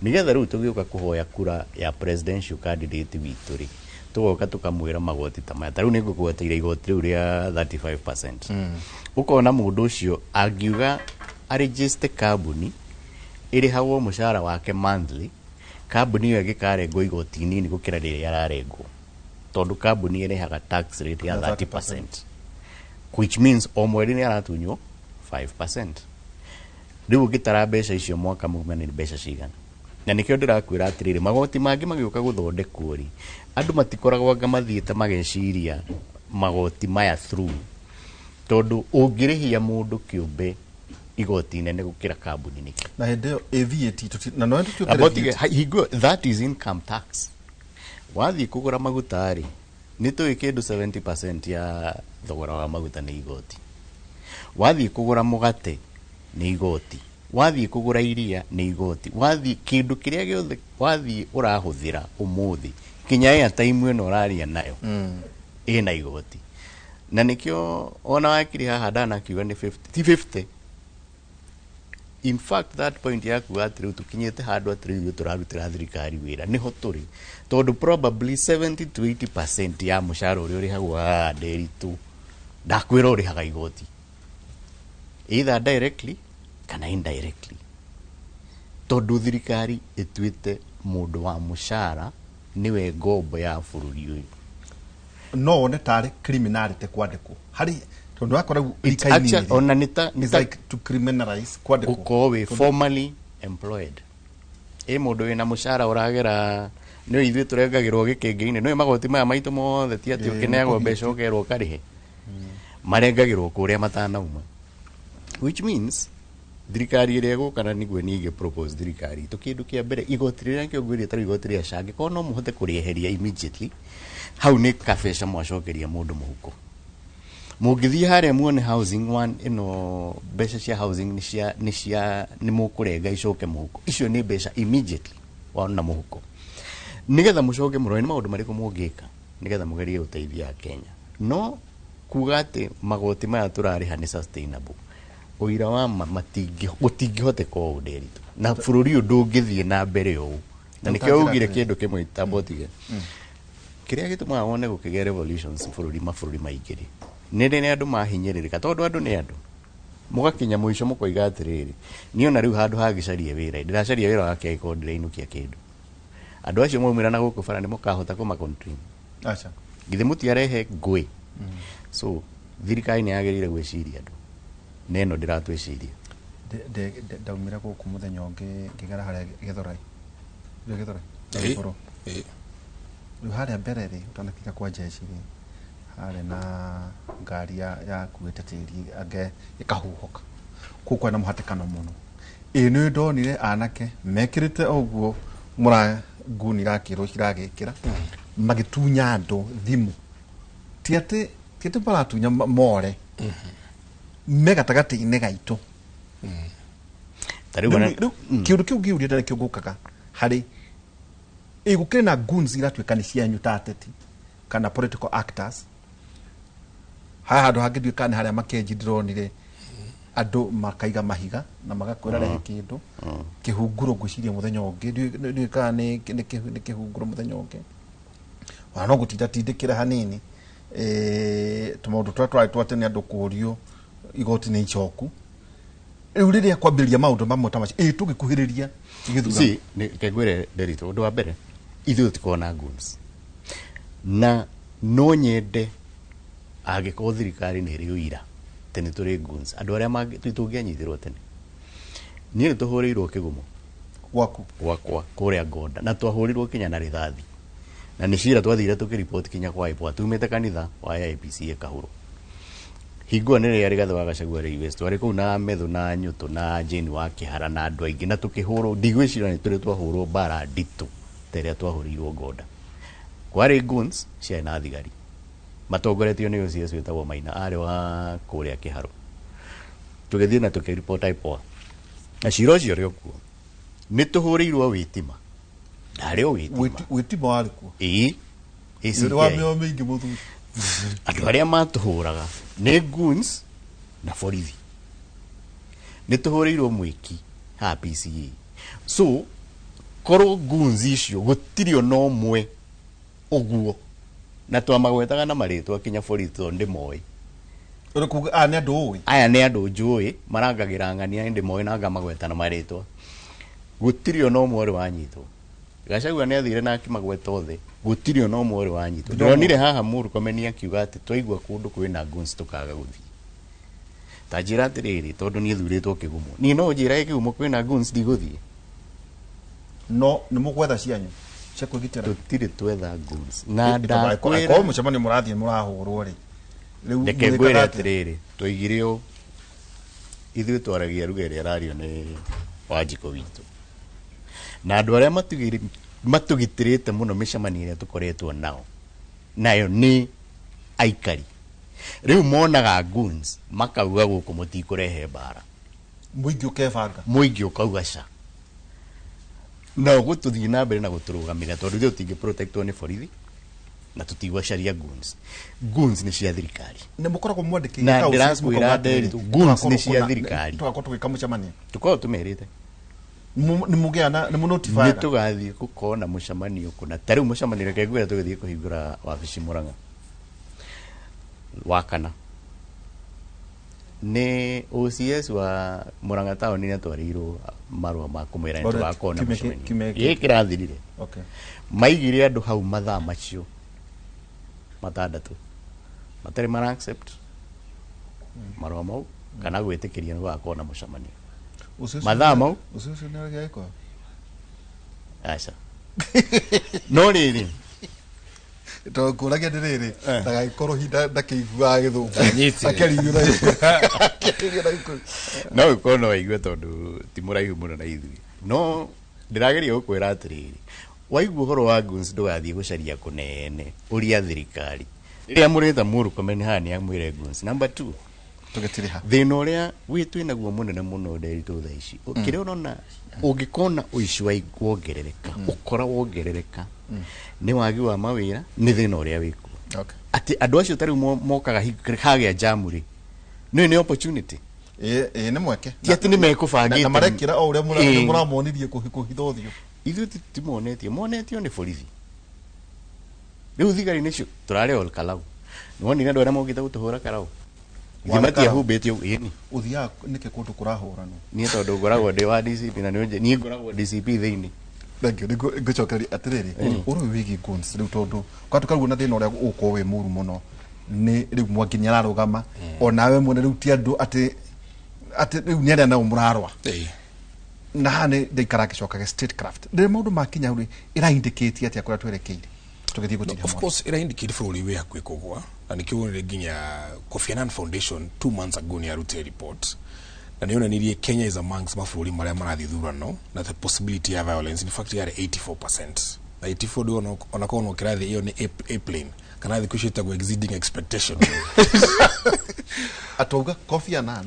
nigetha riu tugiuka kuhoya kura ya presidential candidate witu ri tugoka tukamwira magoti ta maya riu ningukweteire igoti riu ria 35% ukona mundu ucio angiuga a register company iri hawo mushara wake monthly company yo gikarengwo igoti nini gukira riria yararengwo tondu company iri haga tax rate ya 30% which means o mweri ni aratunywo 5%. Riu gitara mbeca icio mwaka mugima ni mbeca cigana na nikio ndirakwira atiriri magoti mangi magiuka guthondekwo ri andu matikoragwo anga mathiite mageciria magoti maya through tondu ungirihia mundu kiumbe igoti nene gukira kambuni niki na hende VAT na no hingo that is income tax wathi kugura maguta ri ni tuwi kindu 70% ya thogora wa maguta ni igoti wathi kugura mugate ni igoti wathi kugura iria ni igoti wathi kindu kiria giothe wathi urahuthira umuthi kinya ya time ino uraria nayo ina igoti na nikio ona wakiri haha dana kiuga ni 50 in fact that point yaku atiri tukinyete handu atiri turarutira thirikari wira niho turi tondu probably 70 to 80% ya mushara uri uri hagwa deri tu ndakwira uri haga igoti either directly kana indirectly tondu thirikari itwite mundu wa mushara niwe ngombo ya bururi uyu no one tare criminality kwandiko hari tondu akora ikaini ona nita like to criminalize kwandiko ukowe formally employed mundu wina mushara uragera no ithuĩ turengagirwo gikingi-ini no magoti maya maitu mothe ti ati ukineagwo mbeca ukerwo karihe marengagirwo kuria matanauma which means thirikari ĩrĩa ĩgũkana nĩguo nĩige propose thirikari to kindu kia mbere igoti rĩrĩa kĩongwĩrie ta igoti rĩa cange ko no muhote kurieheria immediately hau nĩ kabeca mwacokeria mundu muhuko mungithie haria muone housing one ino mbeca cia housing ni mukurenga icoke muhuko icio ni mbeca immediately wana muhuko nigetha mucoke muroi ni maundu mariku mungika nigetha mugerie uteithia Kenya no kuga ati magoti maya turariha ni sustainable uira wa gutingihoteka o nderitu na bururi ndungithie na mbere o na nikio ugire kindu kimwe tabotige kiria gituma wone gukigera revolutions bururi maingiri nende ni andu mahinyiririka tondu andu ni andu mugakinya muico mukoiga atiriri niona riu handu hagicarie wira ndiracaria wira wake ikondire inukia kindu andu acio maumira na guku bara ni mukahota kuma country acha githe mutiarehe ngui so thirikari ni yagirire gwiciria andu neno ndiratwiciria ndaumira guku muthenya ungi ngigera haria Githurai riu haria mbere ri utanakika kwa jeshi ri haria na ngari ya kuite tiri ange ikahuhoka kuko na muhatikano muno ni ndonire anake mekirite oguo mura nguni rakiro kiragikira magitunya andu thimu tiate baratunya more megatagati-inĩ gaitũ kiundu kiu ngiuria ndare kiungukaga hari gukire na goons iratuika ni cianyu ta ateti kana political actors handu hangithuika ni haria makenji ndironire andu makaiga mahiga na magakwira rehe kindu kihunguro ngwiciria muthenya ungi ndika ni kihunguro muthenya ungi wana no gutinda tindikira hanini tumaundu twa twatene andu kurio igoti ni icoku riu riria kwambiria maundu mamwe ta macio tugikuhiriria si ni kegwere derito undu wa mbere ithu tikona guns na no nyende agiko thirikari ni ri uira tene turi guns andu aria tungianyitirwo tene ni ni tuhurirwo kigumo gwakwa kuria Gonda na twahurirwo kinya na rithathi na ni cira twathire tukiripoti kinya kwa ipo atumite kanitha wa IPC Kahuro hingo nene yari gathe wa Gachagua West twari kuu na Methu na Nyuto na Jane wa Kihara na andu aingi na tukihurwo ndigwicira ni turi twahurwo bara nditu teria twahurirwo Gonda kwari guns cia na thigari matongoretio ni ucio wetagwo Maina ari wa kuria Kiharo tugithie na tukiripota ipo na cira ucio ri okuo ni tuhurirwo witima ndari witima wari ku iri wa meo mingi muthuri andu aria matuhuraga ni guns na borithi ni tuhurirwo mwiki ha PCA so korwo guns icio gutirio no mwe uguo na twamagwetaga na maritwa kinya borithi ndi moi urikuga ni andu uwi aya ni andu njui marangagira ngania ndi moi na ngamagweta na maritwa gutirio no mwe wanyitwo Gachagua ni athire na akimagweta othe gutirio no mwe wanyitwo ndonire haha Murkomen akiuga ati twaigua kundu kwina guns tukaga guthii tajira atiriri tondu ni thuritwo kigumo ni no njira kigumo kwina guns ndiguthii no ni mugwetha cianyu cia kwigitira tutire twetha guns na ndakwira kwa mucemani murathie murahurwo ri riu ndekegwira atiriri twigirio ithu twaragia rugere arario ni Wanjiko witu na andu aria matugitirite muno micemani iria tukoretwo nao nayo ni aikari riu monaga guns makauga guku mutikurehe bara muingi ukebanga muingi ukauga ca na gututhii na mbere na guturugamira tondu ithio tingi protectwo ni borithi na tutigwa sharia guns ni cia thirikari ni mukoragwo mwandikire na ndirakwira nderitu guns ni cia thirikari twakwa tugika mucemania tukorwo tumerite ni mugiana ni munotify ni tugathie gukona mucemanio kuna tariu mucemanio rekegwira tugithie kuhingura wabici Murang'a wakana ni OCS wa Murang'a town ni atwarirwo marua ma kumwira ni tugakona mucemanio gikirathirire okay maigire andu hau mathaa macio matandatu matari mara accept marua mau kana gwitikiria ni gukona mucemanio mathaa mau ucio ni agiaiko acha no riri to kuragia ndiriri ndagaikorwo hinda ndakiigua githungu akeriura no ukono waigua tondu ti muraihu muno na ithui no ndirageria gukwira atiriri waigua uhoro wa guns ndugathie gucaria kunene uria thirikari riria murita Murkomen hani amwire guns number 2 tugetire ha thina uria witwi naguo munene muno nderitu tha ici ukire urona ungikona uici wa kuongerereka ukora wongerereka ni wagi wa mawira ni thina uria wiku okay ati andu acio tari mokaga hagia jamuri ni opportunity ni mweke ti ati ni mekubangite na marekira o uria muramonirie kuhithothio ithu timonetio ni borithi riu thigari nicio turare ol kalau noni ndu aria mogite gutuhura karau Gimatia hubetio ini uthia nike kundu kurahurano ni tondu ngoragwo ndi wa DCP na ni ngoragwo DCP thiini thank you ngicokeri atiriri uru wigi guns riu tondu kwatukaruo na thina uria uko we muru muno ni riu mwanginya ararugama onawe mwene riu ti andu ati riu ni aria nao murarwa na hane ndikara gicokaga statecraft ndi maundu makinya uri ira indicate ati akora twerekeire tugithie gutira of course ira indicate bũrũri we hakuhĩ kũgũa na nĩkĩo wonire nginya Kofi Annan Foundation 2 months ago ni arute report na nĩonanirie Kenya is amongst mabũrũri marĩa marathiĩ thurano na the possibility ya violence in fact yari 84% na 84 ndio onakorwo no kirathi iyo ni airplane kana thikũ ciĩtagwo exceeding expectation atauga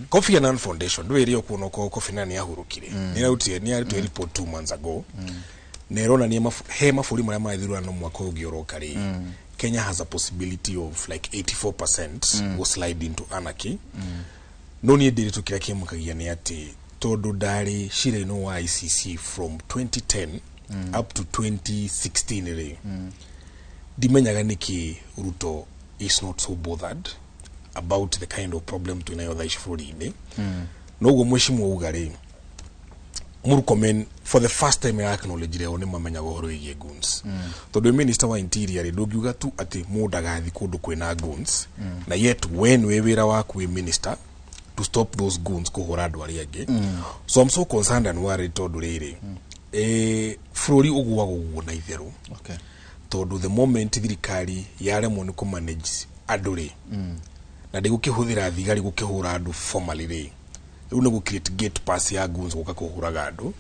Kofi Annan Foundation ndwe ĩrĩa kuona Kofi Annan yahurũkire ni arute report 2 months ago nerona ni he mabũrũri marĩa marathiĩ thurano mwaka ũngĩoroka rĩ Kenya has a possibility of like 84% will slide into anarchy. No ni ndiri tukira kimukagia ni ati tondu ndari shire no wa ICC from 2010 up to 2016 ri dimenyaga niki Ruto is not so bothered about the kind of problem tunayo thaici bũrũri-inĩ noguo mwĩcimwo ugari Murkomen for the first time ya acknowledge leo ni mamenya ũhoro wĩgiĩ goons tondu minister wa interior ndũngiuga tu ati mũndagathi kũndũ kwĩna goons na yet when we wĩra waku wĩ minister to stop those goons kũhũra andũ arĩa angĩ so I'm so concerned and worried tondu rĩrĩ bũrũri ũguagwo na itherũ tondu the moment thirikari yaremwo nĩ kũmanage andũ rĩ na ndĩgũkĩhũthĩra thigari gũkĩhũra andũ formally rĩ rĩu nĩ gũ-create gate pass ya goons gũka kũhũraga andũ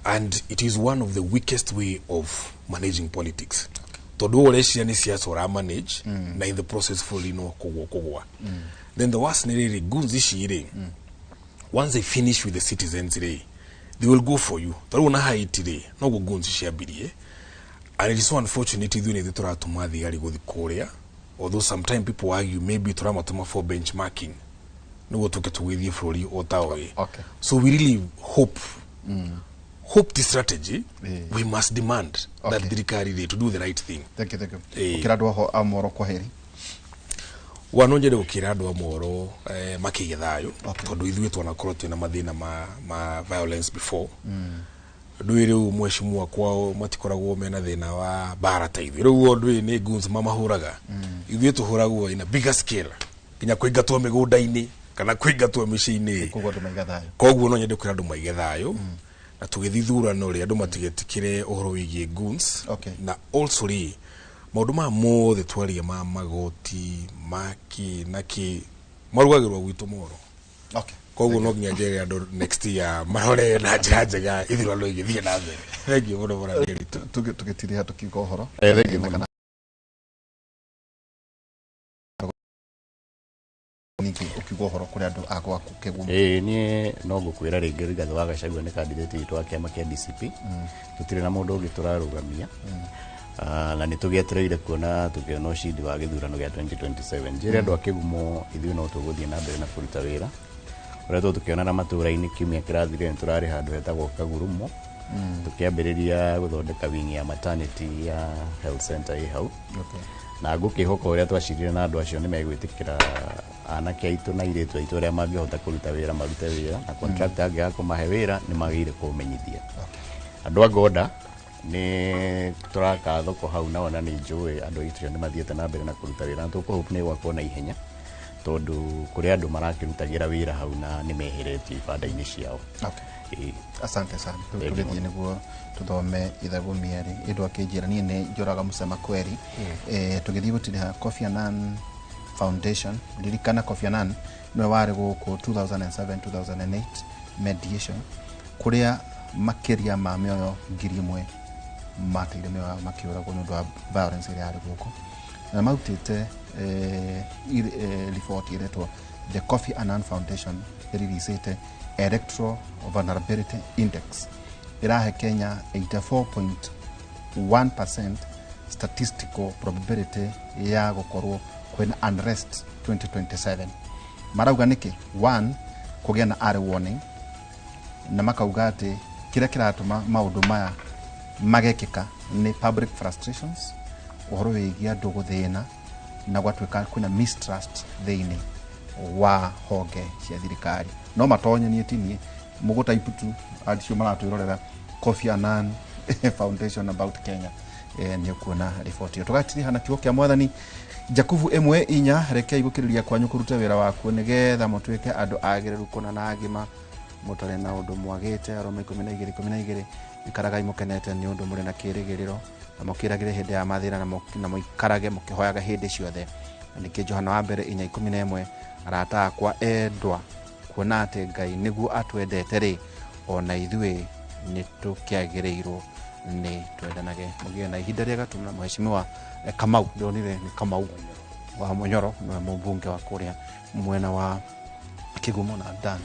and it is one of the weakest way of managing politics tondu ũreciria nĩ siasa ũramanage na in the process bũrũri no kũgwa then the worst nĩ rĩrĩ goons ici rĩ once they finish with the citizens rĩ they will go for you tondu na Haiti rĩ noguo goons ciambirie and it is so unfortunate ithuĩ nĩ tũratũma thigari gũthi kũrĩa although sometimes people argue maybe tũramatũma for benchmarking no tuke tugithie bũrũri otawe so we really hope the strategy we must demand that thirikari to do the right thing. Thank you ukira andũ ho amoro kwaheri wano njere ukira andũ amoro makige thayo tondu ithuĩ twanakorwo twina mathina ma violence before ndũĩ rĩu mweshimwa kwao matikoragwo mena thina wa bara ta ithuĩ rĩu ndũĩ nĩ goons mamahũraga ithuĩ tũhũragwo in a bigger scale kinya kũingatwo mĩgũnda-inĩ kana kũingatwo mĩciĩ-inĩ koguo no nyende kwĩra andũ maige thayũ na tũgĩthithurano rĩ andũ matigetikire ũhoro wĩgiĩ goons na also rĩ maũndũ ma mothe twaria ma magoti maki naki marugagĩrwo gwitũ moro koguo no nginya njere andũ next year marore na njĩra njega ithurano igĩthiĩ na mbere thengiũ mũno mũno tũgĩtiriha tũkiuga ũhoro ukiuga ũhoro kũrĩ andũ agwaku kĩgumo niĩ no ngũkwĩra rĩngĩ Rigathĩ wa Gachagua nĩ candidate witũ wa kĩama kĩa DCP tũtirĩ na mũndũ ũngĩ tũrarũgamia na nĩ tũgĩetereire kuona tũkĩona ũcindi wa gĩthurano gĩa 2027 njĩre andũ a kĩgumo ithuĩ no tũgũthiĩ na mbere na kũruta wĩra ũrĩa tũkĩona na matũra-inĩ kiumia kĩrathire nĩ tũrarĩ handũ hetagwo Kagurumo tũkĩambĩrĩria gũthondeka wing ya maternity ya health center ĩ hau na ngũkĩhoka ũrĩa twacirire na andũ acio nĩ megwĩtĩkĩra anake aitũ na airĩtu aitũ arĩa mangĩhota kũruta wĩra marute wĩra na contractor angĩaga kũmahe wĩra nĩ magĩrĩire kũmenyithia andũ a Ngoda nĩ tũraka thoko hau na ona nĩ njũĩ andũ aitũ nĩ mathiĩte na mbere na kũruta wĩra na tũkũhope nĩ gwakwo na ihenya tondu kũrĩ andũ marakĩrutagĩra wĩra hau na nĩ meheretio ibanda-inĩ ciao asante sana tũgĩthiĩ nĩguo tũthome ithagu mĩeri ĩndũ akĩnjĩra niĩ nĩ njoraga Mũcema Kweri tũgĩthiĩ gũtiriha Kofi Annan Foundation ririkana Kofi Annan nĩwe warĩ gũkũ 2007-2008 mediation kũrĩa makĩria ma mĩoyo 1,000 mateire mĩoyo makĩũragwo nĩ ũndũ wa violence ĩrĩa yarĩ gũkũ na mautĩte report ĩretwo the Kofi Annan Foundation ĩrĩricĩte electoral vulnerability index irahe Kenya 84.1% statistical probability ya gũkorwo kwĩna unrest 2027 marauga nĩkĩ 1 kũgĩa na early warning na makauga atĩ kĩrĩa kĩratũma maũndũ maya magekĩka nĩ public frustrations ũhoro wĩgiĩ andũ gũthĩna na gwatuĩka kwĩna mistrust thĩinĩ wa honge cia thirikari no matonyenie tinie mũgũta iputu acio maratwĩrorera Kofi Annan Foundation about Kenya nĩ kuona report ĩyo tũgatiriha na kiugo kĩa mwathani Jakubu 1:4 rekei gũkĩrĩria kwanyu kũruta wĩra waku nĩgetha mũtuĩke andũ agĩrĩru kũna na agima mũtare na ũndũ mwagĩte Aroma 12:12 ikaragai mũkenete nĩ ũndũ mũrĩ na kĩrĩgĩrĩro na mũkĩragĩre hĩndĩ ya mathĩna na mũikarage mũkĩhoyaga hĩndĩ ciothe nĩkĩ Johana wa mbere 4:11 arata akwa endwa kuona atĩ Ngai nĩguo atwendete rĩ ona ithuĩ nĩ tũkĩagĩrĩirwo nĩ twendanage mũgĩe na ihinda rĩega tũmna mheshimiwa Kamau ndonire nĩ Kamau wa Munyoro nĩwe mũmbunge wa kũrĩa mwena wa Kĩgumo na Dan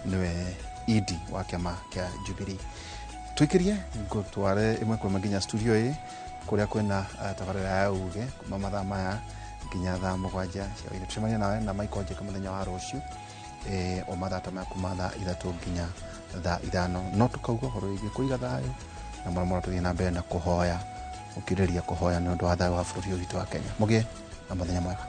nĩwe ED wa kĩama kĩa Jubilee twĩkĩrie ngũtware ĩmwe kwa nginya studio ĩ kũrĩa kwĩna tabarĩra ya uge kuma mathaa maya nginya thaa 7 cia ĩrĩ tucemania nawe na Michael Njeka mũthenya wa rũciũ o mathaa ta kuma thaa 3 nginya thaa 5 no tukauga horo igi kũiga thayũ na mũno tũthiĩ na mbere na kũhoya ukiriria kuhoya ni undu wa thayu wa bũrũri witũ wa Kenya. Mugie na muthenya mwega.